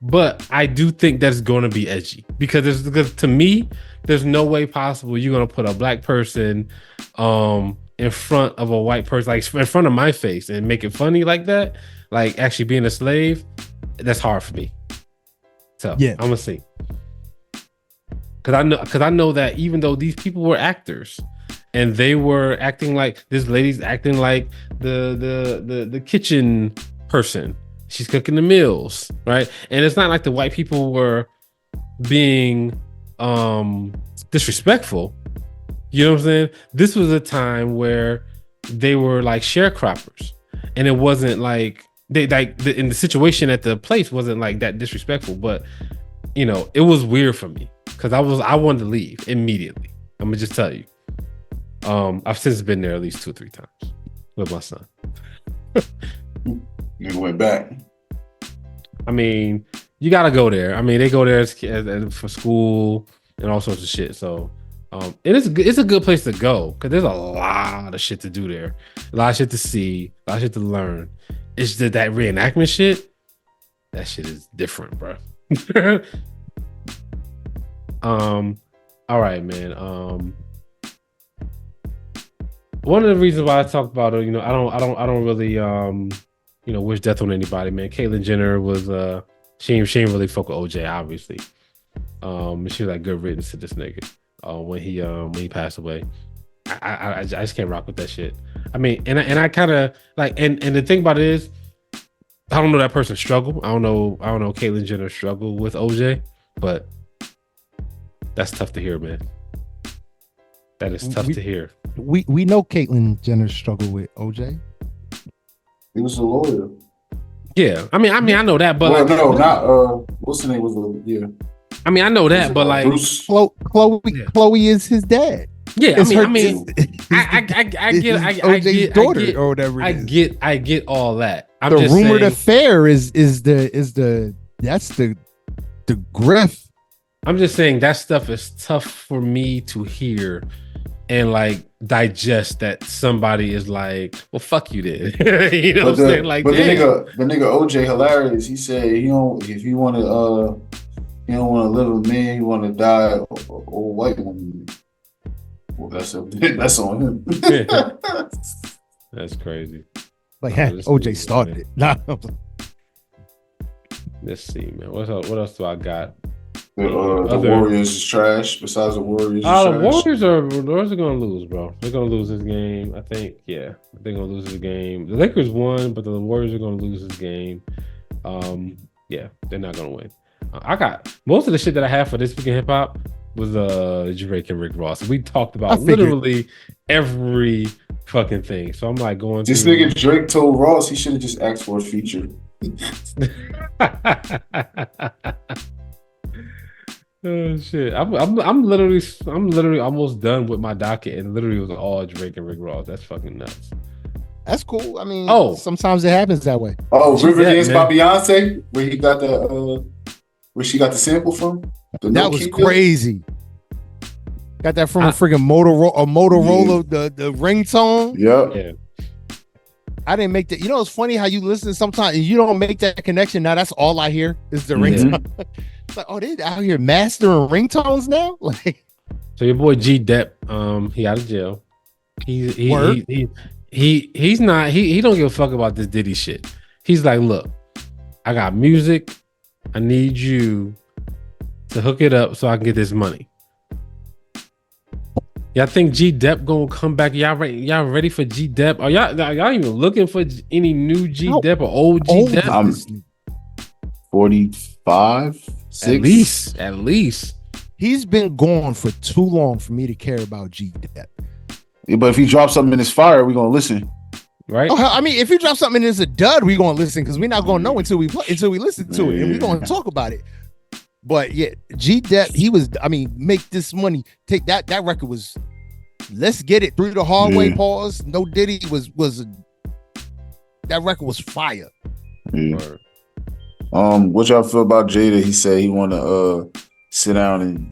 S2: but I do think that's going to be edgy because to me, there's no way possible you're going to put a black person in front of a white person, like in front of my face, and make it funny like that, like actually being a slave. That's hard for me. So yeah, I'm gonna see. Because I know that even though these people were actors and they were acting like, this lady's acting like the kitchen person, she's cooking the meals, right? And it's not like the white people were being disrespectful. You know what I'm saying? This was a time where they were like sharecroppers, and it wasn't like in the situation at the place wasn't like that disrespectful, but you know, it was weird for me because I wanted to leave immediately. I'm gonna just tell you. I've since been there at least 2 or 3 times with my son.
S3: You went back.
S2: I mean, you gotta go there. I mean, they go there for school and all sorts of shit. So, it's a good place to go because there's a lot of shit to do there, a lot of shit to see, a lot of shit to learn. It's just that reenactment shit. That shit is different, bro. All right, man. One of the reasons why I talked about it, you know, I don't really wish death on anybody, man. Caitlyn Jenner was she ain't really fuck with OJ, obviously. She was like good riddance to this nigga when he passed away. I just can't rock with that shit. I mean, and I kind of like, and the thing about it is, I don't know that person's struggle. I don't know Caitlyn Jenner's struggle with OJ, but that's tough to hear, man. That is tough to hear.
S1: We know Caitlyn Jenner's struggle with OJ.
S3: He was a lawyer.
S2: Yeah, I mean, I know that, but
S3: well, like, no, not what's the name was yeah.
S2: I mean, I know that, but like
S1: Chloe is his dad.
S2: Yeah, I mean, I get
S1: OJ's daughter or whatever.
S2: I get all that. I'm
S1: the
S2: just
S1: rumored
S2: saying,
S1: affair is the grift.
S2: I'm just saying that stuff is tough for me to hear and like digest that somebody is like, well, fuck you then. You know what I'm saying? Like,
S3: but the nigga OJ hilarious. He said he don't want to live with me, he want to die old white woman. Well, that's on him.
S2: That's crazy.
S1: Like, OJ started it. Nah.
S2: Let's see, man. What else do I got?
S3: The Warriors is trash. Besides the Warriors,
S2: the Warriors are gonna lose, bro. They're gonna lose this game. I think, yeah, they're gonna lose this game. The Lakers won, but the Warriors are gonna lose this game. Yeah, they're not gonna win. I got most of the shit that I have for this week in hip hop was Drake and Rick Ross. We talked about literally every fucking thing. So I'm like going.
S3: This nigga Drake told Ross he should have just asked for a feature.
S2: Oh shit! I'm literally almost done with my docket, and literally it was all Drake and Rick Ross. That's fucking nuts.
S1: That's cool. I mean, sometimes it happens that way.
S3: Oh, Riverdance by Beyonce, where he got where she got the sample from.
S1: That was crazy. Got that from a friggin' Motorola, the ringtone.
S3: Yeah.
S1: I didn't make that. You know, it's funny how you listen sometimes and you don't make that connection. Now that's all I hear is the ringtone. It's like, oh, they out here mastering ringtones now. Like,
S2: so your boy G Dep, he out of jail. He's not. He don't give a fuck about this Diddy shit. He's like, look, I got music. I need you to hook it up so I can get this money. Y'all think G Dep gonna come back? Y'all ready for G Dep? Are y'all even looking for any new G Dep or old G Dep?
S5: I'm 45, 6.
S2: At least.
S1: He's been gone for too long for me to care about G Dep.
S5: Yeah, but if he drops something in his fire, we're gonna listen.
S2: Right?
S1: Oh, I mean, if you drop something that's a dud, we're gonna listen because we're not gonna know until we listen to it, and we're gonna talk about it. But yeah, G Dep, he was. I mean, make this money. Take that. That record was. Let's get it through the hard way. Pause. No Diddy was. That record was fire.
S5: Yeah. What y'all feel about Jada? He said he want to sit down and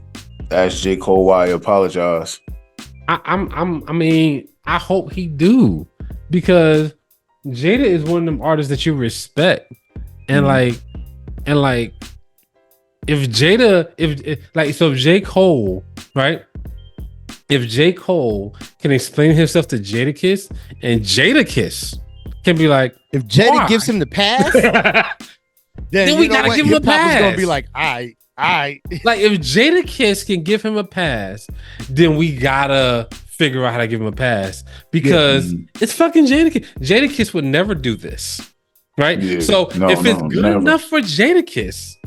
S5: ask J. Cole why he apologized.
S2: I mean, I hope he do, because Jada is one of them artists that you respect, and like if Jada, if J. Cole, right? If J. Cole can explain himself to Jadakiss, and Jadakiss can be like,
S1: if Jada gives him the pass, then we gotta give him a pass. Gonna be like, I.
S2: Like if Jadakiss can give him a pass, then we gotta figure out how to give him a pass, because it's fucking Jadakiss. Jadakiss would never do this, right? Yeah. So if it's good enough for Jadakiss,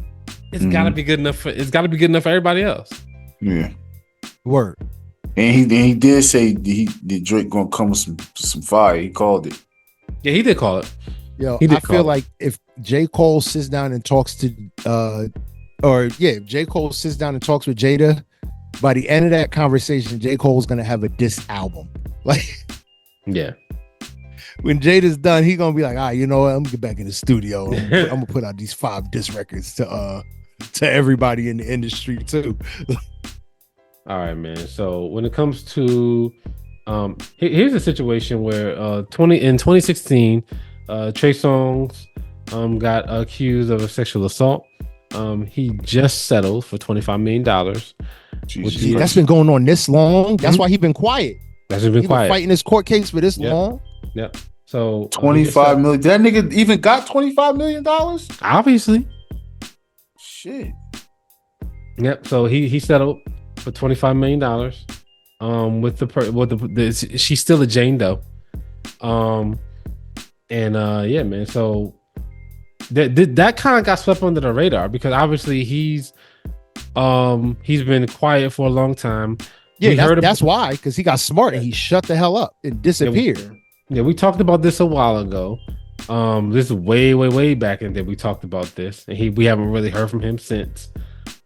S2: it's gotta be good enough for everybody else.
S5: Yeah.
S1: Word.
S5: And he did say Drake gonna come with some fire. He called it.
S2: Yeah, he did call it.
S1: Yo, I feel like if J. Cole sits down and talks to if J. Cole sits down and talks with Jada, by the end of that conversation, J. Cole's gonna have a diss album. Like,
S2: yeah.
S1: When Jada's done, he gonna be like, all right, you know what? I'm gonna get back in the studio. I'm gonna put out these 5 diss records to everybody in the industry too.
S2: All right, man. So when it comes to here's a situation where in 2016, Trey Songz got accused of a sexual assault. He just settled for $25 million.
S1: That's been going on this long. That's why he's been quiet.
S2: He's been
S1: fighting his court case for this long.
S2: Yep. So
S5: 25 million. That nigga even got $25 million?
S2: Obviously.
S5: Shit.
S2: Yep. So he settled for $25 million. She's still a Jane Doe. Yeah, man. So that kind of got swept under the radar, because obviously he's been quiet for a long time.
S1: Yeah, that's why, because he got smart and he shut the hell up and disappeared.
S2: Yeah, we talked about this a while ago. This is way back, and then we talked about this, and we haven't really heard from him since.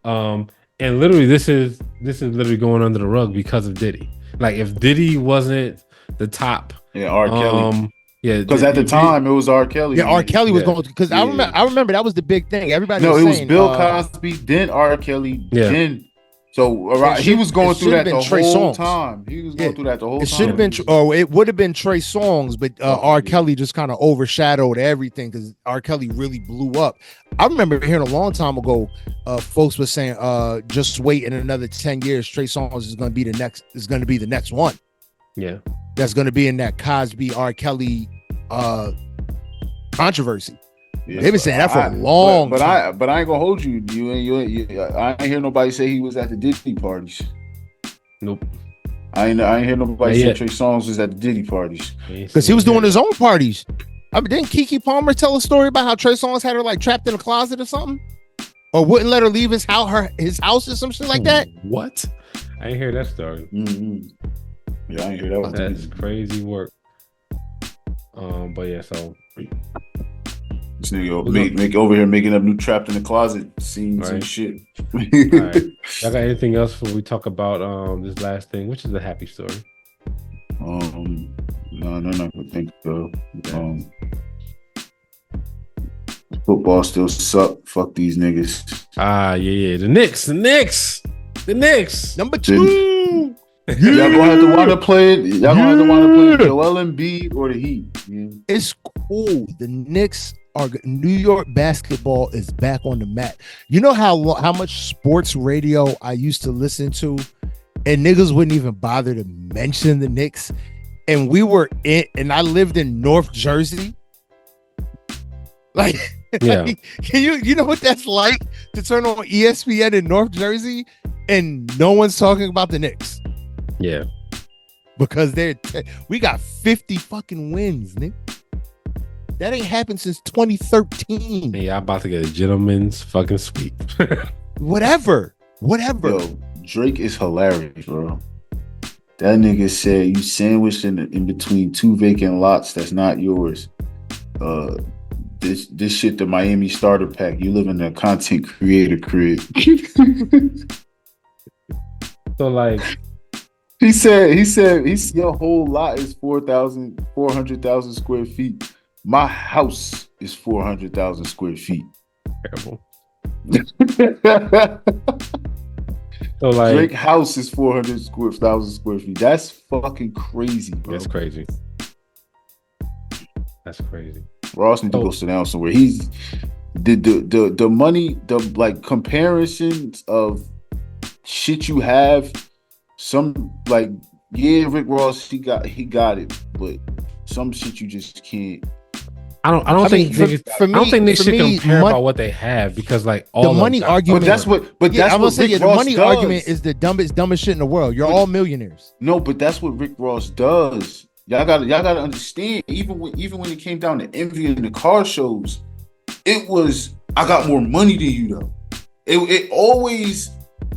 S2: And literally, this is literally going under the rug because of Diddy. Like, if Diddy wasn't the top,
S5: R. Kelly. Because at the
S1: Diddy,
S5: time it was R. Kelly.
S1: Yeah, R. Kelly was going, because I remember that was the big thing. Everybody
S5: it
S1: was
S5: was Bill Cosby, then R. Kelly, then. So he was going through that the whole time. He was going through that the whole time.
S1: It should have been, it would have been Trey Songz, but R. Kelly just kind of overshadowed everything, because R. Kelly really blew up. I remember hearing a long time ago, folks were saying, just wait in another 10 years, Trey Songz is going to be the next one.
S2: Yeah,
S1: that's going to be in that Cosby R. Kelly controversy. Yeah, they've been saying that for a long time.
S5: But I ain't gonna hold you. I ain't hear nobody say he was at the Diddy parties.
S2: Nope.
S5: I ain't hear nobody say Trey Songz was at the Diddy parties,
S1: because he was doing his own parties. I mean, didn't Keke Palmer tell a story about how Trey Songz had her like trapped in a closet or something, or wouldn't let her leave his house or some shit like that?
S2: What? I didn't hear that story.
S5: Mm-hmm. Yeah, I didn't hear that.
S2: That's crazy work. But yeah, so.
S5: This nigga make over here making up new trapped in the closet scenes and shit.
S2: All right. Y'all got anything else before we talk about this last thing, which is a happy story?
S5: No, not gonna think of. Football still suck. Fuck these niggas.
S2: Yeah. The Knicks.
S1: Number 2.
S5: Y'all gonna have to want to play it. Y'all gonna have to want to play Joel Embiid or the Heat. Yeah.
S1: It's cool. The Knicks are New York basketball is back on the mat. You know how much sports radio I used to listen to, and niggas wouldn't even bother to mention the Knicks. And and I lived in North Jersey. Like, can you know what that's like to turn on ESPN in North Jersey and no one's talking about the Knicks?
S2: Yeah,
S1: because we got 50 fucking wins, nigga. That ain't happened since 2013.
S2: Yeah, I'm about to get a gentleman's fucking sweep.
S1: Whatever.
S5: Yo, Drake is hilarious, bro. That nigga said you sandwiched in between 2 vacant lots that's not yours. this shit the Miami starter pack. You live in a content creator crib.
S2: So like
S5: he said your whole lot is 400,000 square feet. My house is 400,000 square feet.
S2: terrible. So like
S5: Drake house is 400,000 square feet. That's fucking crazy, bro.
S2: that's crazy. That's crazy.
S5: Ross need to go sit down somewhere. He's the money, the like comparisons of shit you have. Some like Rick Ross, he got it, but some shit you just can't.
S2: I don't think they should compare about what they have because like all
S1: the money argument.
S5: That's what Rick
S1: the
S5: Ross
S1: money
S5: does.
S1: argument is the dumbest shit in the world. You're all millionaires.
S5: No, but that's what Rick Ross does. Y'all gotta understand. Even when it came down to envy in the car shows, it was I got more money than you though. It always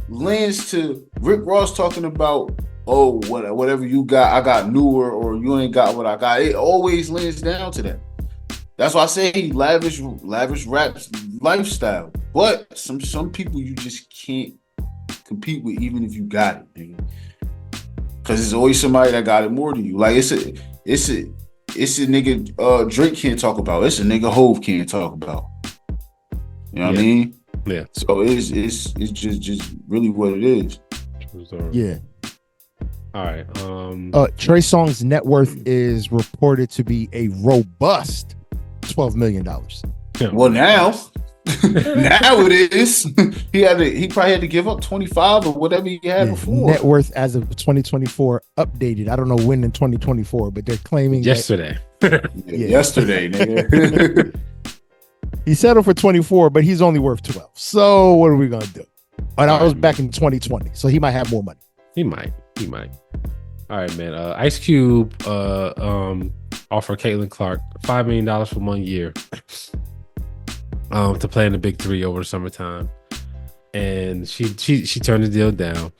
S5: lands to Rick Ross talking about whatever you got, I got newer, or you ain't got what I got. It always lands down to that. That's why I say lavish raps lifestyle. But some people you just can't compete with, even if you got it, nigga. Cause there's always somebody that got it more than you. Like it's a nigga Drake can't talk about. It's a nigga Hove can't talk about. You know what I mean?
S2: Yeah.
S5: So it's just really what it is.
S1: Yeah.
S2: All right.
S1: Trey Songz's net worth is reported to be a robust $12 million.
S5: Well, now it is. He probably had to give up 25 or whatever he had before.
S1: Net worth as of 2024 updated. I don't know when in 2024, but they're claiming
S2: yesterday.
S5: Yesterday, nigga.
S1: He settled for 24, but he's only worth 12. So what are we gonna do? And that was back in 2020, so he might have more money.
S2: He might. All right, man. Ice Cube offered Caitlin Clark $5 million for 1 year to play in the Big Three over the summertime, and she turned the deal down.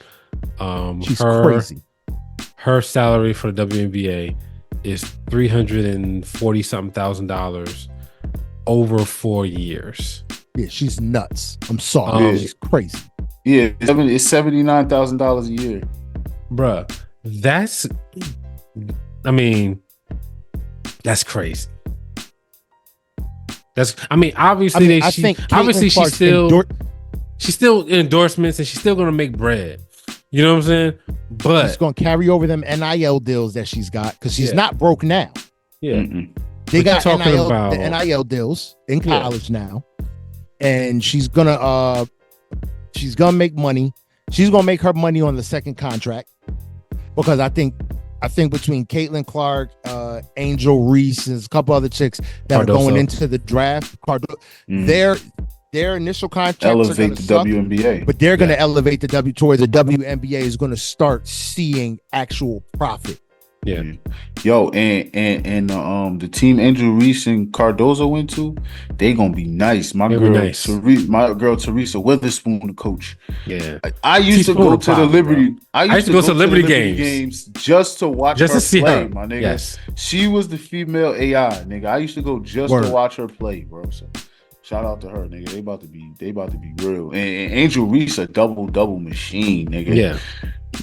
S1: She's crazy.
S2: Her salary for the WNBA is $340 something thousand over 4 years.
S1: Yeah, she's nuts. I'm sorry, she's crazy.
S5: Yeah, it's $79,000 a year,
S2: bruh. That's crazy. Obviously she's still endorsements and she's still gonna make bread. You know what I'm saying? But
S1: she's gonna carry over them NIL deals that she's got because she's not broke now.
S2: Yeah.
S1: Mm-mm. They got NIL deals in college now, and she's gonna make money. She's gonna make her money on the second contract because I think between Caitlin Clark, Angel Reese, and a couple other chicks that are going into the draft, their initial contracts
S5: elevate the WNBA,
S1: but they're gonna elevate the towards the WNBA is gonna start seeing actual profit.
S2: Yeah.
S5: Yo, and the team Angel Reese and Cardozo went to, they gonna be nice. My girl Teresa Witherspoon, the coach.
S2: Yeah.
S5: I used to go to the Liberty. I used to go to Liberty
S2: games
S5: just to watch her play, my nigga.
S2: Yes.
S5: She was the female AI, nigga. I used to go just to watch her play, bro. So shout out to her, nigga. They about to be real. And Angel Reese a double machine, nigga.
S2: Yeah.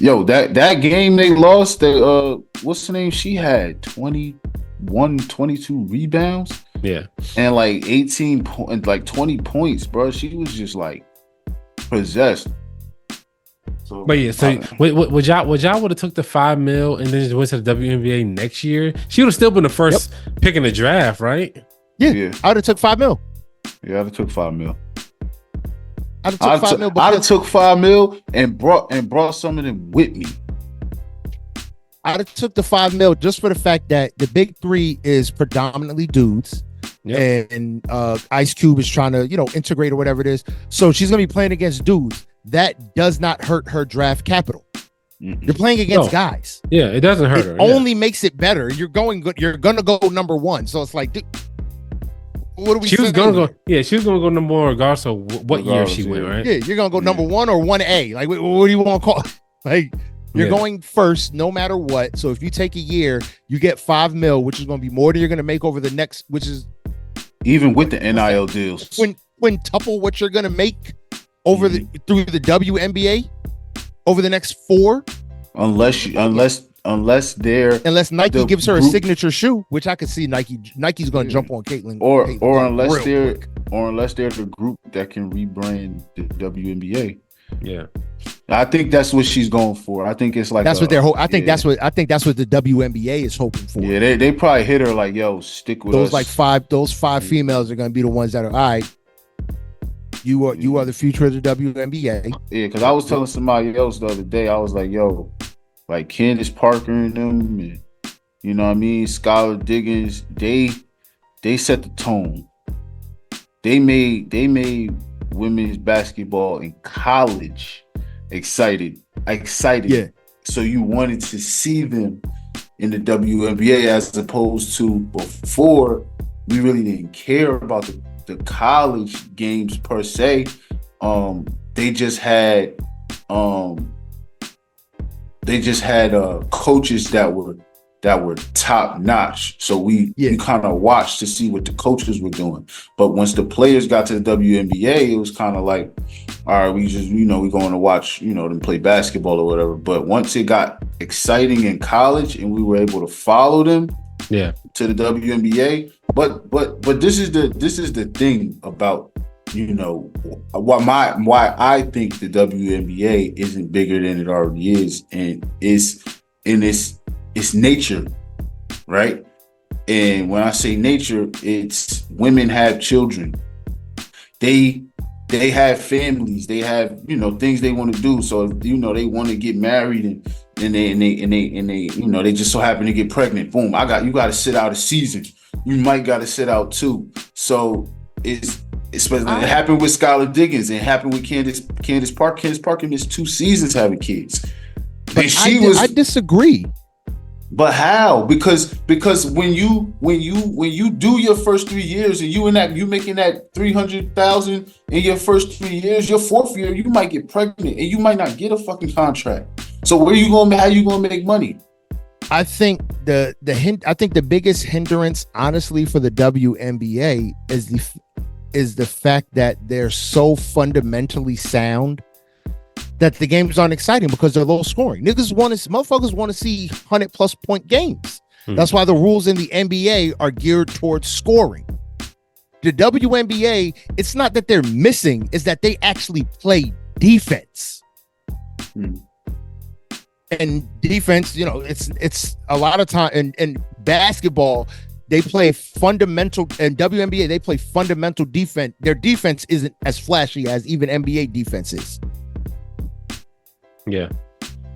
S5: Yo, that game they lost, what's the name? She had 21, 22 rebounds.
S2: Yeah.
S5: And like 20 points, bro. She was just like possessed. So,
S2: but yeah, so would y'all would have took the $5 million and then just went to the WNBA next year? She would have still been the first pick in the draft, right?
S1: Yeah. I would have took $5 million.
S5: Yeah, I'd have took $5 million.
S1: I'd have
S5: took $5 million and brought some of them with me.
S1: I'd have took the $5 million just for the fact that the Big Three is predominantly dudes, and Ice Cube is trying to integrate or whatever it is. So she's gonna be playing against dudes. That does not hurt her draft capital. Mm-hmm. You're playing against guys.
S2: Yeah, it doesn't hurt her.
S1: It only makes it better. You're gonna go number one. So it's like, dude, what are we?
S2: She was gonna go. Yeah, she was gonna go number one regardless of what year she went. Right?
S1: Yeah, you're gonna go number one or 1A. Like, what do you want to call it? Like, you're going first no matter what. So if you take a year, you get $5 million, which is gonna be more than you're gonna make over the next, which is
S5: Even with the NIL deals,
S1: quintuple what you're gonna make over through the WNBA over the next 4, unless
S5: the
S1: Nike gives her a
S5: group,
S1: signature shoe, which I could see Nike's gonna jump on Caitlin,
S5: or
S1: unless
S5: they're the group that can rebrand the WNBA.
S2: Yeah,
S5: I think that's what she's going for. I think it's like
S1: that's what I think that's what the WNBA is hoping for.
S5: Yeah, they probably hit her like, yo, stick with
S1: those
S5: us.
S1: Those five females are going to be the ones that are all right. You are the future of the WNBA.
S5: Yeah, because I was telling somebody else the other day, I was like, yo, like Candace Parker and them, and, you know what I mean, Skylar Diggins, they set the tone. They made women's basketball in college excited. Yeah. So you wanted to see them in the WNBA as opposed to before. We really didn't care about the college games per se. They just had coaches that were top notch. So we kind of watched to see what the coaches were doing. But once the players got to the WNBA, it was kind of like, all right, we just, we're going to watch, them play basketball or whatever. But once it got exciting in college and we were able to follow them to the WNBA. But this is the thing about, why I think the WNBA isn't bigger than it already is, and it's nature, right? And when I say nature, it's women have children. They have families. They have things they want to do. So they want to get married and they just so happen to get pregnant. Boom! You got to sit out a season. You might got to sit out 2. So it happened with Skylar Diggins. It happened with Candace Parker. Candace Parker missed 2 seasons having kids.
S1: But I disagree.
S5: But how? Because when you do your first 3 years and you making that $300,000 in your first 3 years, your 4th year you might get pregnant and you might not get a fucking contract. So how you gonna make money?
S1: I think the biggest hindrance, honestly, for the WNBA is the fact that they're so fundamentally sound that the games aren't exciting because they're low scoring. Motherfuckers want to see 100+ point games. That's why the rules in the NBA are geared towards scoring. The WNBA, it's not that they're missing, it's that they actually play defense. And defense, it's a lot of time in basketball, they play fundamental, and WNBA, they play fundamental defense. Their defense isn't as flashy as even NBA defense is.
S2: Yeah.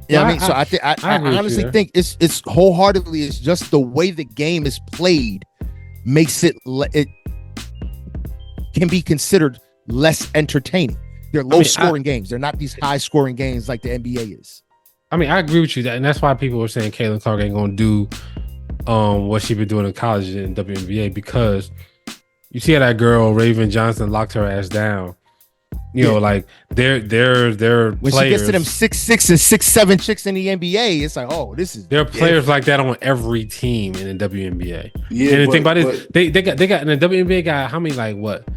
S1: Yeah, I mean, so I honestly think it's wholeheartedly, it's just the way the game is played makes it can be considered less entertaining. They're low scoring games. They're not these high scoring games like the NBA is.
S2: I mean, I agree with you, and that's why people were saying Caitlin Clark ain't gonna do what she been doing in college in WNBA, because you see how that girl Raven Johnson locked her ass down. Like they're
S1: when
S2: players,
S1: she gets to them 6'6" and 6'7" chicks in the NBA, it's like, oh, this is.
S2: There are players like that on every team in the WNBA.
S5: Yeah,
S2: and the thing about it, they got in the WNBA got how many, like what,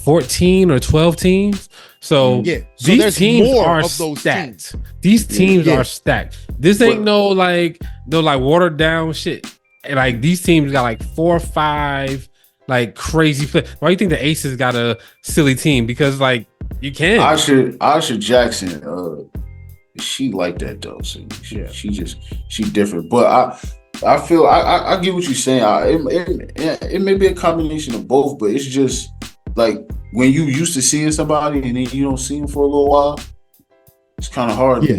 S2: 14 or 12 teams. So these teams are stacked. These teams are stacked. This ain't no watered down shit. Like these teams got like 4 or 5 like crazy play. Why do you think the Aces got a silly team? Because like you can.
S5: Asha Jackson, she like that though. So she different. But I feel I get what you're saying. It may be a combination of both, but it's just like when you used to seeing somebody and then you don't see them for a little while, it's kind of hard.
S1: Yeah.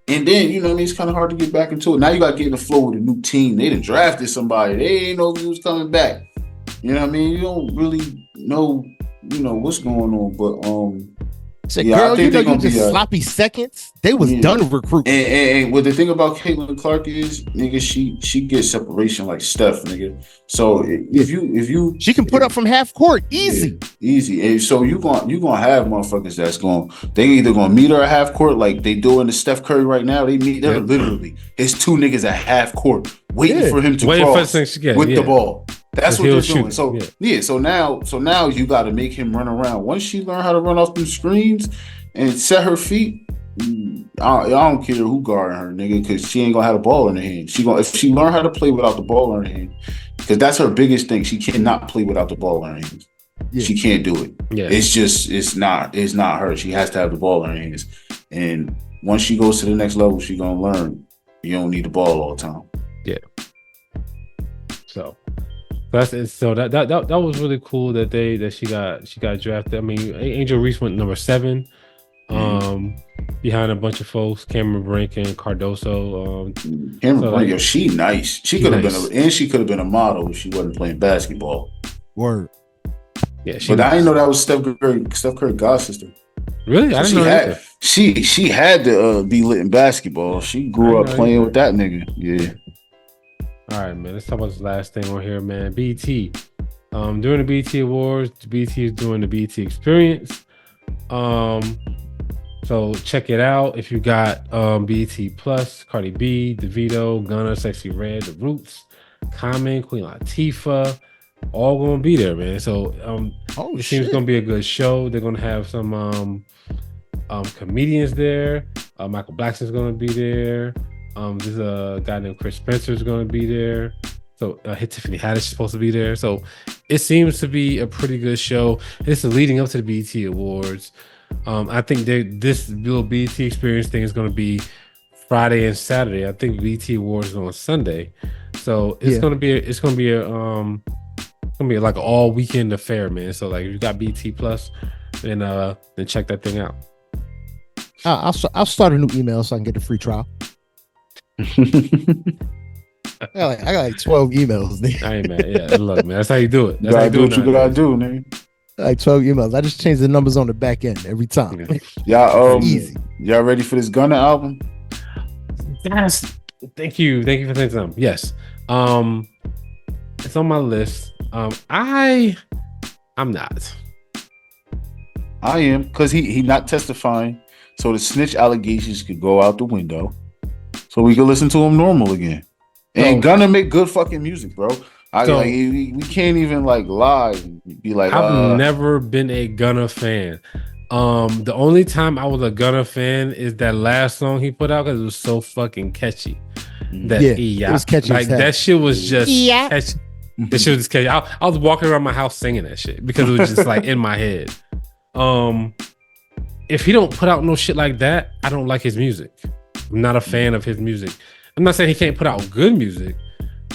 S5: And then, it's kind of hard to get back into it. Now you got to get in the flow with a new team. They done drafted somebody. They ain't know if he was coming back. You know what I mean? You don't really know, what's going on. But
S1: girl, you just sloppy seconds. They was done recruiting.
S5: And what the thing about Caitlin Clark is, nigga, she gets separation like Steph, nigga. So if you
S1: she can put up from half court easy.
S5: Easy. And so you gonna have motherfuckers they either gonna meet her at half court like they do in the Steph Curry right now. They meet her literally. It's 2 niggas at half court waiting for him to cross with the ball. That's what they're doing. So so now you got to make him run around. Once she learn how to run off them screens and set her feet, I don't care who guarding her, nigga, because she ain't gonna have the ball in her hand. If she learn how to play without the ball in her hand, because that's her biggest thing. She cannot play without the ball in her hands. Yeah. She can't do it. Yeah. It's not her. She has to have the ball in her hands. And once she goes to the next level, she's gonna learn you don't need the ball all the time.
S2: Yeah. So that's it. So that was really cool that she got drafted. I mean, Angel Reese went number 7. Behind a bunch of folks, Cameron Brink and Cardoso.
S5: Cameron Brink, she nice. She could have been a model if she wasn't playing basketball.
S1: Word.
S2: Yeah,
S5: but I didn't know that was Steph Curry's god sister.
S2: Really? I didn't know that.
S5: She had to be lit in basketball. She grew up playing with that nigga. Yeah. All
S2: right, man. Let's talk about this last thing on here, man. BT. During the BT Awards, the BT is doing the BT Experience. So check it out. If you got BT Plus, Cardi B, DeVito, Gunna, Sexy Red, The Roots, Common, Queen Latifah, all gonna be there, man. So it seems gonna be a good show. They're gonna have some comedians there. Michael Blackson's gonna be there. There's a guy named Chris Spencer is gonna be there. So Tiffany Haddish is supposed to be there. So it seems to be a pretty good show. This is leading up to the BET Awards. I think this little BET Experience thing is going to be Friday and Saturday. I think BET Awards is on Sunday. So it's going to be like an all weekend affair, man. So like if you got BT Plus, then check that thing out.
S1: I'll start a new email so I can get the free trial. I got like 12 emails.
S2: I ain't mad. Yeah, look, man, that's how you do it. That's
S5: how you do what you gotta do, man.
S1: Like 12 emails. I just change the numbers on the back end every time.
S5: Y'all ready for this Gunna album?
S2: Yes. Thank you for saying something. Yes. It's on my list. I'm not.
S5: I am, because he not testifying, so the snitch allegations could go out the window, so we can listen to him normal again. And Gunna make good fucking music, bro. We can't even like lie and be like.
S2: I've never been a Gunna fan. The only time I was a Gunna fan is that last song he put out because it was so fucking catchy.
S1: It was catchy.
S2: Like that shit was just catchy. That shit was just catchy. I was walking around my house singing that shit because it was just like in my head. If he don't put out no shit like that, I don't like his music. I'm not a fan of his music. I'm not saying he can't put out good music,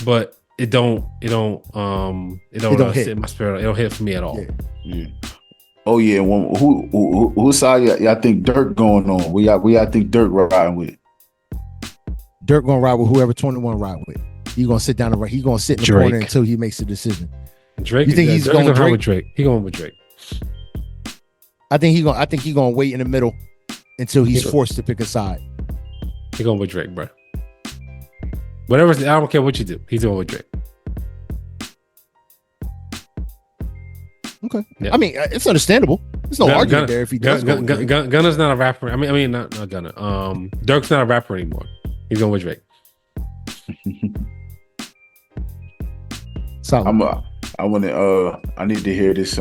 S2: but it don't sit in my spirit. It don't hit for me at all.
S5: Yeah. Oh yeah. Who side y'all think Dirk going on? We y'all think Dirk riding with?
S1: Dirk gonna ride with whoever 21 ride with. He gonna sit down and he gonna sit in the corner until he makes a decision.
S2: Drake.
S1: You think he's going with
S2: Drake? He going with Drake.
S1: I think he gonna wait in the middle until he's forced to pick a side.
S2: He going with Drake, bro. I don't care what you do. He's going with Drake.
S1: Okay. Yep. I mean, it's understandable. There's no argument there if he does.
S2: Gunna's not a rapper. I mean, not Gunna. Dirk's not a rapper anymore. He's going with Drake.
S1: So
S5: I need to hear this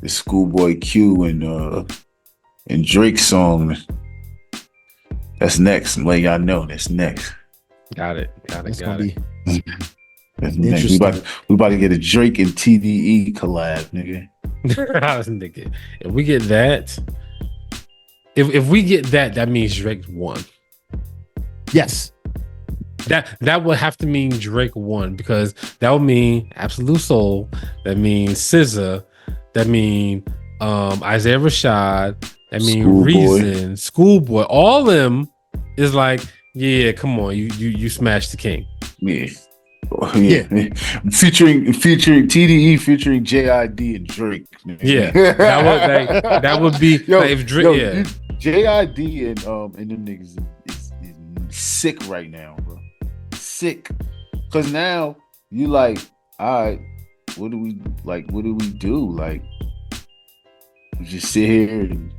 S5: Schoolboy Q and Drake song. That's next. I'm letting y'all know that's next.
S2: Got it.
S5: That's next. We about to get a Drake and TDE collab, nigga.
S2: Nigga. If we get that, if we get that, that means Drake won.
S1: Yes.
S2: That would have to mean Drake won, because that would mean Absolute Soul. That means SZA. That mean Isaiah Rashad. That mean Reason, Schoolboy. All them is like, yeah, come on, you smashed the king.
S5: Yeah. Featuring TDE, featuring JID and Drake.
S2: Yeah, that would be if Drake.
S5: JID and them niggas is sick right now, bro. Sick, because now you like, all right, what do we do? Like, we just sit here and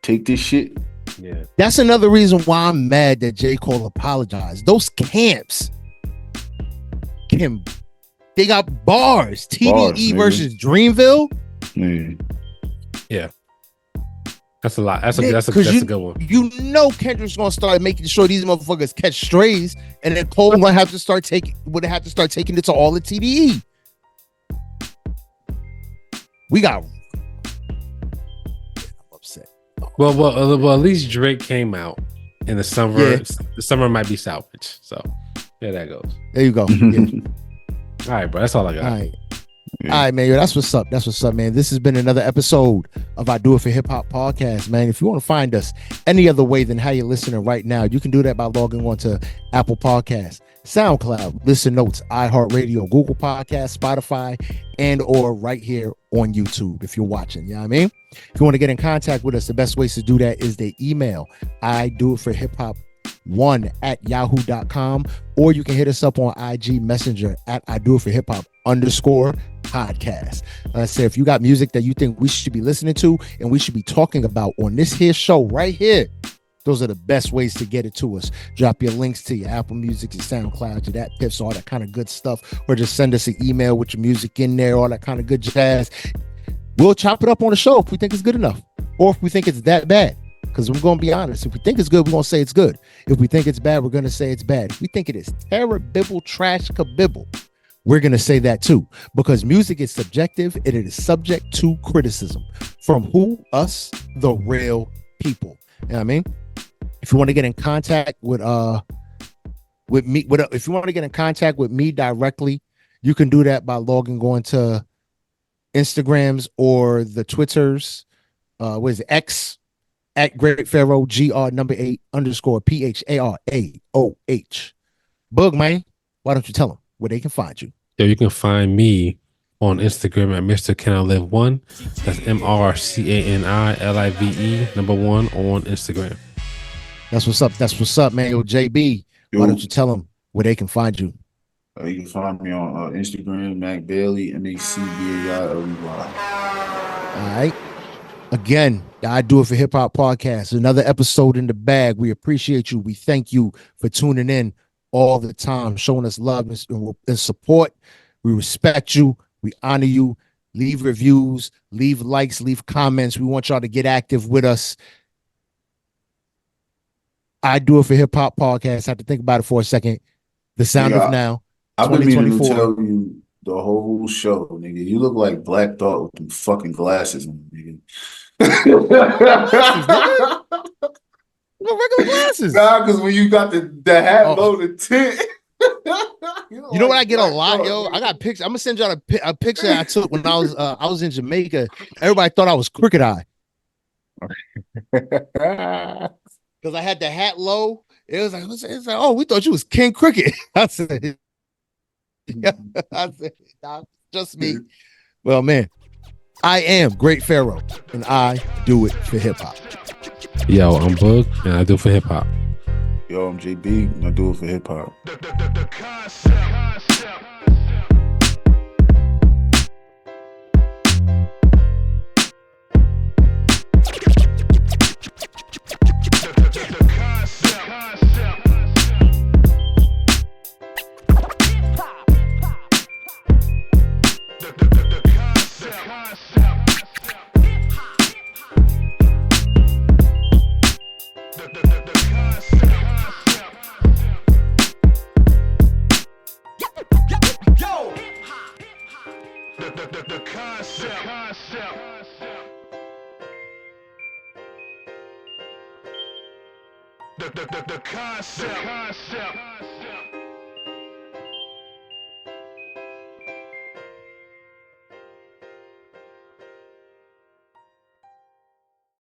S5: take this shit.
S2: Yeah,
S1: that's another reason why I'm mad that J. Cole apologized. Those camps can They got bars. TDE
S5: nigga.
S1: versus Dreamville.
S5: Yeah.
S2: That's a lot. That's a good one.
S1: You know Kendrick's gonna start making sure these motherfuckers catch strays, and then Cole would have to start taking it to all the TDE. We got. I'm upset.
S2: Well, at least Drake came out in the summer.
S1: Yeah.
S2: The summer might be salvage. So there that goes.
S1: There you go. Yeah.
S2: All right, bro. That's all I got.
S1: All right. Yeah. All right, man. Yo, that's what's up. That's what's up, man. This has been another episode of I Do It for Hip Hop podcast, man. If you want to find us any other way than how you're listening right now, you can do that by logging on to Apple Podcasts, SoundCloud, Listen Notes, iHeartRadio, Google Podcasts, Spotify, and or right here on YouTube if you're watching. You know what I mean? If you want to get in contact with us, the best ways to do that is the email I do it for hip hop 1@yahoo.com, or you can hit us up on IG Messenger at I do it for hip hop _podcast. I said, if you got music that you think we should be listening to and we should be talking about on this here show right here, those are the best ways to get it to us. Drop your links to your Apple Music, your SoundCloud, your That Pips, all that kind of good stuff, or just send us an email with your music in there, all that kind of good jazz. We'll chop it up on the show if we think it's good enough, or if we think it's that bad. Because we're going to be honest. If we think it's good, we're going to say it's good. If we think it's bad, we're going to say it's bad. If we think it is terrible, trash, kabibble, we're going to say that too. Because music is subjective. It is subject to criticism. From who? Us, the real people. You know what I mean? If you want to get in contact with me, if you want to get in contact with me directly, you can do that by logging on to Instagrams or the Twitters. What is it? X at Great Pharaoh, GR8 _PHARAOH. Bug, man, why don't you tell them where they can find you?
S2: Yo, you can find me on Instagram at Mr. Can I Live 1. That's MrCanilive 1 on Instagram.
S1: That's what's up. That's what's up, man. Yo, JB, why don't you tell them where they can find you?
S3: You can find me on Instagram, Mac Bailey, MACBAILEY.
S1: All right. Again, I Do It for Hip Hop podcast. Another episode in the bag. We appreciate you. We thank you for tuning in all the time, showing us love and support. We respect you. We honor you. Leave reviews, leave likes, leave comments. We want y'all to get active with us. I Do It for Hip Hop podcast. I have to think about it for a second. The sound of now.
S3: I've been meaning to tell you the whole show, nigga. You look like Black Thought with them fucking glasses on, nigga.
S1: No regular glasses.
S3: Nah, because when you got the hat low, the tint.
S1: You know what I get a lot, yo? I got pictures. I'm gonna send y'all a picture I took when I was in Jamaica. Everybody thought I was Crooked Eye. Because I had the hat low. It's like, oh, we thought you was King Cricket. I said, nah, just me. Well, man, I am Great Pharaoh, and I do it for hip hop.
S2: Yo, I'm Bug, and I do it for hip hop.
S5: Yo, I'm JB, and I do it for hip hop.
S6: The concept.